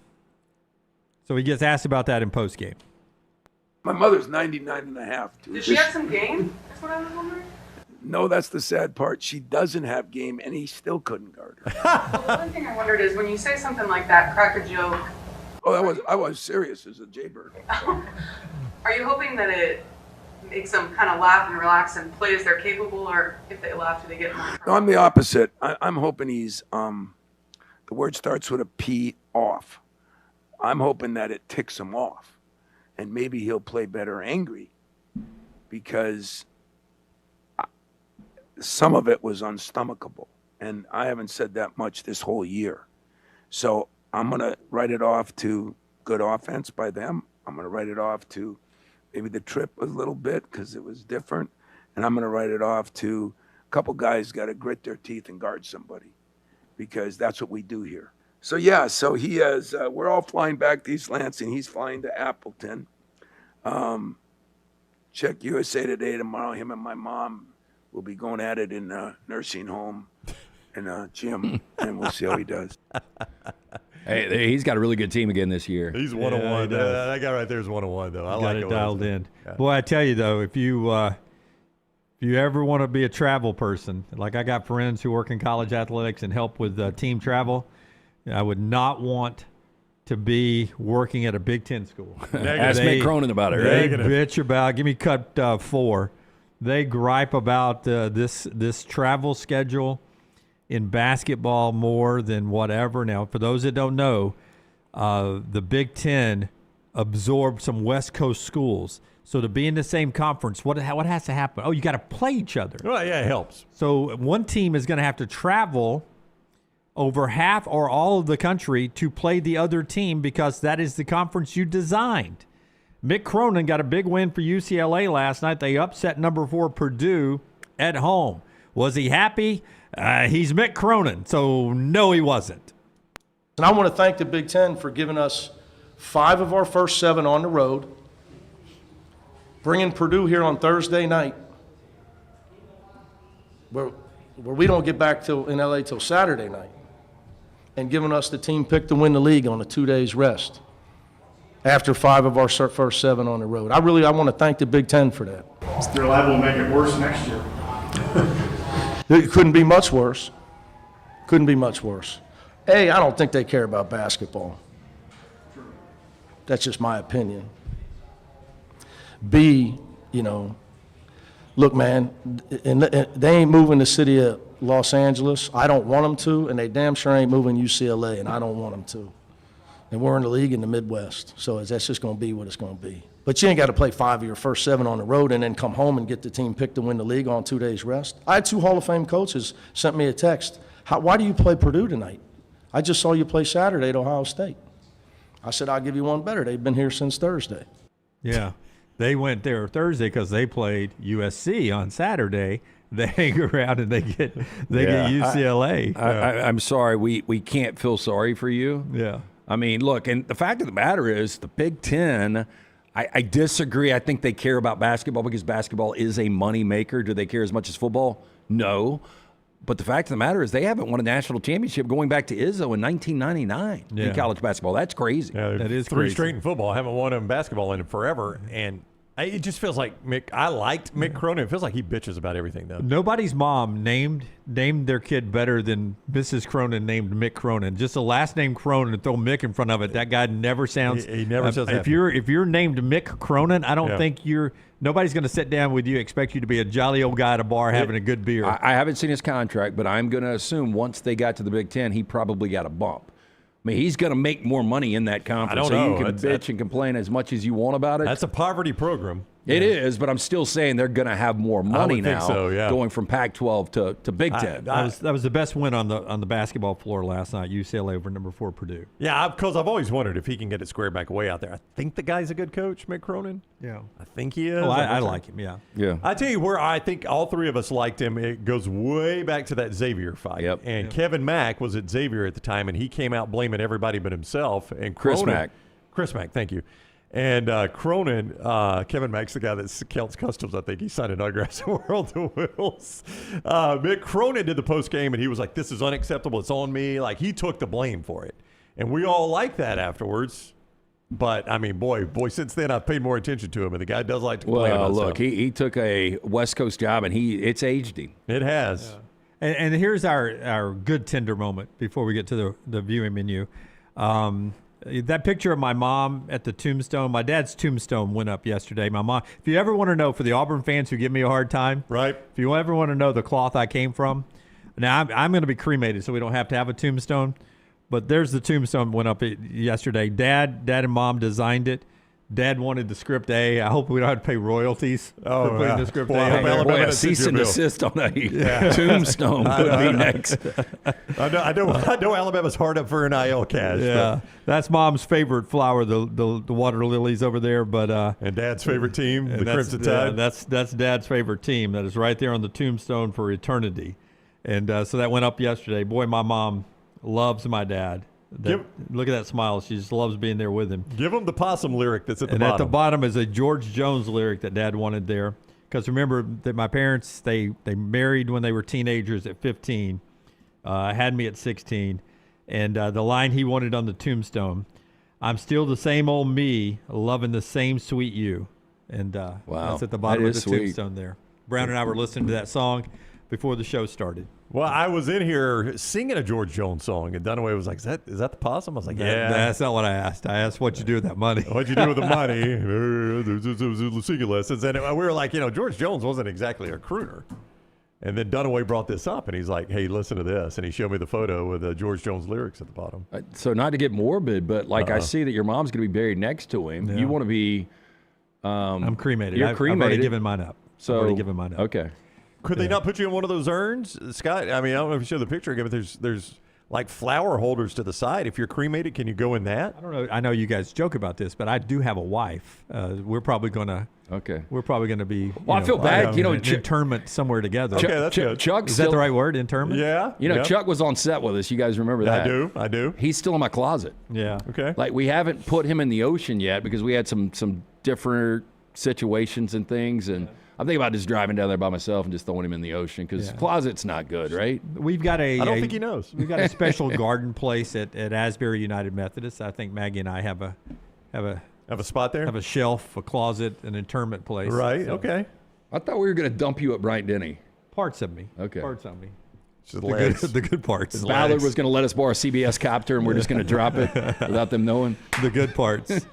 So he gets asked about that in postgame. My mother's 99 and a half. Did she have some game? That's what I was wondering. No, that's the sad part. She doesn't have game, and he still couldn't guard her. Well, the one thing I wondered is when you say something like that, crack a joke. Oh, I was serious as a jaybird. Are you hoping that it makes them kind of laugh and relax and play as they're capable, or if they laugh, do they get more trouble? No, I'm the opposite. I'm hoping he's, the word starts with a P, off. I'm hoping that it ticks him off, and maybe he'll play better angry, because some of it was unstomachable, and I haven't said that much this whole year. So I'm going to write it off to good offense by them. I'm going to write it off to maybe the trip a little bit because it was different, and I'm going to write it off to a couple guys got to grit their teeth and guard somebody, because that's what we do here. So, yeah, so he has, we're all flying back to East Lansing. He's flying to Appleton. Check USA Today tomorrow. Him and my mom will be going at it in a nursing home in a gym, and we'll see how he does. Hey, he's got a really good team again this year. He's 101. That guy right there is 101, though. I like it dialed in. Yeah. Boy, I tell you, though, if you ever want to be a travel person, like I got friends who work in college athletics and help with team travel, I would not want to be working at a Big Ten school. Ask Mick Cronin about it, right? They bitch about, give me cut 4. They gripe about this travel schedule in basketball more than whatever. Now, for those that don't know, the Big Ten absorbed some West Coast schools. So to be in the same conference, what has to happen? Oh, you got to play each other. Well, yeah, it helps. So one team is going to have to travel over half or all of the country to play the other team because that is the conference you designed. Mick Cronin got a big win for UCLA last night. They upset number 4 Purdue at home. Was he happy? He's Mick Cronin, so no, he wasn't. And I want to thank the Big Ten for giving us 5 of our first 7 on the road, bringing Purdue here on Thursday night. where we don't get back in LA till Saturday night, and giving us the team pick to win the league on a 2 days rest after 5 of our first 7 on the road. I want to thank the Big Ten for that. They're liable to make it worse next year. It couldn't be much worse. Couldn't be much worse. A, I don't think they care about basketball. That's just my opinion. B, look, man, and they ain't moving the city of Los Angeles. I don't want them to, and they damn sure ain't moving UCLA, and I don't want them to. And we're in the league in the Midwest, so that's just going to be what it's going to be. But you ain't got to play 5 of your first 7 on the road and then come home and get the team picked to win the league on 2 days rest. I had 2 Hall of Fame coaches sent me a text. Why do you play Purdue tonight? I just saw you play Saturday at Ohio State. I said, I'll give you one better. They've been here since Thursday. Yeah. They went there Thursday because they played USC on Saturday. They hang around and they get UCLA. I'm sorry, we can't feel sorry for you. Yeah. I mean, look, and the fact of the matter is the Big Ten, I disagree. I think they care about basketball because basketball is a money maker. Do they care as much as football? No. But the fact of the matter is they haven't won a national championship going back to Izzo in 1999 in college basketball. That's crazy. Yeah, that is 3 crazy. straight in football. I haven't won in basketball in forever. And it just feels like I liked Mick Cronin. It feels like he bitches about everything, though. Nobody's mom named their kid better than Mrs. Cronin named Mick Cronin. Just the last name Cronin and throw Mick in front of it. That guy never sounds. He never sounds if happy. you're named Mick Cronin, I don't think nobody's going to sit down with you, expect you to be a jolly old guy at a bar having a good beer. I haven't seen his contract, but I'm going to assume once they got to the Big Ten, he probably got a bump. I mean, he's going to make more money in that conference. I don't know. So you can bitch and complain as much as you want about it. That's a poverty program. It is, but I'm still saying they're going to have more money now, going from Pac-12 to Big Ten. That was the best win on the basketball floor last night. UCLA over number 4 Purdue. Yeah, because I've always wondered if he can get it squared back away out there. I think the guy's a good coach, Mick Cronin. Yeah, I think he is. Oh, I like him. Yeah. I tell you where I think all 3 of us liked him. It goes way back to that Xavier fight. Yep. And Kevin Mack was at Xavier at the time, and he came out blaming everybody but himself. And Chris Mack, thank you. And Cronin, Kevin Mack's the guy that counts customs. I think he signed an autograph World to Wills. Mick Cronin did the post game, and he was like, "This is unacceptable. It's on me." Like he took the blame for it, and we all liked that afterwards. But I mean, boy, since then I've paid more attention to him, and the guy does like to complain about look, stuff. he took a West Coast job, and it's aged him. It has. Yeah. And here's our good Tinder moment before we get to the viewing menu. That picture of my mom at the tombstone, my dad's tombstone went up yesterday. My mom, if you ever want to know, for the Auburn fans who give me a hard time, right? If you ever want to know the cloth I came from, now I'm going to be cremated, so we don't have to have a tombstone. But there's the tombstone went up yesterday. Dad and Mom designed it. Dad wanted the script A. I hope we don't have to pay royalties for putting the script A. Boy, a cease and desist on a tombstone would be next. I know Alabama's hard up for NIL cash. Yeah, that's Mom's favorite flower, the water lilies over there. But and Dad's favorite team, the Crimson Tide. That's Dad's favorite team. That is right there on the tombstone for eternity. And so that went up yesterday. Boy, my mom loves my dad. Look at that smile. She just loves being there with him. Give him the possum lyric that's at the bottom. And at the bottom is a George Jones lyric that Dad wanted there. Because remember that my parents, they married when they were teenagers at 15. Had me at 16. And the line he wanted on the tombstone, "I'm still the same old me, loving the same sweet you." And wow, that's at the bottom of the tombstone there. Brown and I were listening to that song before the show started. Well, I was in here singing a George Jones song, and Dunaway was like, is that the possum? I was like, yeah. That's not what I asked. I asked what you do with that money. What'd you do with the money? Singing lessons. And we were like, George Jones wasn't exactly a crooner. And then Dunaway brought this up, and he's like, hey, listen to this. And he showed me the photo with George Jones lyrics at the bottom. So not to get morbid, but I see that your mom's going to be buried next to him. Yeah. You want to be I'm cremated. You're cremated. I've already given mine up. Okay. Could they not put you in one of those urns, Scott? I mean, I don't know if you show the picture again, but there's like flower holders to the side. If you're cremated, can you go in that? I don't know. I know you guys joke about this, but I do have a wife. We're probably going to. Okay. We're probably going to be. Well, I feel bad. Internment somewhere together. Okay, that's good. Chuck, is that the right word? Internment. Yeah. Chuck was on set with us. You guys remember that? I do. He's still in my closet. Yeah. Okay. Like we haven't put him in the ocean yet because we had some different situations and things and. I'm thinking about just driving down there by myself and just throwing him in the ocean because closet's not good, right? We've got I don't think he knows. We've got a special garden place at Asbury United Methodist. I think Maggie and I have a spot there. Have a shelf, a closet, an internment place. Right. So, Okay. I thought we were going to dump you at Bryant-Denny. Parts of me. Okay. Parts of me. The good parts. Ballard was going to let us borrow a CBS copter, and we're just going to drop it without them knowing. The good parts.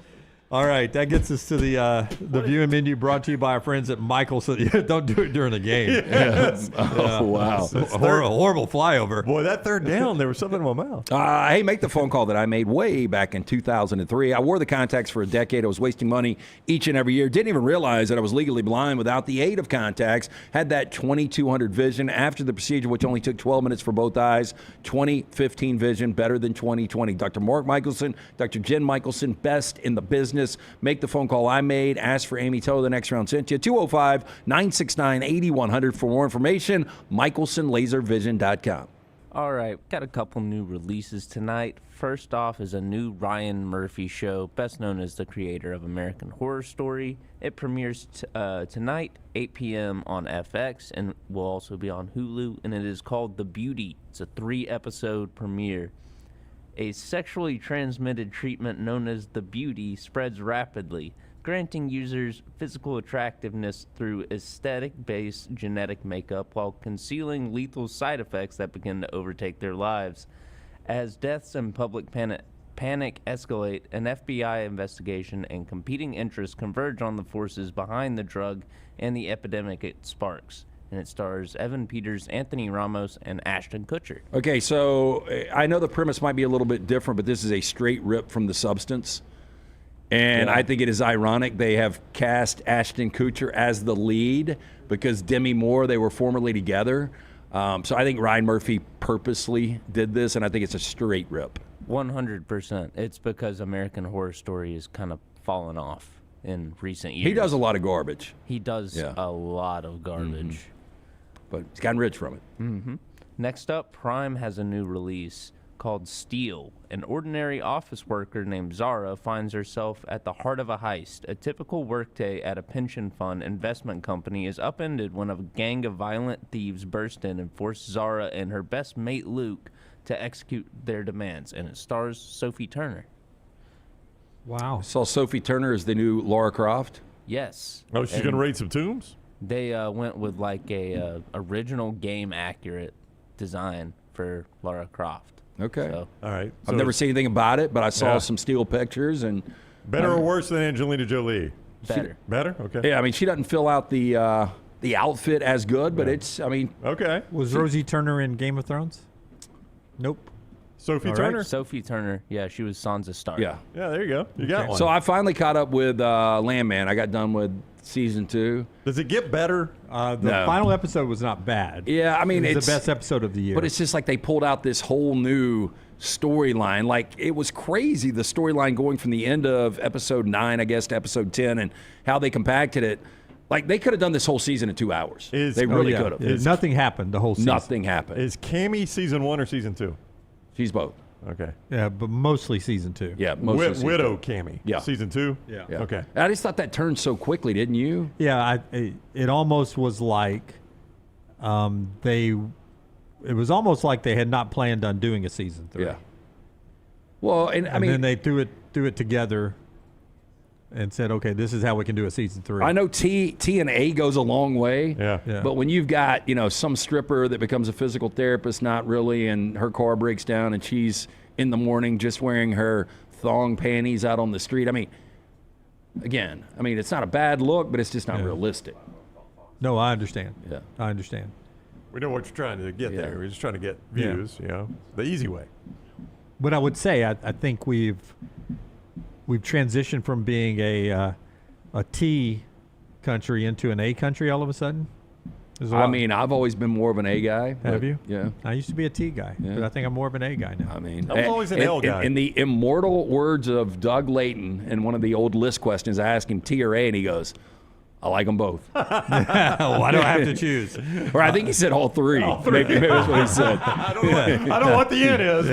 All right, that gets us to the viewing menu brought to you by our friends at Michelson. Don't do it during the game. Wow. Horrible flyover. Boy, that third down, there was something in my mouth. Hey, make the phone call that I made way back in 2003. I wore the contacts for a decade. I was wasting money each and every year. Didn't even realize that I was legally blind without the aid of contacts. Had that 2200 vision after the procedure, which only took 12 minutes for both eyes. 2015 vision, better than 2020. Dr. Mark Michelson, Dr. Jen Michelson, best in the business. Make the phone call I made. Ask for Amy Toe. The next round sent you. 205-969-8100 for more information. MichelsonLaserVision.com. All right, got a couple new releases tonight. First off is a new Ryan Murphy show, best known as the creator of American Horror Story. It premieres tonight, 8 p.m. on FX, and will also be on Hulu, and it is called The Beauty. It's a 3-episode premiere. A sexually transmitted treatment known as The Beauty spreads rapidly, granting users physical attractiveness through aesthetic-based genetic makeup while concealing lethal side effects that begin to overtake their lives. As deaths and public panic escalate, an FBI investigation and competing interests converge on the forces behind the drug and the epidemic it sparks. And it stars Evan Peters, Anthony Ramos, and Ashton Kutcher. Okay, so I know the premise might be a little bit different, but this is a straight rip from The Substance. And I think it is ironic they have cast Ashton Kutcher as the lead because Demi Moore, they were formerly together. So I think Ryan Murphy purposely did this, and I think it's a straight rip. 100%. It's because American Horror Story is kind of fallen off in recent years. He does a lot of garbage. He does a lot of garbage. But he's gotten rich from it. Next up, Prime has a new release called Steel. An ordinary office worker named Zara finds herself at the heart of a heist. A typical workday at a pension fund investment company is upended when a gang of violent thieves burst in and force Zara and her best mate Luke to execute their demands. And it stars Sophie Turner. Wow. I saw Sophie Turner as the new Laura Croft. Yes. Oh, she's going to raid some tombs? They went with like a original game accurate design for Lara Croft. Okay. So, all right. I've never seen anything about it, but I saw some still pictures. And better or worse than Angelina Jolie? Better. Better? Okay. Yeah, I mean, she doesn't fill out the outfit as good, but it's, I mean. Okay. Was Rosie Turner in Game of Thrones? Nope. Sophie All Turner? right. Sophie Turner, yeah, she was Sansa Stark. Yeah. Yeah, there you go. You got one. So I finally caught up with Landman. I got done with season 2. Does it get better? The final episode was not bad. Yeah, I mean, it was it's the best episode of the year. But it's just like they pulled out this whole new storyline. Like, it was crazy, the storyline going from the end of episode 9, I guess, to episode 10, and how they compacted it. Like, they could have done this whole season in 2 hours. They really could have. Nothing happened the whole season. Nothing happened. Is Cammy season 1 or season 2? She's both. Okay. Yeah, but mostly season 2. Yeah, mostly season Widow 2. Cammy. Yeah. Season 2? Yeah. Okay. I just thought that turned so quickly, didn't you? Yeah, it almost was like it was almost like they had not planned on doing a season 3. Yeah. Well, and I mean, then they threw it together and said, okay, this is how we can do a season 3. I know TNA goes a long way. Yeah. But when you've got, some stripper that becomes a physical therapist, not really, and her car breaks down and she's in the morning just wearing her thong panties out on the street. I mean, again, it's not a bad look, but it's just not realistic. No, I understand. Yeah. I understand. We know what you're trying to get there. We're just trying to get views, the easy way. But I would say I think we've transitioned from being a T country into an A country all of a sudden. I've always been more of an A guy. Have you? Yeah. I used to be a T guy, but I think I'm more of an A guy now. I'm always an L guy. In the immortal words of Doug Layton, in one of the old list questions, I asked him T or A, and he goes, I like them both. Why do I have to choose? Or I think he said all three. All three. Maybe that's what he said. I don't know what the end is.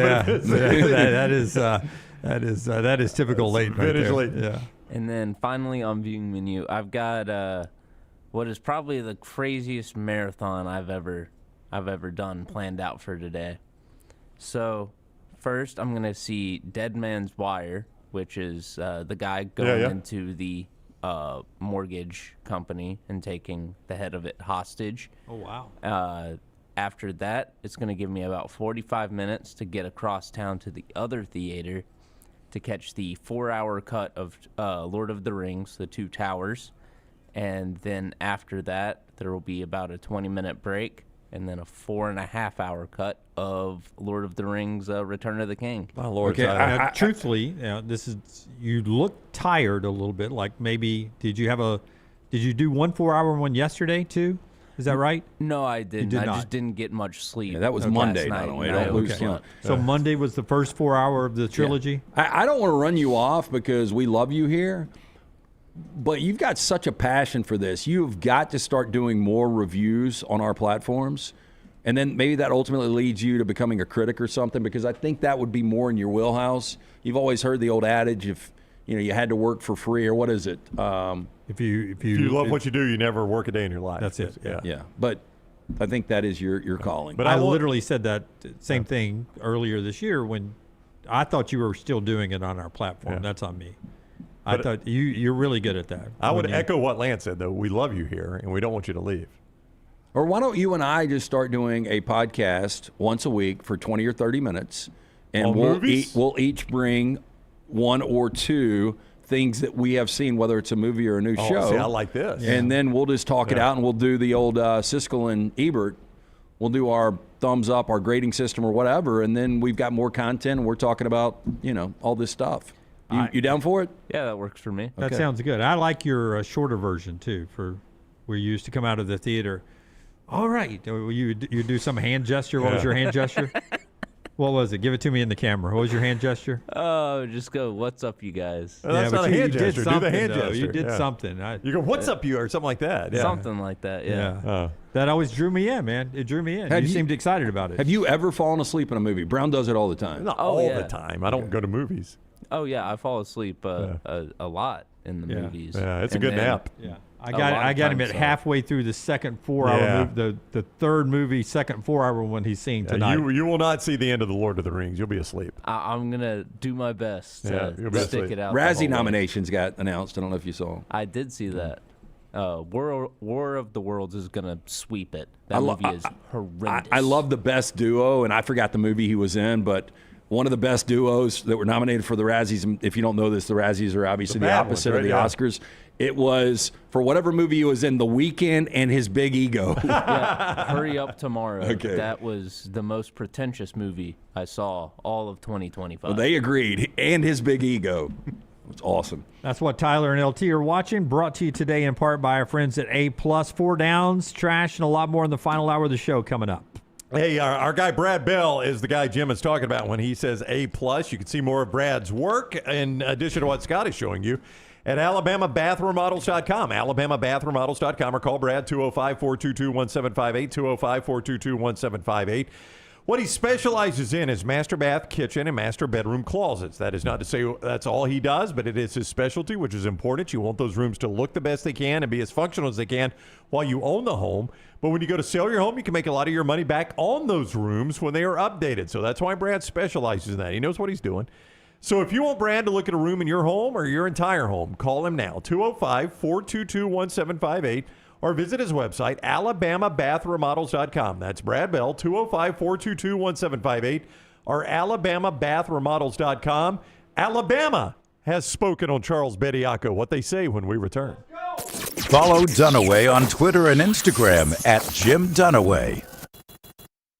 Yeah. That is typical Layton right there. Layton. Yeah. And then finally on viewing menu, I've got what is probably the craziest marathon I've ever done planned out for today. So first I'm going to see Dead Man's Wire, which is the guy going into the mortgage company and taking the head of it hostage. Oh, wow. After that, it's going to give me about 45 minutes to get across town to the other theater to catch the 4-hour cut of Lord of the Rings, The Two Towers. And then after that, there will be about a 20-minute break and then a 4.5-hour cut of Lord of the Rings, Return of the King. My Lord. Okay, now, truthfully, you look tired a little bit. Like maybe, did you do one 4-hour one yesterday too? Is that right? No, I didn't. Did I not. just didn't get much sleep. Yeah, that was last Monday, night. by the way. No, Don't lose okay. count. So Monday was the first 4-hour of the trilogy? Yeah. I don't want to run you off because we love you here, but you've got such a passion for this. You've got to start doing more reviews on our platforms, and then maybe that ultimately leads you to becoming a critic or something, because I think that would be more in your wheelhouse. You've always heard the old adage, if you had to work for free, or what is it? If you love what you do, you never work a day in your life. That's it. Yeah. But I think that is your calling. But I literally said that same thing earlier this year when I thought you were still doing it on our platform. Yeah. That's on me. I thought you're really good at that. I would echo what Lance said, though. We love you here, and we don't want you to leave. Or why don't you and I just start doing a podcast once a week for 20 or 30 minutes, and we'll each bring one or two things that we have seen, whether it's a movie or a new show. See, I like this. And then we'll just talk it out, and we'll do the old Siskel and Ebert. We'll do our thumbs up, our grading system or whatever, and then we've got more content, and we're talking about, all this stuff. You down for it? Yeah, that works for me. That sounds good. I like your shorter version, too, for where you used to come out of the theater. All right. You do some hand gesture. What was your hand gesture? What was it? Give it to me in the camera. What was your hand gesture? Oh, just go, what's up, you guys? Well, that's not a hand gesture. Do the hand though. gesture. You did something. You go, what's up, you, or something like that. Yeah. Something like that, yeah. That always drew me in, man. It drew me in. You seemed excited about it. Have you ever fallen asleep in a movie? Brown does it all the time. Not all the time. I don't go to movies. Oh, yeah, I fall asleep a lot in the movies. Yeah, it's a good nap. Yeah. I got him at halfway through the second 4-hour movie, the third movie, second 4-hour one he's seeing tonight. You will not see the end of The Lord of the Rings. You'll be asleep. I'm going to do my best to stick it out. Razzie nominations got announced. I don't know if you saw. I did see that. War of the Worlds is going to sweep it. That movie is horrendous. I love the best duo, and I forgot the movie he was in, but one of the best duos that were nominated for the Razzies. And if you don't know this, the Razzies are obviously the opposite of the Oscars. It was, for whatever movie he was in, The Weeknd and his big ego. Hurry Up Tomorrow. Okay. That was the most pretentious movie I saw all of 2025. Well, they agreed. And his big ego. It's awesome. That's what Tyler and LT are watching. Brought to you today in part by our friends at A+. 4 downs, trash, and a lot more in the final hour of the show coming up. Hey, our guy Brad Bell is the guy Jim is talking about when he says A+. You can see more of Brad's work in addition to what Scott is showing you at AlabamaBathRemodels.com. AlabamaBathRemodels.com, or call Brad 205-422-1758, 205-422-1758. What he specializes in is master bath, kitchen, and master bedroom closets. That is not to say that's all he does, but it is his specialty, which is important. You want those rooms to look the best they can and be as functional as they can while you own the home. But when you go to sell your home, you can make a lot of your money back on those rooms when they are updated. So that's why Brad specializes in that. He knows what he's doing. So if you want Brad to look at a room in your home or your entire home, call him now, 205-422-1758, or visit his website, AlabamaBathRemodels.com. That's Brad Bell, 205-422-1758, or AlabamaBathRemodels.com. Alabama has spoken on Charles Bediako, what they say when we return. Follow Dunaway on Twitter and Instagram at Jim Dunaway.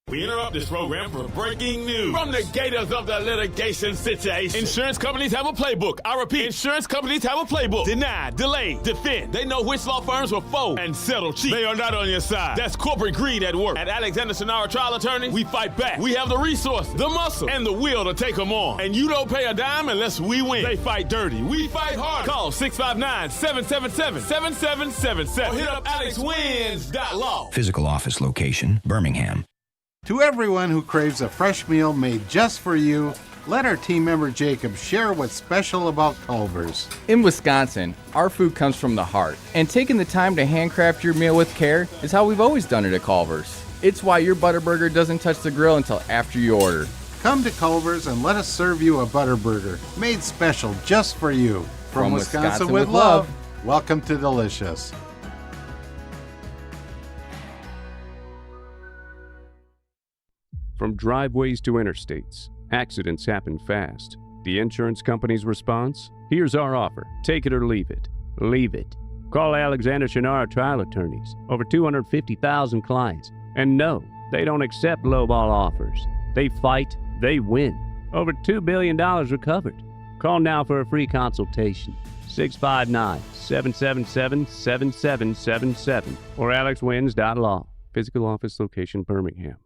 We interrupt this program for breaking news. From the Gators of the litigation situation. Insurance companies have a playbook. I repeat, insurance companies have a playbook. Deny, delay, defend. They know which law firms will fold and settle cheap. They are not on your side. That's corporate greed at work. At Alexander Sonara Trial Attorney, we fight back. We have the resources, the muscle, and the will to take them on. And you don't pay a dime unless we win. They fight dirty. We fight hard. Call 659-777-7777. Or hit up alexwins.law. Physical office location, Birmingham. To everyone who craves a fresh meal made just for you, Let our team member Jacob share what's special about Culver's. In Wisconsin, our food comes from the heart, and taking the time to handcraft your meal with care is how we've always done it at Culver's. It's why your Butterburger doesn't touch the grill until after you order. Come to Culver's and let us serve you a Butterburger made special just for you. From Wisconsin with love, welcome to Delicious. From driveways to interstates, accidents happen fast. The insurance company's response? Here's our offer. Take it or leave it. Leave it. Call Alexander Shinar Trial Attorneys. Over 250,000 clients. And no, they don't accept lowball offers. They fight, they win. Over $2 billion recovered. Call now for a free consultation. 659-777-7777 or alexwins.law. Physical office location, Birmingham.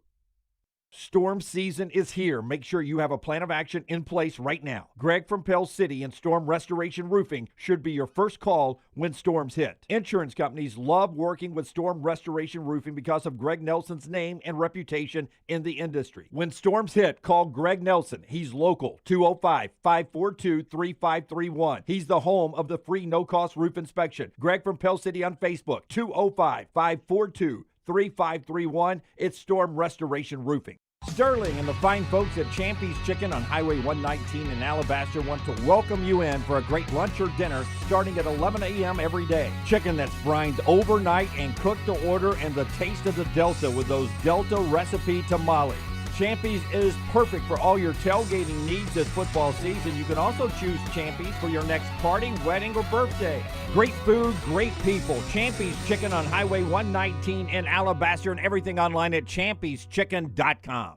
Storm season is here. Make sure you have a plan of action in place right now. Greg from Pell City and Storm Restoration Roofing should be your first call when storms hit. Insurance companies love working with Storm Restoration Roofing because of Greg Nelson's name and reputation in the industry. When storms hit, call Greg Nelson. He's local, 205-542-3531. He's the home of the free no-cost roof inspection. Greg from Pell City on Facebook, 205-542-3531. It's Storm Restoration Roofing. Sterling and the fine folks at Champy's Chicken on Highway 119 in Alabaster want to welcome you in for a great lunch or dinner starting at 11 a.m. every day. Chicken that's brined overnight and cooked to order, and the taste of the Delta with those Delta recipe tamales. Champy's is perfect for all your tailgating needs this football season. You can also choose Champy's for your next party, wedding, or birthday. Great food, great people. Champy's Chicken on Highway 119 in Alabaster, and everything online at champyschicken.com.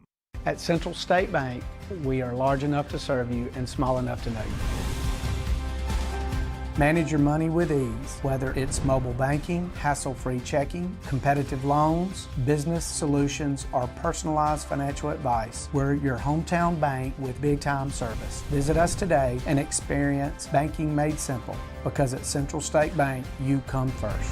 At Central State Bank, we are large enough to serve you and small enough to know you. Manage your money with ease, whether it's mobile banking, hassle-free checking, competitive loans, business solutions, or personalized financial advice. We're your hometown bank with big-time service. Visit us today and experience banking made simple, because at Central State Bank, you come first.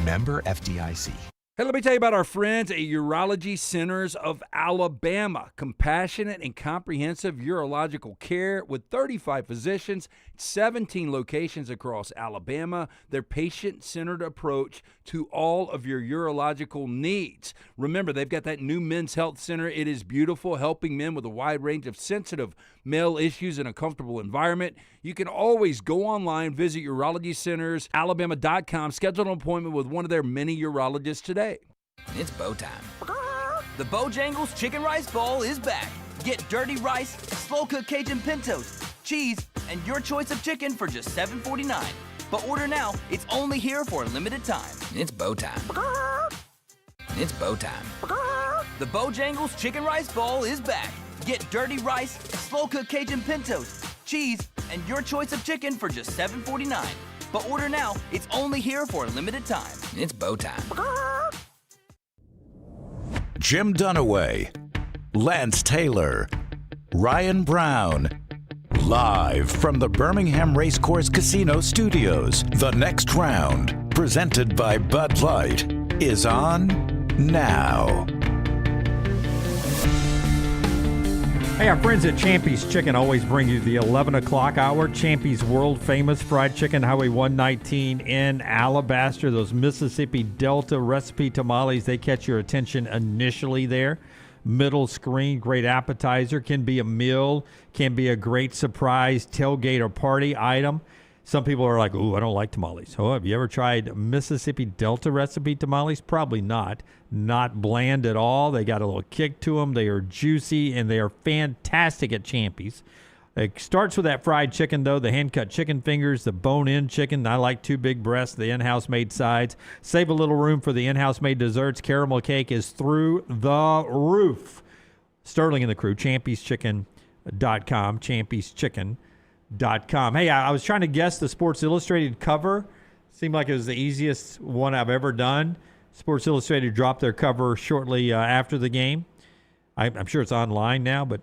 Member FDIC. Hey, let me tell you about our friends at Urology Centers of Alabama. Compassionate and comprehensive urological care with 35 physicians, 17 locations across Alabama. Their patient-centered approach to all of your urological needs. Remember, they've got that new men's health center. It is beautiful, helping men with a wide range of sensitive male issues in a comfortable environment. You can always go online, visit urologycentersalabama.com, schedule an appointment with one of their many urologists today. It's bow time. The Bojangles Chicken Rice Bowl is back. Get dirty rice, slow-cooked Cajun pintos, cheese, and your choice of chicken for just $7.49. But order now. It's only here for a limited time. It's bow time. It's bow time. The Bojangles Chicken Rice Bowl is back. Get dirty rice, slow-cooked Cajun pintos, cheese, and your choice of chicken for just $7.49. But order now. It's only here for a limited time. It's bow time. Jim Dunaway, Lance Taylor, Ryan Brown. Live from the Birmingham Racecourse Casino Studios, the next round, presented by Bud Light, is on now. Hey, our friends at Champy's Chicken always bring you the 11 o'clock hour. Champy's world-famous fried chicken, Highway 119 in Alabaster. Those Mississippi Delta recipe tamales, they catch your attention initially there. Middle screen, great appetizer, can be a meal, can be a great surprise tailgate or party item. Some people are like, ooh, I don't like tamales. Oh, have you ever tried Mississippi Delta recipe tamales? Probably not. Not bland at all. They got a little kick to them. They are juicy, and they are fantastic at Champy's. It starts with that fried chicken, though, the hand-cut chicken fingers, the bone-in chicken. I like 2 big breasts, the in-house made sides. Save a little room for the in-house made desserts. Caramel cake is through the roof. Sterling and the crew, champyschicken.com, champyschicken.com. Hey, I was trying to guess the Sports Illustrated cover. Seemed like it was the easiest one I've ever done. Sports Illustrated dropped their cover shortly after the game. I'm sure it's online now, but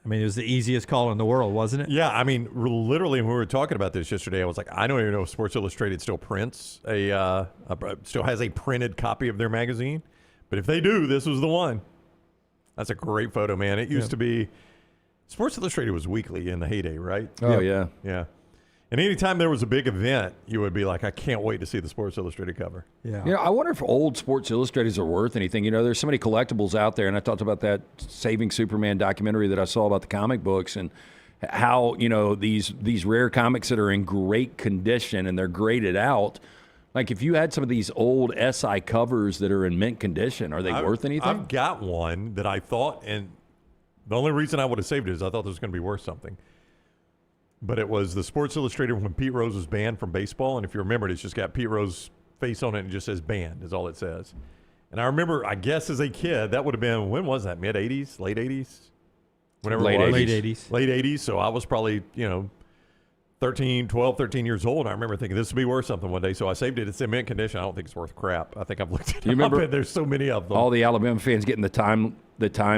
I mean, it was the easiest call in the world, wasn't it? Yeah, I mean, literally, when we were talking about this yesterday, I was like, I don't even know if Sports Illustrated still prints still has a printed copy of their magazine. But if they do, this was the one. That's a great photo, man. It used to be Sports Illustrated was weekly in the heyday, right? Oh, yeah. Yeah. And anytime there was a big event, you would be like, I can't wait to see the Sports Illustrated cover. Yeah. You know, I wonder if old Sports Illustrateds are worth anything. You know, there's so many collectibles out there, and I talked about that Saving Superman documentary that I saw about the comic books and how, you know, these rare comics that are in great condition and they're graded out. Like, if you had some of these old SI covers that are in mint condition, are they worth anything? I've got one that I thought, and the only reason I would have saved it is I thought it was going to be worth something. But it was the Sports Illustrated when Pete Rose was banned from baseball. And if you remember, it's just got Pete Rose's face on it and it just says banned is all it says. And I remember, I guess as a kid, that would have been, when was that? Mid-'80s? Late 80s? Whenever Late it was. 80s. Late 80s. Late 80s. So I was probably, 12, 13 years old. And I remember thinking this would be worth something one day. So I saved it. It's in mint condition. I don't think it's worth crap. I think I've looked at it. You remember and there's so many of them. all the Alabama fans getting the Time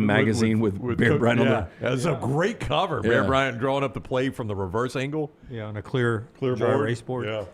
magazine with Bear Bryant on there? It's a great cover. Yeah. Bear Bryant drawing up the play from the reverse angle. Yeah, on a clear Clear dry board. erase board. Yeah.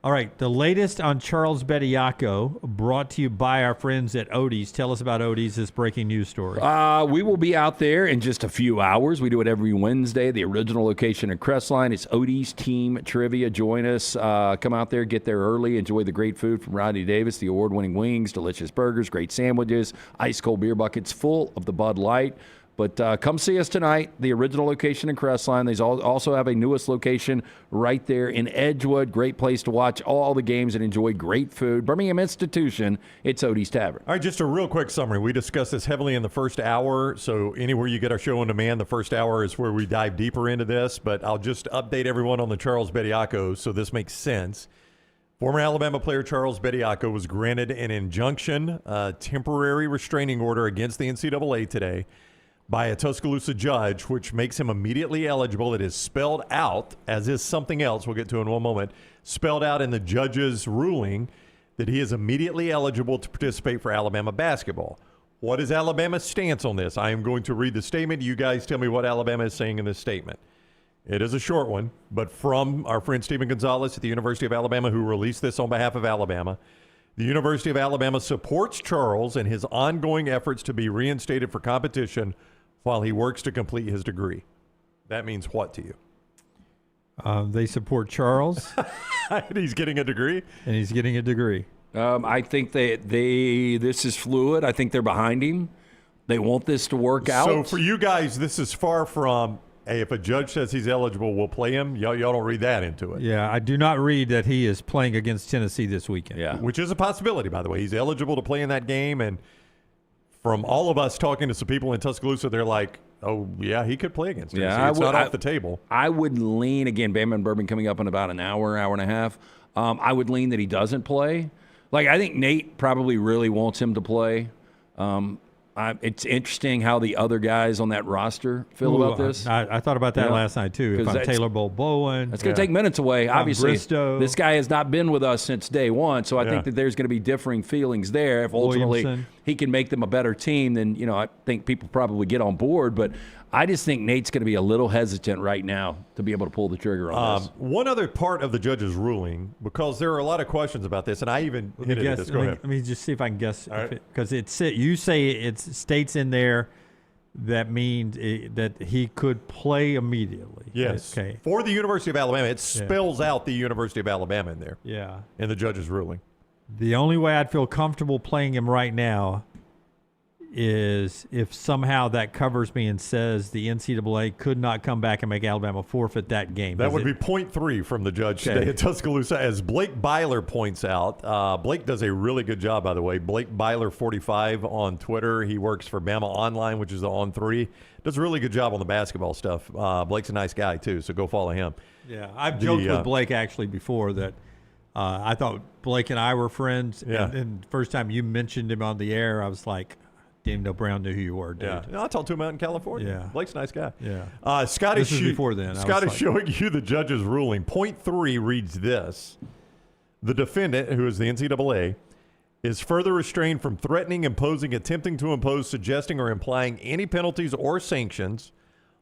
All right, the latest on Charles Bediako, brought to you by our friends at Odie's. Tell us about Odie's, this breaking news story. We will be out there in just a few hours. We do it every Wednesday. The original location in Crestline. It's Odie's Team Trivia. Join us. Come out there, get there early, enjoy the great food from Rodney Davis, the award-winning wings, delicious burgers, great sandwiches, ice-cold beer buckets full of the Bud Light. But come see us tonight, the original location in Crestline. They also have a newest location right there in Edgewood. Great place to watch all the games and enjoy great food. Birmingham Institution, it's Odie's Tavern. All right, just a real quick summary. We discussed this heavily in the first hour, so anywhere you get our show on demand, the first hour is where we dive deeper into this. But I'll just update everyone on the Charles Bediako so this makes sense. Former Alabama player Charles Bediako was granted an injunction, temporary restraining order against the NCAA today by a Tuscaloosa judge, which makes him immediately eligible. It is spelled out, as is something else we'll get to in one moment, spelled out in the judge's ruling that he is immediately eligible to participate for Alabama basketball. What is Alabama's stance on this? I am going to read the statement. You guys tell me what Alabama is saying in this statement. It is a short one, but from our friend Stephen Gonzalez at the University of Alabama, who released this on behalf of Alabama. The University of Alabama supports Charles in his ongoing efforts to be reinstated for competition while he works to complete his degree. That means what to you? They support Charles. And he's getting a degree? And he's getting a degree. I think this is fluid. I think they're behind him. They want this to work out. So for you guys, this is far from, hey, if a judge says he's eligible, we'll play him. Y'all don't read that into it. Yeah, I do not read that he is playing against Tennessee this weekend. Yeah. Which is a possibility, by the way. He's eligible to play in that game, and from all of us talking to some people in Tuscaloosa, they're like, oh, yeah, he could play against Tennessee. Yeah, it's not off the table. I would lean, again, Bama and Bourbon coming up in about an hour and a half. I would lean that he doesn't play. Like, I think Nate probably really wants him to play. It's interesting how the other guys on that roster feel about this. I thought about that last night, too. If I'm Taylor Bowen. It's going to take minutes away. Obviously, Bristow. This guy has not been with us since day one, so I think that there's going to be differing feelings there. If ultimately Williamson. he can make them a better team, then I think people probably get on board. But I just think Nate's going to be a little hesitant right now to be able to pull the trigger on this. One other part of the judge's ruling, because there are a lot of questions about this, and I even hinted at this. Go ahead. Let me just see if I can guess. All right. Because you say it states in there that means that he could play immediately. Yes. Okay. For the University of Alabama, it spells out the University of Alabama in there. Yeah. In the judge's ruling. The only way I'd feel comfortable playing him right now is if somehow that covers me and says the NCAA could not come back and make Alabama forfeit that game. That would be 0.3 from the judge today at Tuscaloosa. As Blake Byler points out, Blake does a really good job, by the way. Blake Byler 45 on Twitter. He works for Bama Online, which is the On3. Does a really good job on the basketball stuff. Blake's a nice guy, too, so go follow him. Yeah, I've joked with Blake actually before that I thought Blake and I were friends. Yeah. And the first time you mentioned him on the air, I was like, didn't know Brown knew who you were, dude. Yeah, I talked to him out in California. Yeah. Blake's a nice guy. Yeah. Scott This was before then. Scott is showing you the judge's ruling. Point 3 reads this. The defendant, who is the NCAA, is further restrained from threatening, imposing, attempting to impose, suggesting, or implying any penalties or sanctions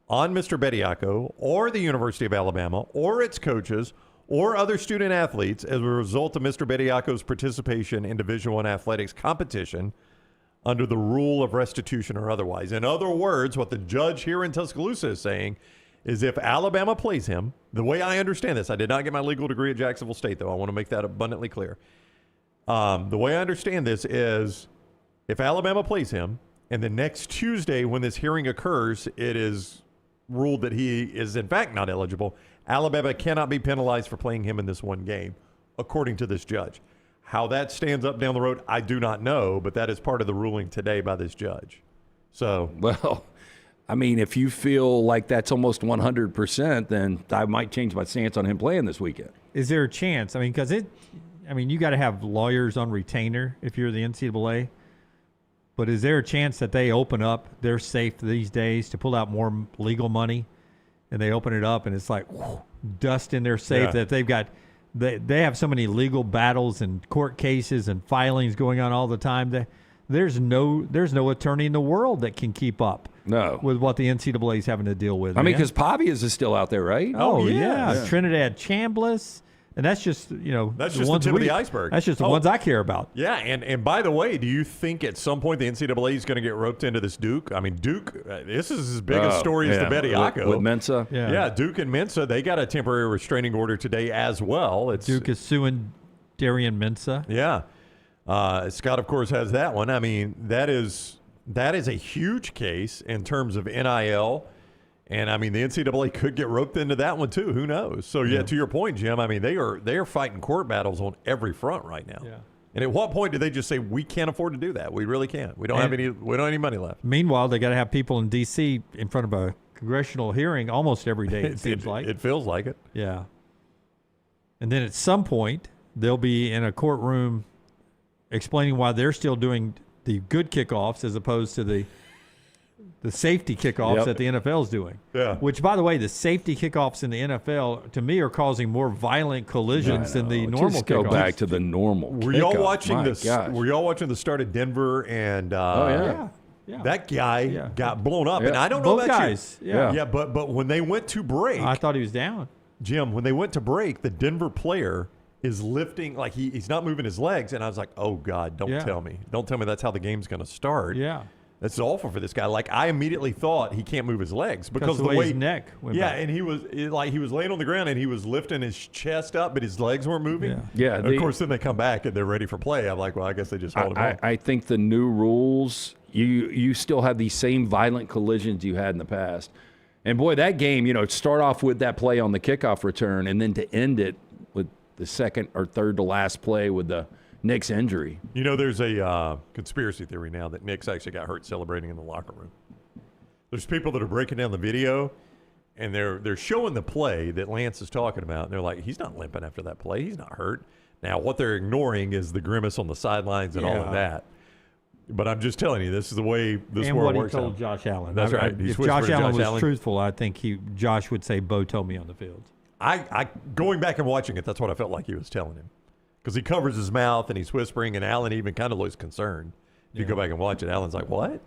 on Mr. Bediako or the University of Alabama or its coaches or other student athletes as a result of Mr. Bediako's participation in Division I athletics competition under the rule of restitution or otherwise. In other words, what the judge here in Tuscaloosa is saying is if Alabama plays him, the way I understand this, I did not get my legal degree at Jacksonville State, though. I want to make that abundantly clear. The way I understand this is if Alabama plays him, and the next Tuesday when this hearing occurs, it is ruled that he is in fact not eligible, Alabama cannot be penalized for playing him in this one game, according to this judge. How that stands up down the road, I do not know, but that is part of the ruling today by this judge. So, well, I mean, if you feel like that's almost 100%, then I might change my stance on him playing this weekend. Is there a chance? I mean, because you got to have lawyers on retainer if you're the NCAA. But is there a chance that they open up their safe these days to pull out more legal money, and they open it up and it's like dust in their safe that they've got? They have so many legal battles and court cases and filings going on all the time. There's no attorney in the world that can keep up with what the NCAA is having to deal with. I mean, because Pavias is still out there, right? Oh yeah. Trinidad Chambliss. And that's just, that's just the tip of the iceberg. That's just the ones I care about. Yeah, and by the way, do you think at some point the NCAA is going to get roped into this Duke? I mean, Duke, this is as big a story as the Bediako. With Mensa? Yeah, Duke and Mensa, they got a temporary restraining order today as well. Duke is suing Darian Mensa. Yeah. Scott, of course, has that one. I mean, that is a huge case in terms of NIL. And, I mean, the NCAA could get roped into that one, too. Who knows? So, to your point, Jim, I mean, they are fighting court battles on every front right now. Yeah. And at what point do they just say, we can't afford to do that? We really can't. We don't have any money left. Meanwhile, they got to have people in D.C. in front of a congressional hearing almost every day, it seems like. It feels like it. Yeah. And then at some point, they'll be in a courtroom explaining why they're still doing the good kickoffs as opposed to the safety kickoffs that the NFL is doing. Yeah. Which, by the way, the safety kickoffs in the NFL, to me, are causing more violent collisions than the normal Just kickoffs. go back to the normal Were y'all watching the start of Denver and that guy got blown up? And I don't know Both about guys. you. Yeah, but when they went to break, I thought he was down. Jim, when they went to break, the Denver player is lifting, like he's not moving his legs, and I was like, oh God, don't tell me that's how the game's going to start. Yeah. That's awful for this guy. Like, I immediately thought he can't move his legs because of the way his neck went back. and he was laying on the ground and he was lifting his chest up, but his legs weren't moving. Yeah. Of course, then they come back and they're ready for play. I'm like, well, I guess they just hold him on. I think the new rules, you still have these same violent collisions you had in the past. And boy, that game, start off with that play on the kickoff return and then to end it with the second or third to last play with the Nick's injury. There's a conspiracy theory now that Nick's actually got hurt celebrating in the locker room. There's people that are breaking down the video, and they're showing the play that Lance is talking about, and they're like, he's not limping after that play. He's not hurt. Now, what they're ignoring is the grimace on the sidelines and all of that. But I'm just telling you, this is the way this world works out. And what he told Josh Allen. That's right. If Josh Allen was truthful, I think Josh would say, Bo told me on the field. I going back and watching it, that's what I felt like he was telling him. Because he covers his mouth and he's whispering, and Allen even kind of looks concerned. If you go back and watch it, Allen's like, what?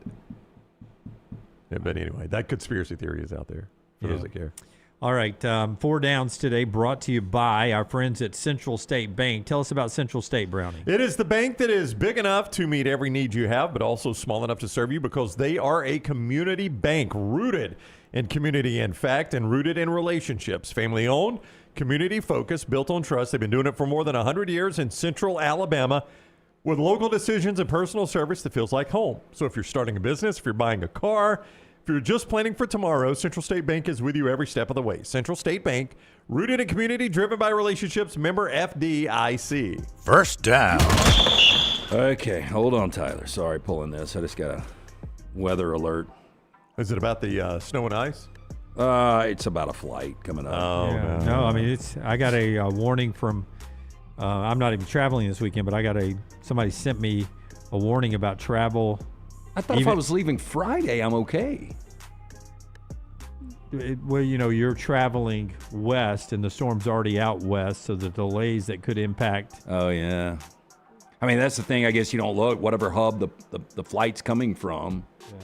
Yeah, but anyway, that conspiracy theory is out there for those that care. All right, 4 Downs today brought to you by our friends at Central State Bank. Tell us about Central State, Brownie. It is the bank that is big enough to meet every need you have, but also small enough to serve you because they are a community bank rooted in community, in fact, and rooted in relationships. Family owned, community focused, built on trust. They've been doing it for more than 100 years in Central Alabama with local decisions and personal service that feels like home. So if you're starting a business, if you're buying a car, if you're just planning for tomorrow, Central State Bank is with you every step of the way. Central State Bank, rooted in community, driven by relationships, member FDIC. First down. Okay, hold on, Tyler. Sorry, pulling this. I just got a weather alert. Is it about the snow and ice? It's about a flight coming up. Oh, no. I mean, I got a warning from. I'm not even traveling this weekend, but somebody sent me a warning about travel. I thought if I was leaving Friday, I'm okay. Well, you're traveling west, and the storm's already out west, so the delays that could impact. Oh yeah. I mean, that's the thing. I guess you don't look whatever hub the flight's coming from. Yeah.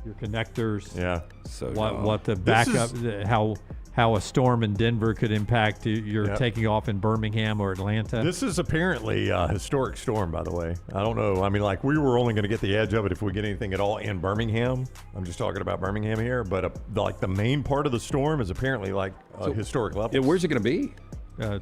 Your connectors. Yeah. So what the backup, how how a storm in Denver could impact your taking off in Birmingham or Atlanta. This is apparently a historic storm, by the way. I don't know. I mean, like, we were only going to get the edge of it if we get anything at all in Birmingham. I'm just talking about Birmingham here. But, like, the main part of the storm is apparently, like, historic levels. Yeah, where's it going to be?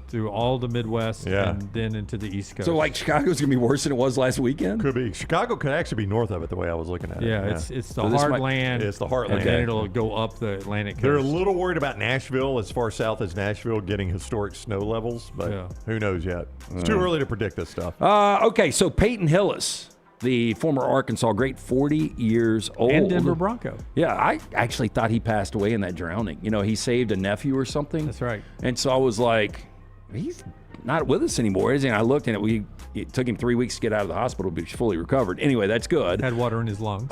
Through all the Midwest and then into the East Coast. So, like, Chicago's going to be worse than it was last weekend? Could be. Chicago could actually be north of it, the way I was looking at it. Yeah, it's the heartland. It's the heartland. And then it'll go up the Atlantic coast. They're a little worried about Nashville, as far south as Nashville, getting historic snow levels, but who knows yet. It's too early to predict this stuff. Okay, so Peyton Hillis, the former Arkansas great, 40 years old. And Denver Bronco. Yeah, I actually thought he passed away in that drowning. You know, he saved a nephew or something. That's right. And so I was like, he's not with us anymore, is he? And I looked, and it took him 3 weeks to get out of the hospital to be fully recovered. Anyway, that's good. Had water in his lungs.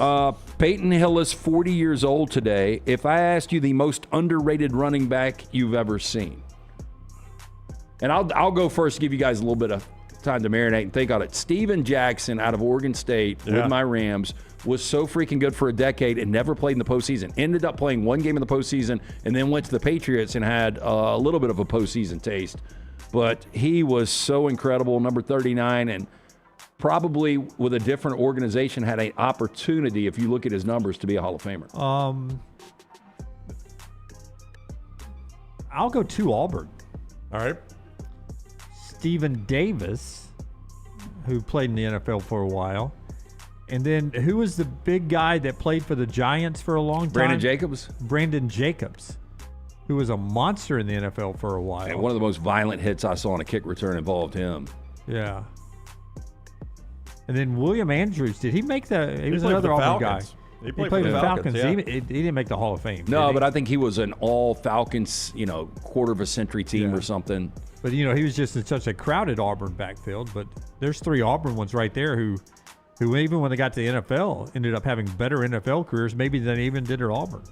Peyton Hillis, 40 years old today. If I asked you the most underrated running back you've ever seen, and I'll go first to give you guys a little bit of time to marinate and think on it. Steven Jackson out of Oregon State with my Rams was so freaking good for a decade and never played in the postseason. Ended up playing one game in the postseason and then went to the Patriots and had a little bit of a postseason taste. But he was so incredible, number 39, and probably with a different organization had an opportunity, if you look at his numbers, to be a Hall of Famer. I'll go to Auburn. All right. Stephen Davis, who played in the NFL for a while. And then who was the big guy that played for the Giants for a long time? Brandon Jacobs. Brandon Jacobs, who was a monster in the NFL for a while. And one of the most violent hits I saw on a kick return involved him. Yeah. And then William Andrews, did he make the? He was another Auburn guy. He played for the Falcons. Yeah. He didn't make the Hall of Fame. No, but I think he was an all Falcons, quarter of a century team or something. But he was just in such a crowded Auburn backfield. But there's 3 Auburn ones right there who even when they got to the NFL ended up having better NFL careers maybe than they even did at Auburn.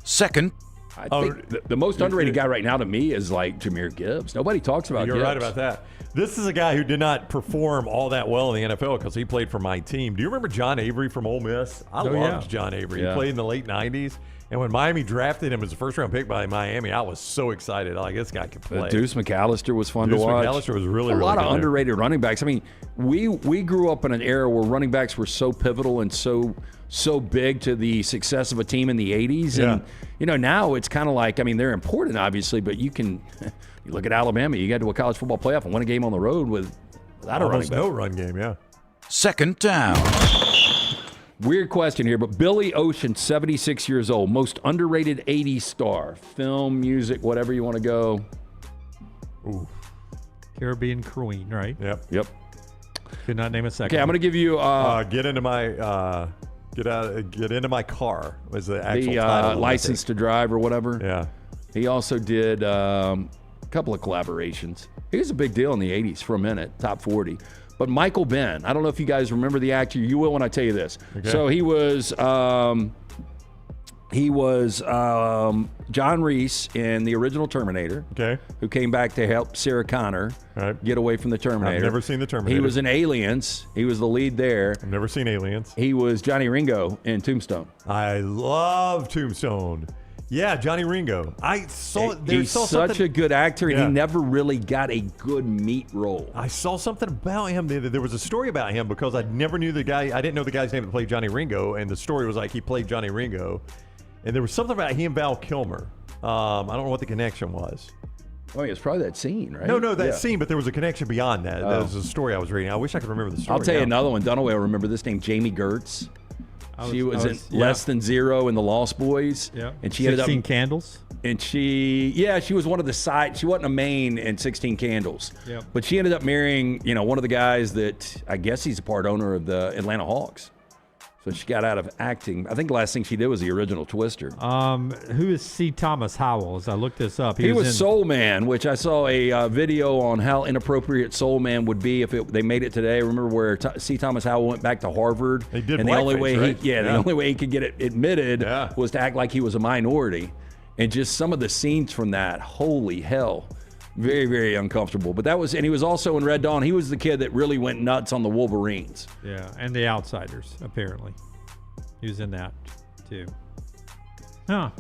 Second. I think the most underrated guy right now to me is like Jahmyr Gibbs. Nobody talks about Gibbs. You're right about that. This is a guy who did not perform all that well in the NFL because he played for my team. Do you remember John Avery from Ole Miss? I loved John Avery. He played in the late 90s. And when Miami drafted him as a first-round pick by Miami, I was so excited. Like, this guy could play. Deuce McAllister was fun to watch. Deuce McAllister was really, really good. A lot of there. underrated running backs. I mean, we grew up in an era where running backs were so pivotal and so big to the success of a team in the 80s. And, now it's kind of like, I mean, they're important, obviously, but you look at Alabama, you got to a college football playoff and won a game on the road without a running back. No run game, yeah. Second down. Weird question here, but Billy Ocean, 76 years old, most underrated 80s star. Film, music, whatever you want to go. Ooh. Caribbean Queen, right? Yep. Could not name a second. Okay, I'm going to give you get into my car was the actual title. License to Drive or whatever. Yeah. He also did a couple of collaborations. He was a big deal in the 80s for a minute, top 40. But Michael Ben, I don't know if you guys remember the actor. You will when I tell you this. Okay. So he was John Reese in the original Terminator. Okay. Who came back to help Sarah Connor get away from the Terminator. I've never seen the Terminator. He was in Aliens. He was the lead there. I've never seen Aliens. He was Johnny Ringo in Tombstone. I love Tombstone. Yeah, Johnny Ringo. He's such a good actor, and he never really got a good meat role. I saw something about him. There was a story about him because I never knew the guy. I didn't know the guy's name that played Johnny Ringo, and the story was like he played Johnny Ringo. And there was something about he and Val Kilmer. I don't know what the connection was. Oh, it's probably that scene, right? No, that scene, but there was a connection beyond that. That was a story I was reading. I wish I could remember the story. I'll tell you another one. Dunaway will remember this name, Jamie Gertz. She was in Less Than Zero in The Lost Boys. Yeah. And she 16 ended up, Candles. And she was one of the side. She wasn't a main in 16 Candles. Yeah. But she ended up marrying, one of the guys that I guess he's a part owner of the Atlanta Hawks. So she got out of acting. I think the last thing she did was the original Twister. Who is C. Thomas Howell? As I looked this up, he was in Soul Man, which I saw a video on how inappropriate Soul Man would be if they made it today. Remember where C. Thomas Howell went back to Harvard? He did, and the only way right? the only way he could get it admitted was to act like he was a minority. And just some of the scenes from that, holy hell. Very, very uncomfortable. But and he was also in Red Dawn. He was the kid that really went nuts on the Wolverines. Yeah, and The Outsiders, apparently. He was in that, too. Huh.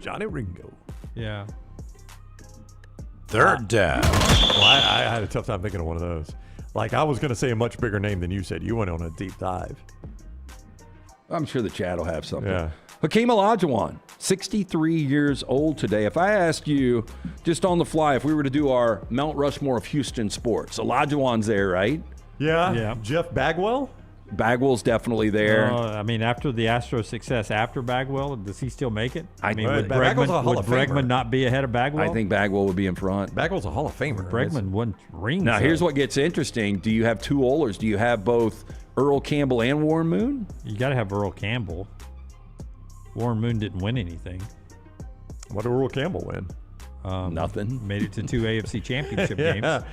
Johnny Ringo. Yeah. Third down. Well, I had a tough time thinking of one of those. Like, I was going to say a much bigger name than you said. You went on a deep dive. I'm sure the chat will have something. Yeah. Hakeem Olajuwon, 63 years old today. If I asked you, just on the fly, if we were to do our Mount Rushmore of Houston sports, Olajuwon's there, right? Yeah. Jeff Bagwell? Bagwell's definitely there. I mean, after the Astros' success after Bagwell, does he still make it? I mean, Right, would Bagwell's a Hall of Bregman Famer. not be ahead of Bagwell? I think Bagwell would be in front. Bagwell's a Hall of Famer. Bregman won rings. Now, here's what gets interesting. Do you have two Ohlers? Do you have both Earl Campbell and Warren Moon? You got to have Earl Campbell. Warren Moon didn't win anything. What did Earl Campbell win? Nothing. Made it to 2 AFC championship Yeah. games.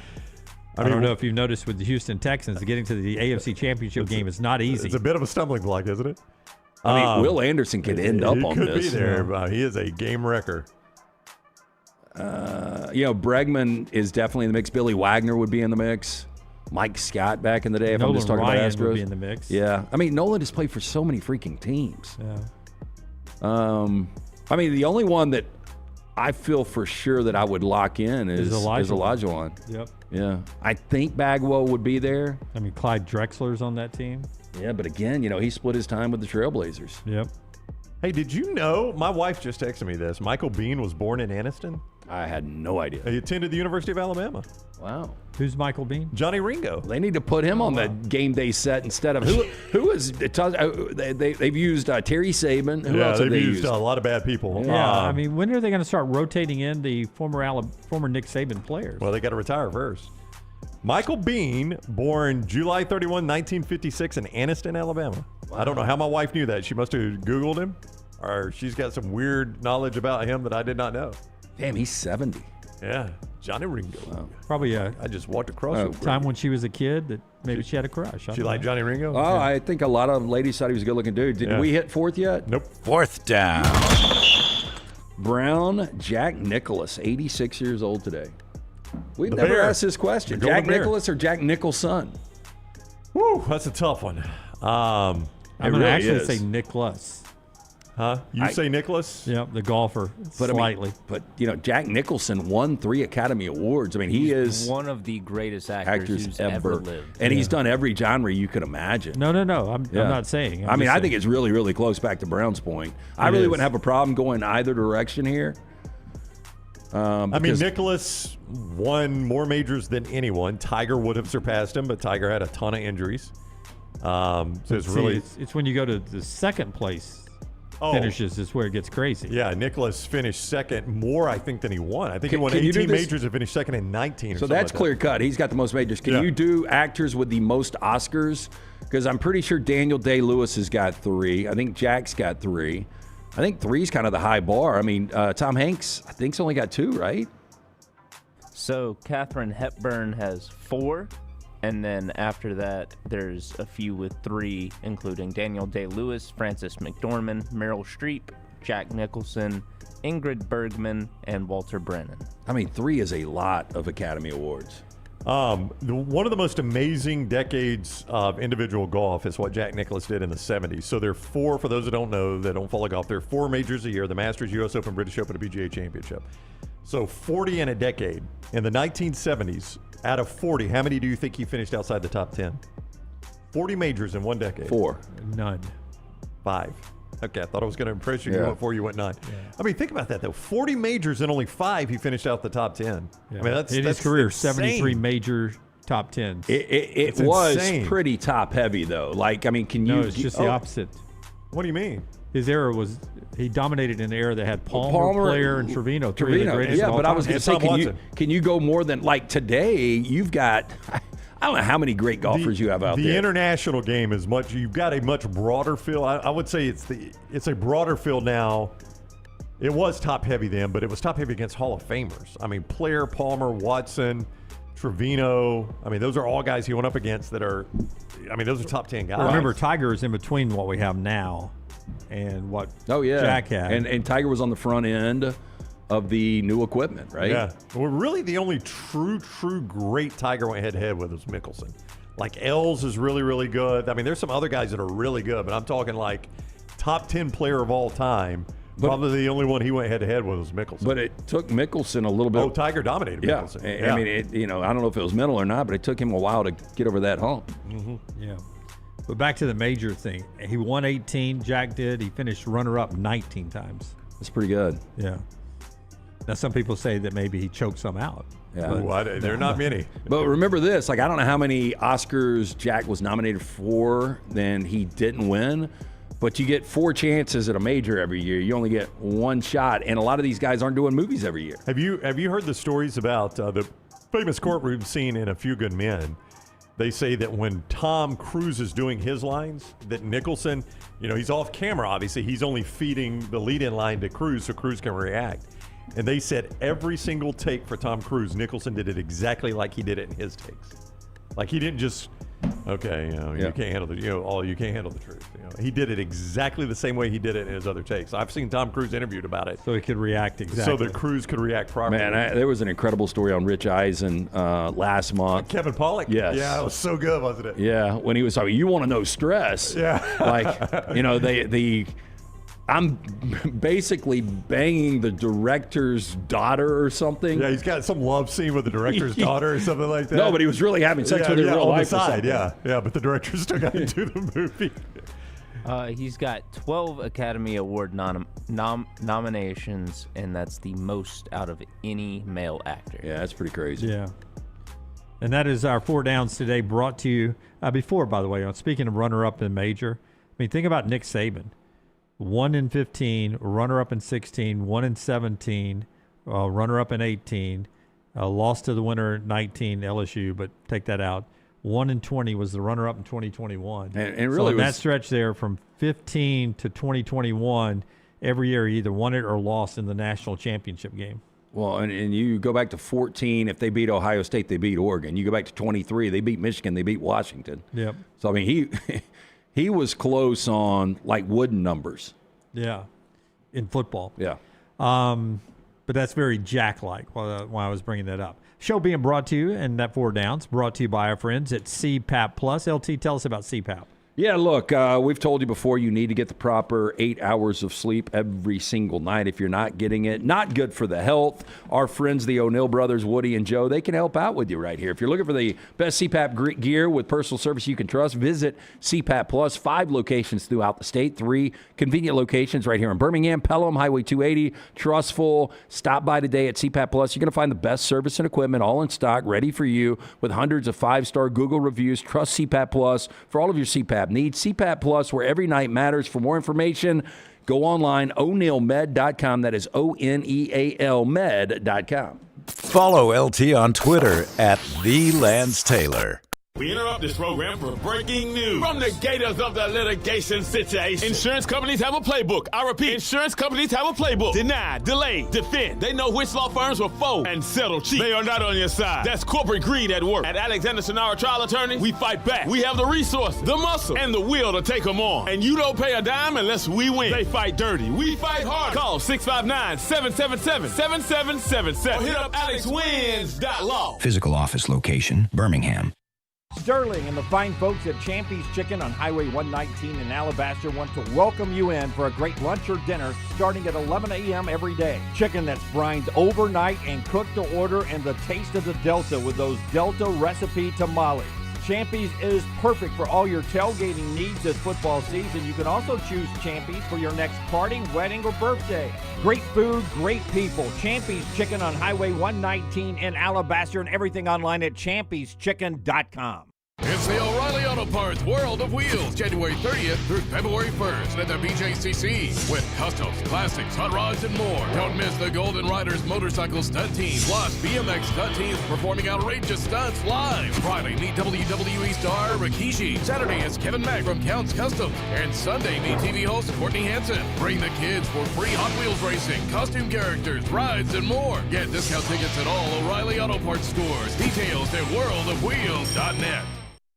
I don't know if you've noticed with the Houston Texans, getting to the AFC championship game is not easy. It's a bit of a stumbling block, isn't it? I mean, Will Anderson could end up on He could this. be there, but he is a game wrecker. Bregman is definitely in the mix. Billy Wagner would be in the mix. Mike Scott back in the day, if I'm Nolan just talking Ryan about Astros. would be in the mix. Yeah. I mean, Nolan has played for so many freaking teams. Yeah. I mean, the only one that I feel for sure that I would lock in is Olajuwon. Yep. Yeah. I think Bagwell would be there. I mean, Clyde Drexler's on that team. Yeah, but again, he split his time with the Trailblazers. Yep. Hey, did you know, my wife just texted me this, Michael Bean was born in Anniston? I had no idea. He attended the University of Alabama. Wow. Who's Michael Bean? Johnny Ringo. They need to put him on the game day set instead of who is they've used Terry Saban. Who else have they've they used a lot of bad people. Yeah, I mean, when are they going to start rotating in the former Nick Saban players? Well, they got to retire first. Michael Bean, born July 31, 1956 in Anniston, Alabama. Wow. I don't know how my wife knew that. She must have Googled him, or she's got some weird knowledge about him that I did not know. Damn, he's 70. Yeah, Johnny Ringo. Wow. Probably I just walked across a time when she was a kid that maybe she had a crush. She liked Johnny Ringo? Oh, yeah. I think a lot of ladies thought he was a good-looking dude. Did we hit fourth yet? Nope. Fourth down. Brown Jack Nicholas, 86 years old today. We've The never Bear. asked this question. The Golden Jack Bear. Nicholas or Jack Nicholson? Woo, that's a tough one. I'm going to really actually is. say Nicholas. Huh? You say Nicholas? Yep, the golfer. But Slightly. Jack Nicholson won 3 Academy Awards. I mean, he is one of the greatest actors who's ever lived. And he's done every genre you could imagine. No. I'm not saying. I think it's really, really close back to Brown's point. I really wouldn't have a problem going either direction here. I mean, Nicholas won more majors than anyone. Tiger would have surpassed him, but Tiger had a ton of injuries. So it's really... It's when you go to the second place finishes is where it gets crazy. Yeah, Nicholas finished second more, I think, than he won. I think he won can you do 18 this? majors and finished second in 19 or So something that's like clear cut. He's got the most majors. Can you do actors with the most Oscars? Because I'm pretty sure Daniel Day-Lewis has got 3. I think Jack's got 3. I think 3 is kind of the high bar. I mean, Tom Hanks, I think's only got 2, right? So Katharine Hepburn has 4. And then after that, there's a few with 3, including Daniel Day-Lewis, Frances McDormand, Meryl Streep, Jack Nicholson, Ingrid Bergman, and Walter Brennan. I mean, 3 is a lot of Academy Awards. One of the most amazing decades of individual golf is what Jack Nicklaus did in the 70s. So there are 4, for those that don't know, that don't follow golf, there are 4 majors a year: the Masters, U.S. Open, British Open, and PGA Championship. So 40 in a decade. In the 1970s, out of 40, how many do you think he finished outside the top 10? 40 majors in one decade. 4. None. 5. Okay, I thought I was going to impress you. Yeah. You went 4, you went 9. Yeah. I mean, think about that, though. 40 majors and only 5 he finished out the top 10. Yeah. I mean, that's in that's his career, insane. 73 major top 10s. It was pretty top heavy, though. Like, I mean, can you... No, it's just the opposite. What do you mean? His era was, he dominated an era that had Palmer, Player, and Trevino. 3 of the greatest of all but I was time. going to say, can you go more than, like, today, you've got... I don't know how many great golfers you have out there. The international game is much. You've got a much broader field. I would say it's a broader field now. It was top heavy then, but it was top heavy against Hall of Famers. I mean, Player, Palmer, Watson, Trevino. I mean, those are all guys he went up against that are. I mean, those are top 10 guys. Well, remember, Tiger is in between what we have now and what Jack had. And Tiger was on the front end of the new equipment, right? Yeah. Well, really the only true great Tiger went head-to-head with was Mickelson. Like, Els is really, really good. I mean, there's some other guys that are really good, but I'm talking like top 10 player of all time Probably the only one he went head-to-head with was Mickelson. But it took Mickelson a little bit. Oh, Tiger dominated Mickelson. I mean, I don't know if it was mental or not, but it took him a while to get over that hump. Mm-hmm. Yeah. But back to the major thing. He won 18, Jack did. He finished runner-up 19 times. That's pretty good. Yeah. Now, some people say that maybe he choked some out. Yeah. There are not many. But remember this, like, I don't know how many Oscars Jack was nominated for, then he didn't win. But you get 4 chances at a major every year. You only get 1 shot, and a lot of these guys aren't doing movies every year. Have you heard the stories about the famous courtroom scene in A Few Good Men? They say that when Tom Cruise is doing his lines, that Nicholson, he's off camera, obviously. He's only feeding the lead-in line to Cruise so Cruise can react. And they said every single take for Tom Cruise, Nicholson did it exactly like he did it in his takes. Like he didn't just, you can't handle the, you can't handle the truth. He did it exactly the same way he did it in his other takes. I've seen Tom Cruise interviewed about it. So he could react exactly. So that Cruise could react properly. Man, there was an incredible story on Rich Eisen last month. Kevin Pollak? Yes. Yeah, it was so good, wasn't it? Yeah, when he was talking, you want to know stress. Yeah. Like, I'm basically banging the director's daughter or something. Yeah, he's got some love scene with the director's daughter or something like that. No, but he was really having sex with her in real life. On the side, yeah, but the director still got to do the movie. He's got 12 Academy Award nominations, and that's the most out of any male actor. Yeah, that's pretty crazy. Yeah. And that is our 4 downs today, brought to you before, by the way, speaking of runner-up in major. I mean, think about Nick Saban. 1 in 15, runner-up in 16, 1 in 17, runner-up in 18, lost to the winner in 19, LSU, but take that out. 1 in 20 was the runner-up in 2021. And really, so in that stretch there, from 15 to 2021, every year he either won it or lost in the national championship game. Well, and you go back to 14, if they beat Ohio State, they beat Oregon. You go back to 23, they beat Michigan, they beat Washington. Yep. So, I mean, he was close on, like, wooden numbers. Yeah, in football. Yeah. But that's very Jack-like while I was bringing that up. Show being brought to you, and that 4 downs, brought to you by our friends at CPAP Plus. LT, tell us about CPAP. Yeah, look, we've told you before you need to get the proper 8 hours of sleep every single night. If you're not getting it, not good for the health. Our friends, the O'Neill brothers, Woody and Joe, they can help out with you right here. If you're looking for the best CPAP gear with personal service you can trust, visit CPAP Plus. 5 locations throughout the state, 3 convenient locations right here in Birmingham, Pelham, Highway 280, Trustful. Stop by today at CPAP Plus. You're going to find the best service and equipment all in stock, ready for you with hundreds of 5-star Google reviews. Trust CPAP Plus for all of your CPAP needs. CPAP Plus, where every night matters. For more information, go online, o'neillmed.com. That is ONEAL med.com. Follow LT on Twitter at @TheLanceTaylor. We interrupt this program for breaking news from the Gators of the litigation situation. Insurance companies have a playbook. I repeat, insurance companies have a playbook. Deny, delay, defend. They know which law firms will fold and settle cheap. They are not on your side. That's corporate greed at work. At Alexander Sonara Trial Attorneys, we fight back. We have the resources, the muscle, and the will to take them on. And you don't pay a dime unless we win. They fight dirty. We fight hard. Call 659-777-7777 or hit up alexwins.law. Physical office location, Birmingham. Sterling and the fine folks at Champy's Chicken on Highway 119 in Alabaster want to welcome you in for a great lunch or dinner starting at 11 a.m. every day. Chicken that's brined overnight and cooked to order, and the taste of the Delta with those Delta recipe tamales. Champy's is perfect for all your tailgating needs this football season. You can also choose Champy's for your next party, wedding, or birthday. Great food, great people. Champy's Chicken on Highway 119 in Alabaster, and everything online at champyschicken.com. It's the O'Reilly Auto Parts World of Wheels, January 30th through February 1st at the BJCC. With customs, classics, hot rods, and more. Don't miss the Golden Riders motorcycle stunt team, plus BMX stunt teams performing outrageous stunts live. Friday, meet WWE star Rikishi. Saturday is Kevin Mack from Counts Customs. And Sunday, meet TV host Courtney Hansen. Bring the kids for free Hot Wheels racing, costume characters, rides, and more. Get discount tickets at all O'Reilly Auto Parts stores. Details at worldofwheels.net.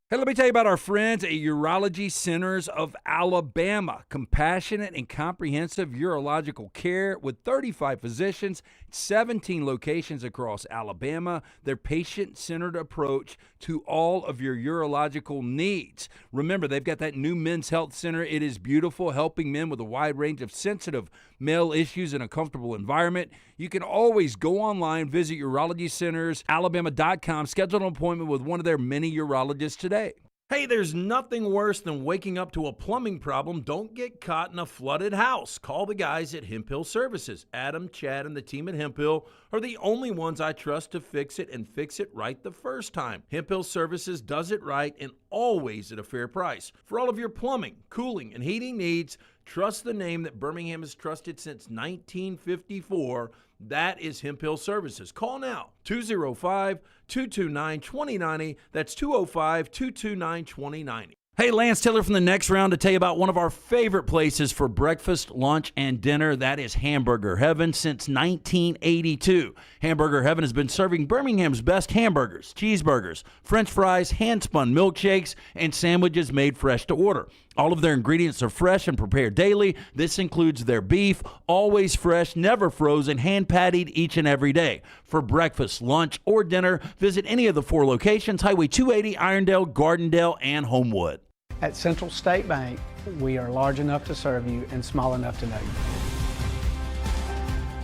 Hey, let me tell you about our friends at Urology Centers of Alabama. Compassionate and comprehensive urological care with 35 physicians, 17 locations across Alabama. Their patient-centered approach to all of your urological needs. Remember, they've got that new men's health center. It is beautiful, helping men with a wide range of sensitive male issues in a comfortable environment. You can always go online, visit Urology Centers, alabama.com, schedule an appointment with one of their many urologists today. Hey, there's nothing worse than waking up to a plumbing problem. Don't get caught in a flooded house. Call the guys at Hemp Hill Services. Adam, Chad, and the team at Hemp Hill are the only ones I trust to fix it and fix it right the first time. Hemp Hill Services does it right and always at a fair price. For all of your plumbing, cooling, and heating needs, trust the name that Birmingham has trusted since 1954. That is Hemp Hill Services. Call now, 205-229-2090. That's 205-229-2090. Hey, Lance Taylor from the Next Round to tell you about one of our favorite places for breakfast, lunch, and dinner. That is Hamburger Heaven since 1982. Hamburger Heaven has been serving Birmingham's best hamburgers, cheeseburgers, French fries, hand-spun milkshakes, and sandwiches made fresh to order. All of their ingredients are fresh and prepared daily. This includes their beef, always fresh, never frozen, hand-pattied each and every day. For breakfast, lunch, or dinner, visit any of the 4 locations, Highway 280, Irondale, Gardendale, and Homewood. At Central State Bank, we are large enough to serve you and small enough to know you.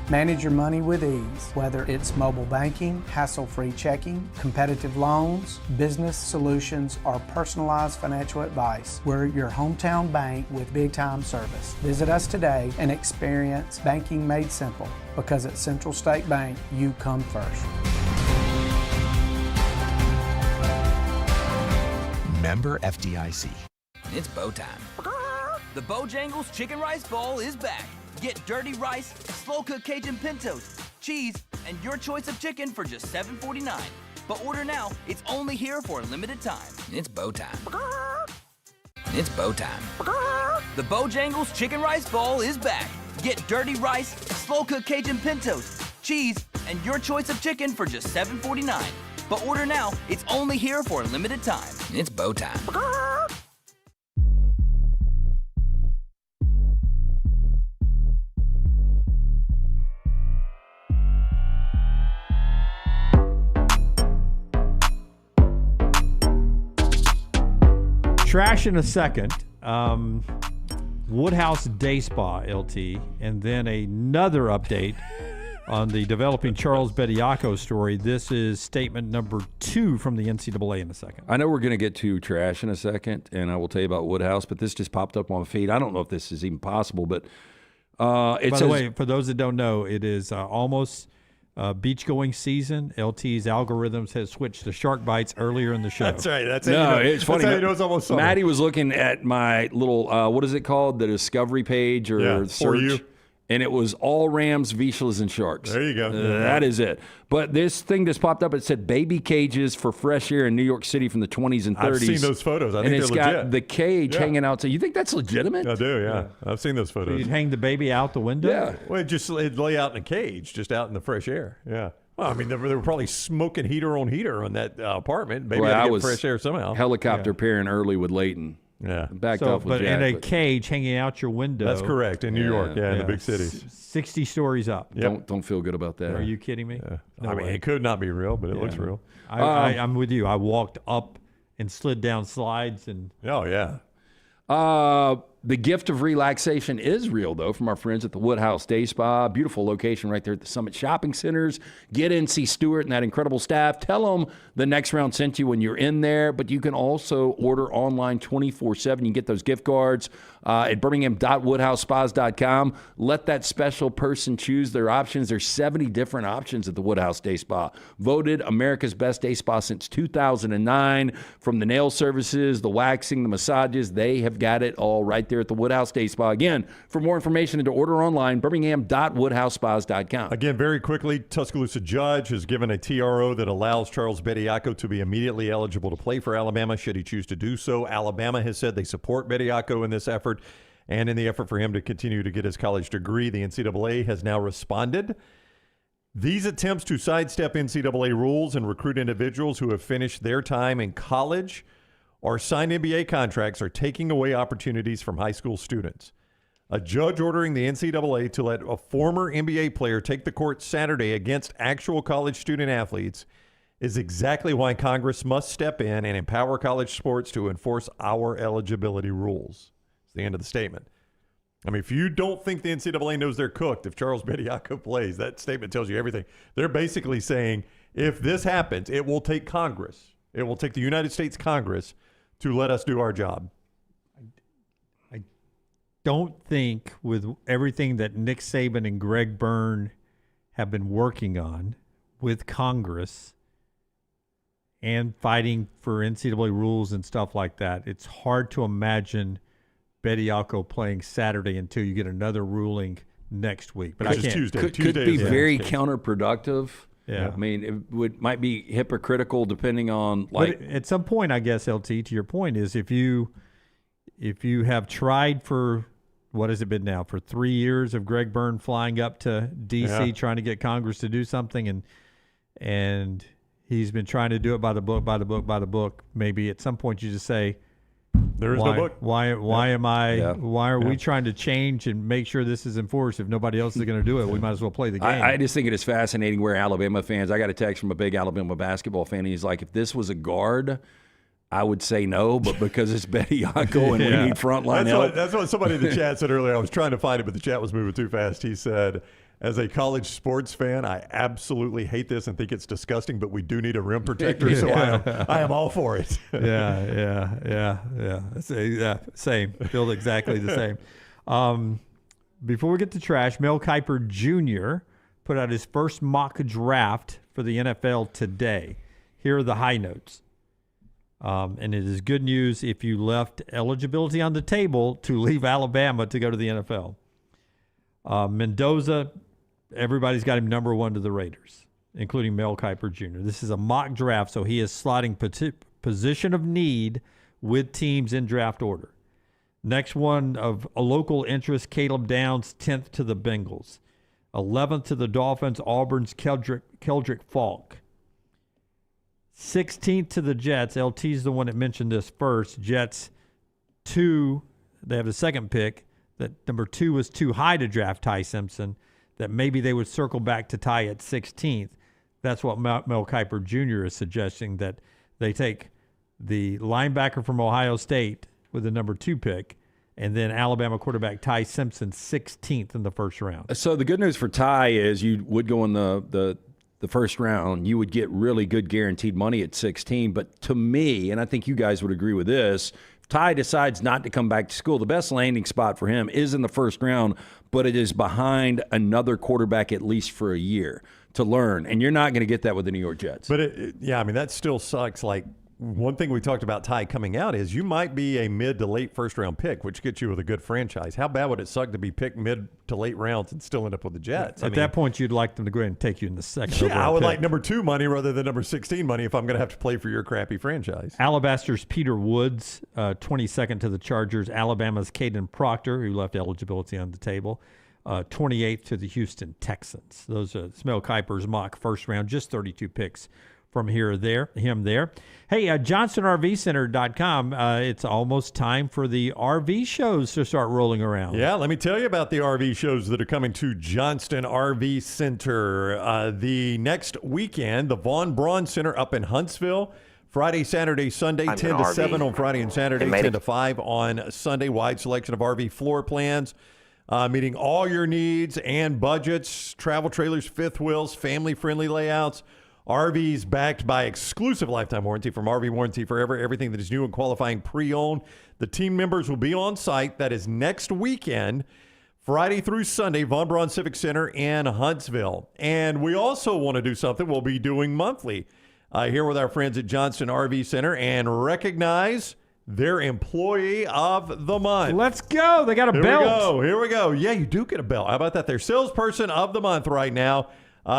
Manage your money with ease, whether it's mobile banking, hassle-free checking, competitive loans, business solutions, or personalized financial advice. We're your hometown bank with big-time service. Visit us today and experience banking made simple, because at Central State Bank, you come first. Member FDIC. It's bow time. The Bojangles Chicken Rice Bowl is back. Get dirty rice, slow-cooked Cajun pintos, cheese, and your choice of chicken for just $7.49. But order now. It's only here for a limited time. It's bow time. It's bow time. The Bojangles Chicken Rice Bowl is back. Get dirty rice, slow-cooked Cajun pintos, cheese, and your choice of chicken for just $7.49. But order now. It's only here for a limited time. It's bow time. Trash in a second. Woodhouse Day Spa, LT, and then another update on the developing Charles Bediako story. This is statement number 2 from the NCAA in a second. I know we're going to get to trash in a second, and I will tell you about Woodhouse, but this just popped up on my feed. I don't know if this is even possible, but By the way, for those that don't know, it is almost beach-going season. LT's algorithms has switched to shark bites earlier in the show. That's right. It's funny. That's how you know it's almost summer. Maddie was looking at my little, what is it called? The Discovery page or search. For you. And it was all Rams, Vizslas, and Sharks. There you go. That is it. But this thing just popped up. It said baby cages for fresh air in New York City from the 20s and 30s. I've seen those photos. I think and they're it's legit. got the cage hanging out. So you think that's legitimate? I do, yeah. I've seen those photos. You'd hang the baby out the window? Yeah. Well, it'd lay out in a cage, just out in the fresh air. Yeah. Well, I mean, they were probably smoking heater on that apartment. Maybe had to get fresh air somehow. Helicopter pairing early with Leighton. Yeah. Backed off with but Jack. in a cage hanging out your window. That's correct. In New York, in the big cities. 60 stories up. Yep. Don't feel good about that. Are you kidding me? Yeah. No I mean, way. it could not be real, but it looks real. I'm with you. I walked up and slid down slides. And Oh, yeah. The gift of relaxation is real, though, from our friends at the Woodhouse Day Spa. Beautiful location right there at the Summit Shopping Centers. Get in, see Stuart and that incredible staff. Tell them the Next Round sent you when you're in there. But you can also order online 24/7. You can get those gift cards at birmingham.woodhousespas.com. Let that special person choose their options. There's 70 different options at the Woodhouse Day Spa. Voted America's best day spa since 2009. From the nail services, the waxing, the massages, they have got it all right there at the Woodhouse Day Spa. Again, for more information and to order online, birmingham.woodhousespas.com. Again, very quickly, Tuscaloosa judge has given a TRO that allows Charles Bediako to be immediately eligible to play for Alabama should he choose to do so. Alabama has said they support Bediako in this effort and in the effort for him to continue to get his college degree. The NCAA has now responded. These attempts to sidestep NCAA rules and recruit individuals who have finished their time in college or signed NBA contracts are taking away opportunities from high school students. A judge ordering the NCAA to let a former NBA player take the court Saturday against actual college student athletes is exactly why Congress must step in and empower college sports to enforce our eligibility rules. It's the end of the statement. I mean, if you don't think the NCAA knows they're cooked, if Charles Bediako plays, that statement tells you everything. They're basically saying if this happens, it will take Congress. It will take the United States Congress to let us do our job. I don't think with everything that Nick Saban and Greg Byrne have been working on with Congress and fighting for NCAA rules and stuff like that, it's hard to imagine Bediako playing Saturday until you get another ruling next week. But Which is Tuesday. Could be very Tuesday. counterproductive. Yeah. I mean, might be hypocritical depending on But at some point, I guess, LT, to your point, is if you have tried for, what has it been now, for 3 years of Greg Byrne flying up to D.C. trying to get Congress to do something, and he's been trying to do it by the book. Maybe at some point you just say, there is no book. Why are we trying to change and make sure this is enforced if nobody else is going to do it? We might as well play the game. I just think it is fascinating where Alabama fans, I got a text from a big Alabama basketball fan. He's like, if this was a guard, I would say no, but because it's Bediako and we need frontline help. That's what somebody in the chat said earlier. I was trying to find it, but the chat was moving too fast. He said, as a college sports fan, I absolutely hate this and think it's disgusting, but we do need a rim protector, so I am all for it. Yeah. Same. Feel exactly the same. Before we get to trash, Mel Kiper Jr. put out his first mock draft for the NFL today. Here are the high notes. And it is good news if you left eligibility on the table to leave Alabama to go to the NFL. Mendoza, everybody's got him number 1 to the Raiders, including Mel Kiper Jr. This is a mock draft, so he is slotting position of need with teams in draft order. Next one of a local interest, Caleb Downs, 10th to the Bengals. 11th to the Dolphins, Auburn's Keldrick Falk. 16th to the Jets. LT's the one that mentioned this first. Jets 2, they have the second pick. That number 2 was too high to draft Ty Simpson, that maybe they would circle back to Ty at 16th. That's what Mel Kiper Jr. is suggesting, that they take the linebacker from Ohio State with the number 2 pick, and then Alabama quarterback Ty Simpson 16th in the first round. So the good news for Ty is you would go in the first round. You would get really good guaranteed money at 16. But to me, and I think you guys would agree with this, Ty decides not to come back to school, the best landing spot for him is in the first round, but it is behind another quarterback at least for a year to learn. And you're not going to get that with the New York Jets. But, I mean, that still sucks. Like, one thing we talked about Ty coming out is you might be a mid to late first round pick, which gets you with a good franchise. How bad would it suck to be picked mid to late rounds and still end up with the Jets? At that point, you'd like them to go ahead and take you in the second. Yeah, I would like number 2 money rather than number 16 money if I'm going to have to play for your crappy franchise. Alabaster's Peter Woods, 22nd to the Chargers. Alabama's Caden Proctor, who left eligibility on the table, 28th to the Houston Texans. Those are Mel Kiper's mock first round, just 32 picks from him there. Hey, JohnsonRVCenter.com. It's almost time for the RV shows to start rolling around. Yeah, let me tell you about the RV shows that are coming to Johnston RV Center. The next weekend, the Von Braun Center up in Huntsville. Friday, Saturday, Sunday, 10 to 7 on Friday and Saturday, 10 to 5 on Sunday. Wide selection of RV floor plans, meeting all your needs and budgets. Travel trailers, fifth wheels, family-friendly layouts. RVs backed by exclusive lifetime warranty from RV Warranty Forever. Everything that is new and qualifying pre-owned. The team members will be on site. That is next weekend, Friday through Sunday, Von Braun Civic Center in Huntsville. And we also want to do something we'll be doing monthly here with our friends at Johnston RV Center and recognize their Employee of the Month. Let's go. They got a belt. Here we go. Yeah, you do get a belt. How about that? They're Salesperson of the Month right now.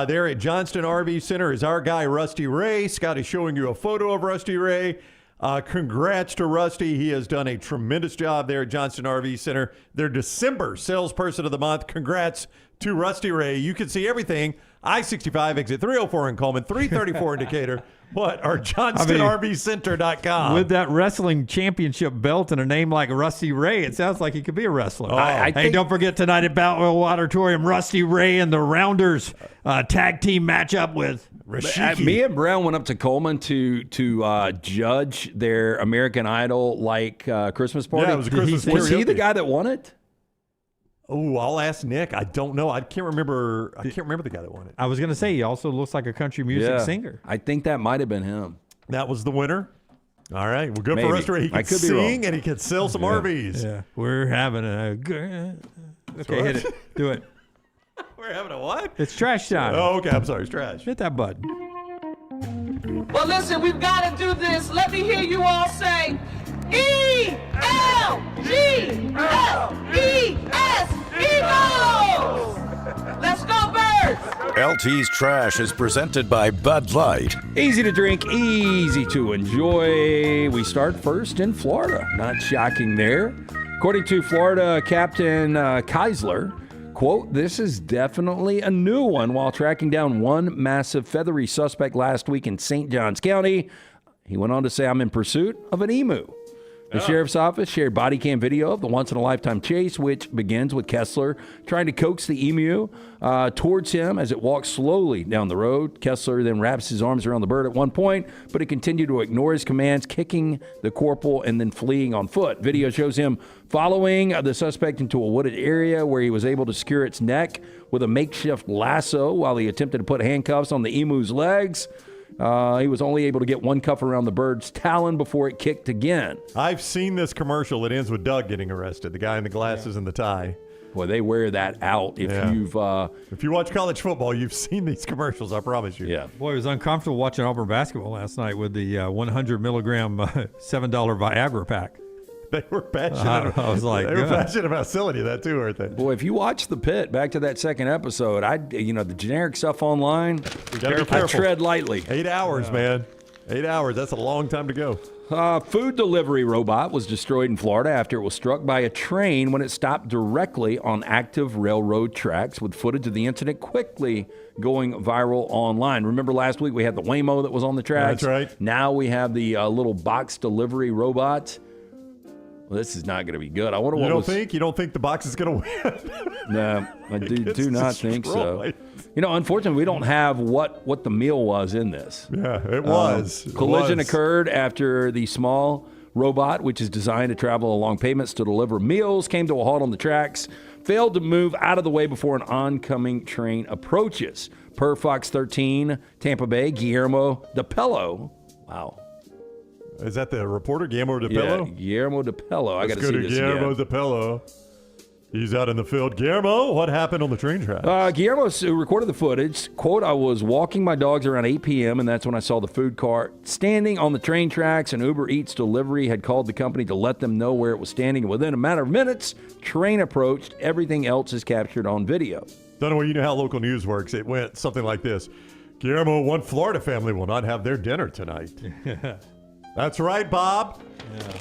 There at Johnston RV Center is our guy, Rusty Ray. Scott is showing you a photo of Rusty Ray. Congrats to Rusty. He has done a tremendous job there at Johnston RV Center. Their December Salesperson of the Month. Congrats to Rusty Ray. You can see everything I-65 exit 304 in Coleman, 334 in Decatur. What? Or JohnstonRVCenter.com. With that wrestling championship belt and a name like Rusty Ray, it sounds like he could be a wrestler. Hey, don't forget tonight at Boutwell Auditorium, Rusty Ray and the Rounders tag team matchup with Rashiki. Me and Brown went up to Coleman to judge their American Idol Christmas party. Yeah, it was a Christmas Was he karaoke. the guy that won it? Oh, I'll ask Nick. I don't know. I can't remember the guy that won it. I was going to say, he also looks like a country music singer. I think that might have been him. That was the winner? All right. Well, good Maybe. for Rusty. He I can could be sing wrong. and he can sell some RVs. Yeah, we're having a good... Okay, hit it. Do it. We're having a what? It's trash time. Oh, okay. I'm sorry. It's trash. Hit that button. Well, listen, we've got to do this. Let me hear you all say, E-L-G-L-E-S, Eagles! Let's go, Birds! LT's Trash is presented by Bud Light. Easy to drink, easy to enjoy. We start first in Florida. Not shocking there. According to Florida Captain Keisler, quote, this is definitely a new one. While tracking down one massive feathery suspect last week in St. Johns County, he went on to say, I'm in pursuit of an emu. The sheriff's office shared body cam video of the once-in-a-lifetime chase, which begins with Kessler trying to coax the emu towards him as it walks slowly down the road. Kessler then wraps his arms around the bird at one point, but it continued to ignore his commands, kicking the corporal and then fleeing on foot. Video shows him following the suspect into a wooded area where he was able to secure its neck with a makeshift lasso while he attempted to put handcuffs on the emu's legs. He was only able to get one cuff around the bird's talon before it kicked again. I've seen this commercial. It ends with Doug getting arrested, the guy in the glasses and the tie. Boy, they wear that out. If you watch college football, you've seen these commercials, I promise you. Yeah. Boy, it was uncomfortable watching Auburn basketball last night with the 100 milligram $7 Viagra pack. They were passionate. I was like, they were passionate about selling you that too, weren't they? Boy, if you watch The Pit, back to that second episode, the generic stuff online, You gotta be careful. I tread lightly. 8 hours, man. 8 hours. That's a long time to go. Food delivery robot was destroyed in Florida after it was struck by a train when it stopped directly on active railroad tracks, with footage of the incident quickly going viral online. Remember last week we had the Waymo that was on the tracks? That's right. Now we have the little box delivery robot. Well, this is not going to be good. I wonder what You don't think the box is going to win? No, I do not think so. destroyed. Unfortunately, we don't have what the meal was in this. Yeah, it was. It Collision was. occurred after the small robot, which is designed to travel along pavements to deliver meals, came to a halt on the tracks, failed to move out of the way before an oncoming train approaches. Per Fox 13, Tampa Bay, Guillermo DePello. Wow. Is that the reporter, Guillermo Yeah, DePello? Guillermo DePello. I got to see this Guillermo again. DePello. He's out in the field. Guillermo, what happened on the train track? Guillermo recorded the footage. Quote, I was walking my dogs around 8 p.m., and that's when I saw the food cart standing on the train tracks, and Uber Eats Delivery had called the company to let them know where it was standing. And within a matter of minutes, train approached. Everything else is captured on video. Dunaway, you know how local news works. It went something like this. Guillermo, one Florida family will not have their dinner tonight. That's right, Bob. Yeah.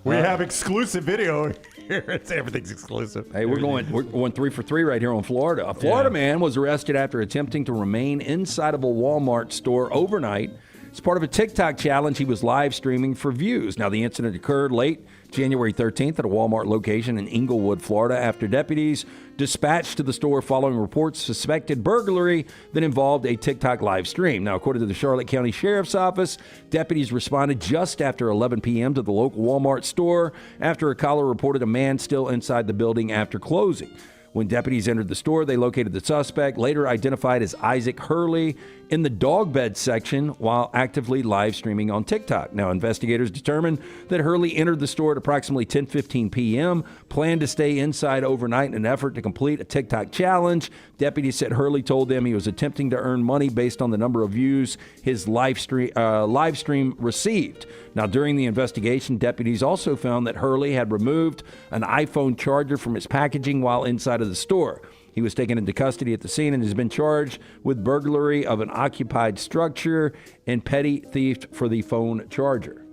We have exclusive video here. Everything's exclusive. Hey, we're going 3 for 3 right here on Florida. A Florida man was arrested after attempting to remain inside of a Walmart store overnight. As part of a TikTok challenge, he was live streaming for views. Now, the incident occurred late January 13th at a Walmart location in Inglewood, Florida, after deputies dispatched to the store following reports suspected burglary that involved a TikTok live stream. Now, according to the Charlotte County Sheriff's Office, deputies responded just after 11 p.m. to the local Walmart store after a caller reported a man still inside the building after closing. When deputies entered the store, they located the suspect, later identified as Isaac Hurley, in the dog bed section while actively live streaming on TikTok. Now, investigators determined that Hurley entered the store at approximately 10:15 p.m., planned to stay inside overnight in an effort to complete a TikTok challenge. Deputies said Hurley told them he was attempting to earn money based on the number of views his live stream received. Now, during the investigation, deputies also found that Hurley had removed an iPhone charger from its packaging while inside of the store. He was taken into custody at the scene and has been charged with burglary of an occupied structure and petty theft for the phone charger.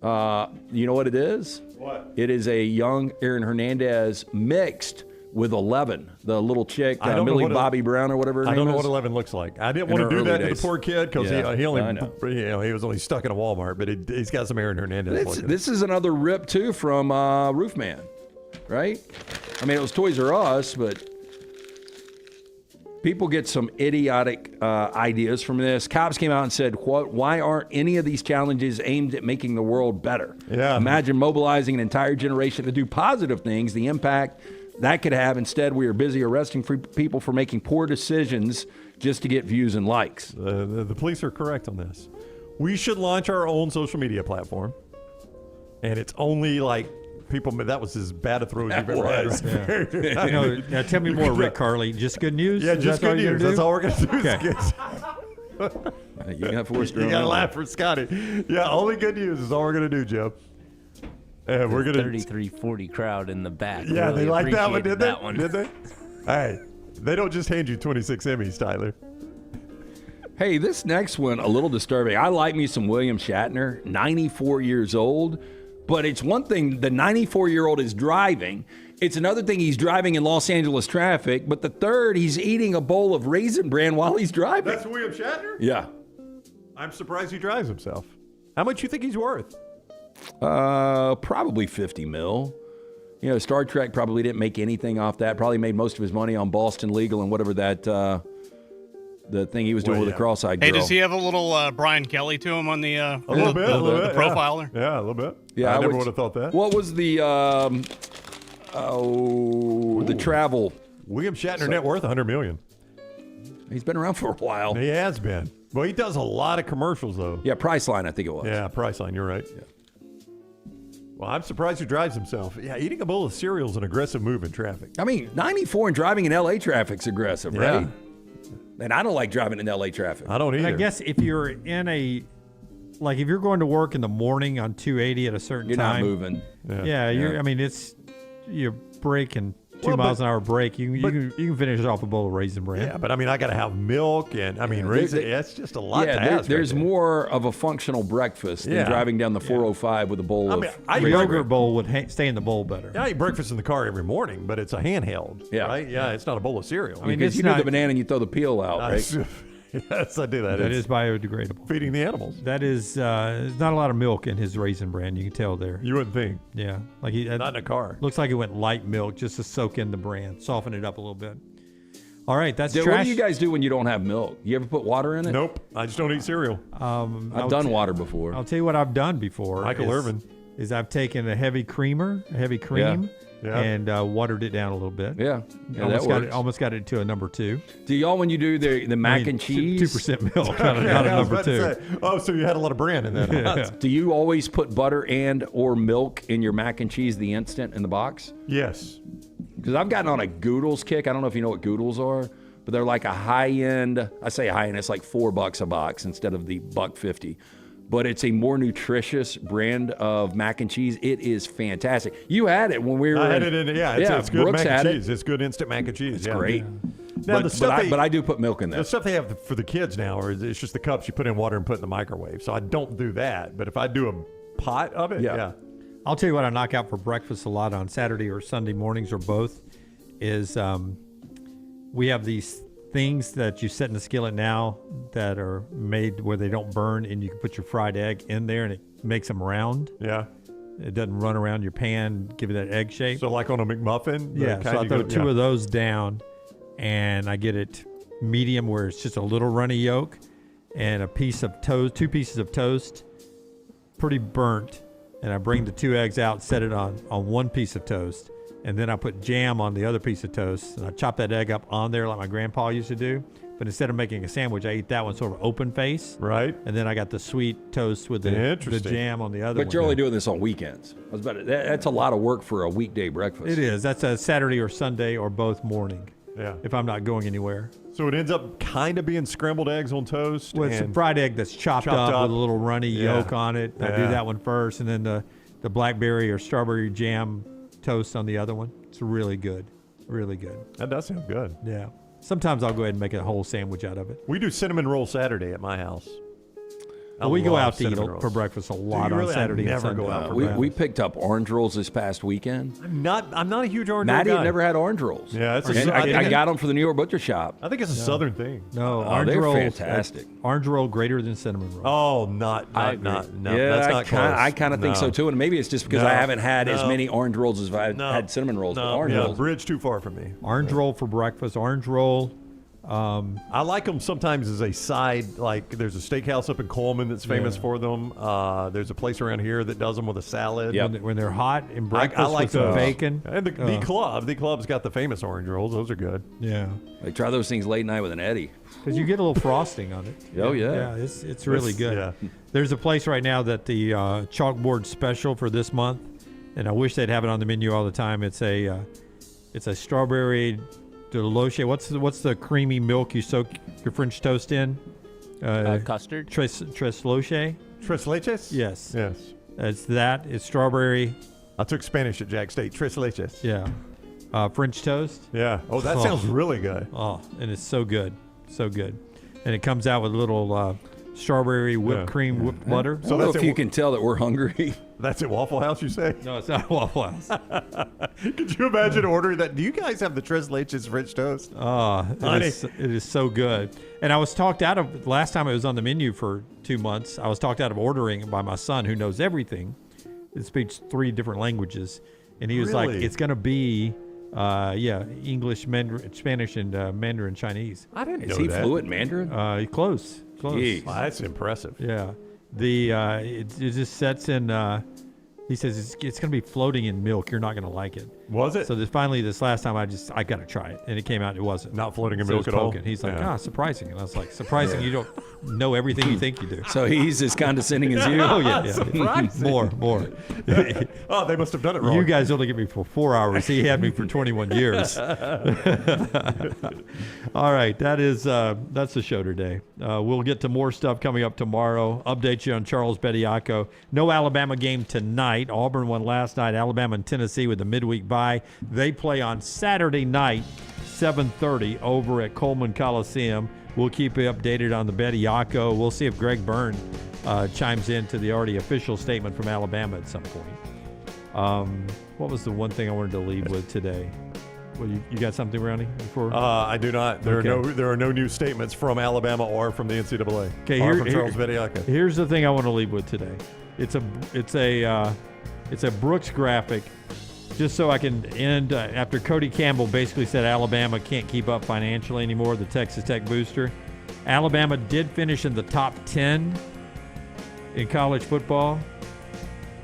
You know what it is? What? It is a young Aaron Hernandez mixed with 11, the little chick, I don't know Millie what Bobby Brown or whatever her I name don't know is. what 11 looks like. I didn't In want to her do early that to days. the poor kid because Yeah, he only, I know. he was only stuck in a Walmart, but he's got some Aaron Hernandez. This is another rip, too, from Roofman, right? I mean, it was Toys R Us, but people get some idiotic ideas from this. Cops came out and said, why aren't any of these challenges aimed at making the world better? Yeah. Imagine mobilizing an entire generation to do positive things, the impact that could have. Instead, we are busy arresting people for making poor decisions just to get views and likes. The police are correct on this. We should launch our own social media platform, and it's only like people. That was as bad a throw as you've ever had. Right? Now tell me more, Rick Carly. Just good news? Yeah, Is just that all good you're news. gonna That's do? all we're going to do. Okay. You got forced You got to laugh for Scotty. Yeah, only good news is all we're going to do, Joe. And we're gonna 33-40 crowd in the back. Yeah, really they like that one, appreciated did they? that one. Did they? Hey, they don't just hand you 26 Emmys, Tyler. Hey, this next one, a little disturbing. I like me some William Shatner, 94 years old. But it's one thing the 94-year-old is driving. It's another thing he's driving in Los Angeles traffic. But the third, he's eating a bowl of Raisin Bran while he's driving. That's William Shatner? Yeah. I'm surprised he drives himself. How much you think he's worth? Probably 50 mil. You know, Star Trek probably didn't make anything off that. Probably made most of his money on Boston Legal and whatever that the thing he was doing with the cross-eyed girl. Hey, does he have a little Brian Kelly to him on the A little bit, the profile there? Yeah, a little bit. Yeah, I never would have thought that. What was the the travel? William Shatner net worth $100 million. He's been around for a while. He has been. Well, he does a lot of commercials, though. Yeah, Priceline, I think it was. Yeah, Priceline, you're right. Yeah. Well, I'm surprised he drives himself. Yeah, eating a bowl of cereal is an aggressive move in traffic. I mean, 94 and driving in L.A. traffic's aggressive, Yeah. right? And I don't like driving in L.A. traffic. I don't either. I guess if you're in if you're going to work in the morning on 280 at a certain You're not time. moving. Yeah, Yeah. I mean, you're braking 2 Well, miles but- an hour break. You can finish off a bowl of Raisin Bran. Yeah, but I mean, I got to have milk, and I mean, raisin. That's just a lot to Yeah, ask. there's right there. more of a functional breakfast Yeah. than driving down the 405 with a bowl of. I A eat yogurt breakfast- bowl would stay in the bowl better. Yeah, I eat breakfast in the car every morning, but it's a handheld. Yeah. Right? Yeah, it's not a bowl of cereal. I mean, because it's you do not- the banana and you throw the peel out, right? Yes, I do that. That It's is biodegradable. feeding the animals. That is there's not a lot of milk in his Raisin Bran. You can tell there. You wouldn't think. Yeah, like Not in a car. Looks like it went light milk just to soak in the bran, soften it up a little bit. All right, that's Dude, trash. what do you guys do when you don't have milk? You ever put water in it? Nope. I just don't eat cereal. I've done water before. I'll tell you what I've done before. Michael Irvin. Is I've taken a heavy cream, Yeah. and watered it down a little bit. Yeah, that works. Almost got it to a number 2. Do y'all, when you do the mac and cheese, 2% milk, not a I was number about to 2. say, oh, so you had a lot of bran in that. Yeah. do you always put butter and or milk in your mac and cheese, the instant in the box? Yes. Because I've gotten on a Goodles kick. I don't know if you know what Goodles are, but they're like a high-end, I say high-end, it's like $4 a box instead of the $1.50. But it's a more nutritious brand of mac and cheese. It is fantastic. You had it when we were I had it in. Yeah, it's good Brooks mac and had cheese. It's good instant mac and cheese. It's yeah. great. Now, But I do put milk in The that. stuff they have for the kids now, or it's just the cups you put in water and put in the microwave. So I don't do that. But if I do a pot of it, yeah. I'll tell you what I knock out for breakfast a lot on Saturday or Sunday mornings or both is we have these things that you set in the skillet now that are made where they don't burn, and you can put your fried egg in there and it makes them round. Yeah. It doesn't run around your pan, give it that egg shape. So like on a McMuffin? the Yeah, kind so I you throw go- 2 yeah. of those down, and I get it medium where it's just a little runny yolk and a piece of toast, 2 pieces of toast, pretty burnt, and I bring the 2 eggs out, set it on 1 piece of toast, and then I put jam on the other piece of toast, and I chop that egg up on there like my grandpa used to do. But instead of making a sandwich, I eat that one sort of open face. Right. And then I got the sweet toast with the jam on the other one. But you're only doing this on weekends. That's a lot of work for a weekday breakfast. It is. That's a Saturday or Sunday or both morning. Yeah. If I'm not going anywhere. So it ends up kind of being scrambled eggs on toast. Well, it's a and fried egg that's chopped up with a little runny yolk on it. I do Yeah. that one first, and then the blackberry or strawberry jam toast on the other one. It's really good. Really good. That does sound good. Yeah. Sometimes I'll go ahead and make a whole sandwich out of it. We do cinnamon roll Saturday at my house. We go out to eat cinnamon rolls. for breakfast a lot really? on Saturday. I and never Sunday. go out for We breakfast. picked up orange rolls this past weekend. I'm not a huge orange roll Maddie guy. had never had orange rolls. Yeah, it's And I got them for the New York Butcher Shop. I think it's a Southern thing. No, Oh, orange they're rolls. fantastic. Orange roll greater than cinnamon roll. Oh, no. Yeah, That's not close. I kind of think so too, and maybe it's just because I haven't had as many orange rolls as I've had cinnamon rolls. But orange rolls, bridge too far for me. Orange roll for breakfast. Orange roll. I like them sometimes as a side. Like there's a steakhouse up in Coleman that's famous for them. There's a place around here that does them with a salad. When they're hot in breakfast I like with some those. bacon. And the club's got the famous orange rolls. Those are good. Yeah. Like try those things late night with an Eddie. Because you get a little frosting on it. Oh, yeah. Yeah, it's really good. Yeah. There's a place right now that the chalkboard special for this month, and I wish they'd have it on the menu all the time. It's a strawberry deloche. What's the creamy milk you soak your French toast in? Custard. Tres leches? Tres leches? Yes. Yes. It's that. It's strawberry. I took Spanish at Jack State. Tres leches. Yeah. French toast. Yeah. Oh, that sounds really good. Oh, and it's so good. So good. And it comes out with a little strawberry whipped cream whipped butter. So I don't know if you can tell that we're hungry. That's at Waffle House, you say? No, it's not Waffle House. Could you imagine ordering that? Do you guys have the Tres leches French toast? It is so good. And I was talked out of, last time it was on the menu for 2 months, I was talked out of ordering it by my son who knows everything. He speaks 3 different languages. And he was like, Really? it's going to be, English, Mandarin, Spanish, and Mandarin Chinese. I didn't know Is he that. fluent Mandarin? Close. Jeez. Wow, that's impressive. Yeah. It just sets in, he says it's going to be floating in milk. You're not going to like it. Was it? So finally this last time I got to try it. And it came out, it wasn't. Not floating in So it milk was at all? poking. He's like, Yeah. surprising. And I was like, surprising you don't know everything you think you do. So he's as condescending as you? Oh, yeah. Surprising. More. Oh, they must have done it wrong. You guys only get me for 4 hours. He had me for 21 years. All right, that's the show today. We'll get to more stuff coming up tomorrow. Update you on Charles Bediako. No Alabama game tonight. Auburn won last night. Alabama and Tennessee with the midweek bye. They play on Saturday night, 7:30 over at Coleman Coliseum. We'll keep you updated on the Bediako. We'll see if Greg Byrne chimes in to the already official statement from Alabama at some point. What was the one thing I wanted to leave with today? Well, you got something, Brownie? Before I do not. There are no new statements from Alabama or from the NCAA. Okay, or from Charles Bediako. Here's the thing I want to leave with today. It's a Brooks graphic, just so I can end after Cody Campbell basically said Alabama can't keep up financially anymore. The Texas Tech booster. Alabama did finish in the top 10 in college football.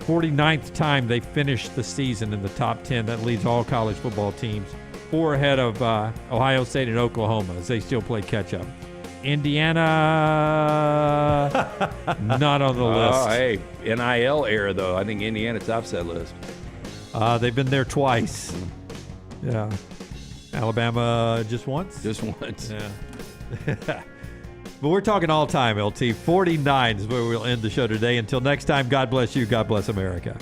49th time they finished the season in the top 10. That leads all college football teams. 4 ahead of Ohio State and Oklahoma as they still play catch-up. Indiana, not on the list. Oh, hey, NIL era, though. I think Indiana's upset list. They've been there twice. Yeah. Alabama just once? Just once. Yeah. But we're talking all time, LT. 49 is where we'll end the show today. Until next time, God bless you. God bless America.